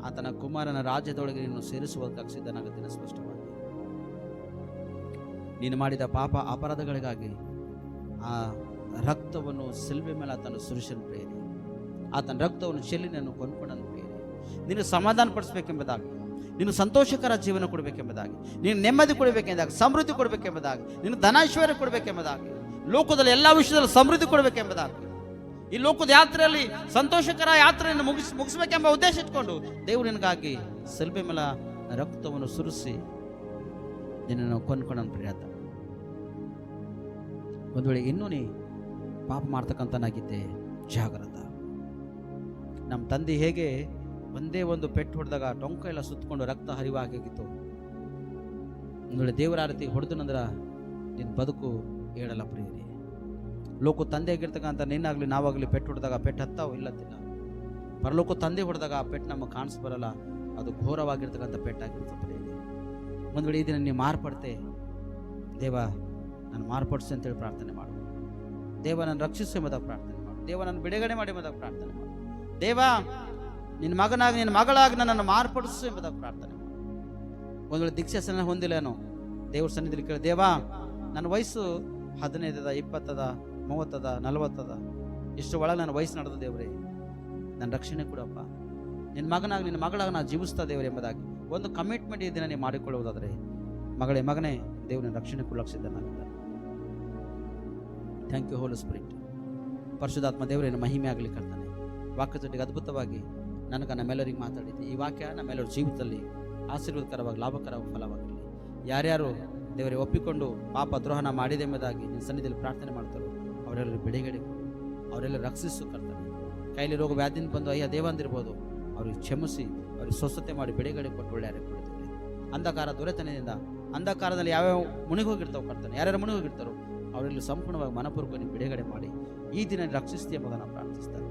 ಆತನ ಕುಮಾರನ ರಾಜ್ಯದೊಳಗೆ ನೀನು ಸೇರಿಸುವುದಕ್ಕೆ ಸಿದ್ಧನಾಗುತ್ತೇನೆ. ಸ್ಪಷ್ಟವಾಗಿ ನೀನು ಮಾಡಿದ ಪಾಪ ಅಪರಾಧಗಳಿಗಾಗಿ ಆ ರಕ್ತವನ್ನು ಸಿಲ್ವೆ ಮೇಲೆ ಆತನ ಸುರಿಸನ್ ಪ್ರೇರಿ, ಆತನ ರಕ್ತವನ್ನು ಚೆಲ್ಲಿ ನಾನು ಕೊಂಡ್ಕೊಂಡನು ಪ್ರೇರಿ. ನೀನು ಸಮಾಧಾನ ಪಡಿಸ್ಬೇಕೆಂಬುದಾಗಿ, ನೀನು ಸಂತೋಷಕರ ಜೀವನ ಕೊಡಬೇಕೆಂಬುದಾಗಿ, ನೀನು ನೆಮ್ಮದಿ ಕೊಡಬೇಕೆಂಬುದಾಗಿ, ಸಮೃದ್ಧಿ ಕೊಡಬೇಕೆಂಬುದಾಗಿ, ನೀನು ಧನೈಶ್ವರ್ಯ ಕೊಡಬೇಕೆಂಬುದಾಗಿ, ಲೋಕದಲ್ಲಿ ಎಲ್ಲ ವಿಷಯದಲ್ಲಿ ಸಮೃದ್ಧಿ ಕೊಡಬೇಕೆಂಬುದಾಗಿ, ಈ ಲೋಕದ ಯಾತ್ರೆಯಲ್ಲಿ ಸಂತೋಷಕರ ಯಾತ್ರೆಯನ್ನು ಮುಗಿಸ್ಬೇಕೆಂಬ ಉದ್ದೇಶ ಇಟ್ಕೊಂಡು ದೇವರು ನಿನಗಾಗಿ ಸೆಲ್ಬೆ ಮೇಲೆ ರಕ್ತವನ್ನು ಸುರಿಸಿ ನಿನ್ನನ್ನು ಕೊಂಡ್ಕೊಂಡನು ಪ್ರಿಯಾತ. ಒಂದು ವೇಳೆ ಇನ್ನೂ ನೀ ಪಾಪ ಮಾಡ್ತಕ್ಕಂಥನಾಗಿದ್ದೆ, ಜಾಗ್ರತ. ನಮ್ಮ ತಂದೆ ಹೇಗೆ ಒಂದೇ ಒಂದು ಪೆಟ್ಟು ಹೊಡೆದಾಗ ಟೊಂಕ ಎಲ್ಲ ಸುತ್ತಕೊಂಡು ರಕ್ತ ಹರಿವಾಗಿತ್ತು, ಒಂದು ವೇಳೆ ದೇವರ ರೀತಿ ಹೊಡೆದನಂದ್ರ ನಿನ್ನ ಬದುಕು ಹೇಳಲ್ಲ ಪ್ರಿಯರಿ. ಲೋಕ ತಂದೆ ಆಗಿರ್ತಕ್ಕಂಥ ನಿನ್ನಾಗಲಿ ನಾವಾಗಲಿ ಪೆಟ್ಟು ಹೊಡೆದಾಗ ಪೆಟ್ಟು ಹತ್ತಾವು ಇಲ್ಲತ್ತಿಲ್ಲ. ಪರಲೋಕ ತಂದೆ ಹೊಡೆದಾಗ ಆ ಪೆಟ್ಟು ನಮಗೆ ಕಾಣಿಸ್ ಬರಲ್ಲ, ಅದು ಘೋರವಾಗಿರ್ತಕ್ಕಂಥ ಪೆಟ್ಟಾಗಿರ್ತದೆ ಪ್ರಿಯರಿ. ಒಂದು ವೇಳೆ ಈ ದಿನ ನೀವು ಮಾರ್ಪಡ್ತೆ, ದೇವ ನಾನು ಮಾರ್ಪಡಿಸಿ ಅಂತೇಳಿ ಪ್ರಾರ್ಥನೆ ಮಾಡು. ದೇವ ನಾನು ರಕ್ಷಿಸು ಎಂಬುದಾಗಿ ಪ್ರಾರ್ಥನೆ ಮಾಡು. ದೇವ ನಾನು ಬಿಡುಗಡೆ ಮಾಡಿ ಎಂಬುದಾಗಿ ಪ್ರಾರ್ಥನೆ ಮಾಡು. ದೇವ ನಿನ್ನ ಮಗನಾಗಿ ನಿನ್ನ ಮಗಳಾಗಿ ನನ್ನನ್ನು ಮಾರ್ಪಡಿಸು ಎಂಬುದಾಗಿ ಪ್ರಾರ್ಥನೆ ಮಾಡು. ಒಂದು ವೇಳೆ ದೀಕ್ಷಾಸನ ಹೊಂದಿಲ್ಲೇನೋ, ದೇವ್ರ ಸನ್ನಿಧಿಯಲ್ಲಿ ಕೇಳಿ, ದೇವ ನನ್ನ ವಯಸ್ಸು 15 20 30 40 ಇಷ್ಟು ಒಳಗೆ ನನ್ನ ವಯಸ್ಸು ನಡೆದ ದೇವರೇ, ನನ್ನ ರಕ್ಷಣೆ ಕೊಡಪ್ಪ, ನಿನ್ನ ಮಗನಾಗಿ ನಿನ್ನ ಮಗಳಾಗಿ ನಾನು ಜೀವಿಸ್ತಾ ದೇವರೇ ಎಂಬುದಾಗಿ ಒಂದು ಕಮಿಟ್ಮೆಂಟ್ ಈ ದಿನ ನೀವು ಮಾಡಿಕೊಳ್ಳುವುದಾದರೆ, ಮಗನೇ ದೇವರ ರಕ್ಷಣೆ ಕೊಡಲಿದ್ದಾಗಿದ್ದಾರೆ. Thank you Holy Spirit. ಪರಿಶುದ್ಧಾತ್ಮ ದೇವರೇನು ಮಹಿಮೆ ಆಗಲಿ ಕರ್ತಾನೆ. ವಾಕ್ಯದೊಟ್ಟಿಗೆ ಅದ್ಭುತವಾಗಿ ನನಗೆ ನಮ್ಮೆಲ್ಲರಿಗೆ ಮಾತಾಡಿದ್ದೆ. ಈ ವಾಕ್ಯ ನಮ್ಮೆಲ್ಲರ ಜೀವಿತದಲ್ಲಿ ಆಶೀರ್ವಾದಕರವಾಗಿ ಲಾಭಕರವಾಗಿ ಫಲವಾಗಿರಲಿ. ಯಾರ್ಯಾರು ದೇವರೇ ಒಪ್ಪಿಕೊಂಡು ಪಾಪ ದ್ರೋಹನ ಮಾಡಿದೆ ಎಂಬುದಾಗಿ ನಿನ್ನ ಸನ್ನಿಧಿಯಲ್ಲಿ ಪ್ರಾರ್ಥನೆ ಮಾಡ್ತಾರೋ ಅವರೆಲ್ಲರೂ ಬಿಡುಗಡೆ ಕೊಡು, ಅವರೆಲ್ಲ ರಕ್ಷಿಸು ಕರ್ತಾನೆ. ಕೈಲಿ ರೋಗ ವ್ಯಾಧಿಯಿಂದ ಬಂದು ಅಯ್ಯ ದೇವಂದಿರ್ಬೋದು, ಅವ್ರಿಗೆ ಕ್ಷಮಿಸಿ ಅವ್ರಿಗೆ ಸ್ವಸ್ಥತೆ ಮಾಡಿ ಬಿಡುಗಡೆ ಕೊಟ್ಟು ಒಳ್ಳೆ ಕೊಡ್ತೀವಿ. ಅಂಧಕಾರ ದೊರೆತನದಿಂದ ಅಂಧಕಾರದಲ್ಲಿ ಯಾವ್ಯಾವ ಮುಣಿಗೋಗಿರ್ತಾವೆ ಕರ್ತಾನೆ, ಯಾರ್ಯಾರು ಮುಣಿಗೋಗಿರ್ತಾರೋ ಅವರೆಲ್ಲ ಸಂಪೂರ್ಣವಾಗಿ ಮನಪೂರ್ವಕ ಬಿಡುಗಡೆ ಮಾಡಿ ಈ ದಿನ ರಕ್ಷಿಸ್ತೀಯ ಎಂಬುದನ್ನು ಪ್ರಾರ್ಥಿಸ್ತಾರೆ.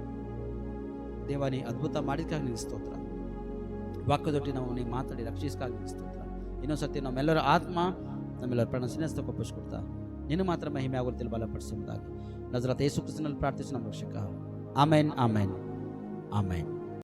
ದೇವಾನಿ ಅದ್ಭುತ ಮಾಡಿದಕ್ಕಾಗಿ ನಿನ್ನ ಸ್ತೋತ್ರ. ವಾಕ್ಯದೊಟ್ಟಿ ನಾವು ನೀವು ಮಾತಾಡಿ ರಕ್ಷಿಸಕ್ಕಾಗಿ ನಿನ್ನ ಸ್ತೋತ್ರ. ಇನ್ನೊಂದ್ಸತಿ ನಮ್ಮೆಲ್ಲರ ಆತ್ಮ ನಮ್ಮೆಲ್ಲರ ಪ್ರಾಣ ಸಿನಸ್ತಕ್ಕೆ ಒಪ್ಪಿಸ್ಕೊಡ್ತಾ ನಿನ್ನ ಮಾತ್ರ ಮಹಿಮೆ ಆಗುತ್ತಿಲ್ಲ ಬಲಪಡಿಸುವುದಾಗಿ ನಜರತ್ ಯೇಸು ಕ್ರಿಸ್ತನಲ್ಲಿ ಪ್ರಾರ್ಥಿಸಿ ನಮ್ಮ ರಕ್ಷಕ. ಆಮೇನ್ ಆಮೇನ್ ಆಮೇನ್.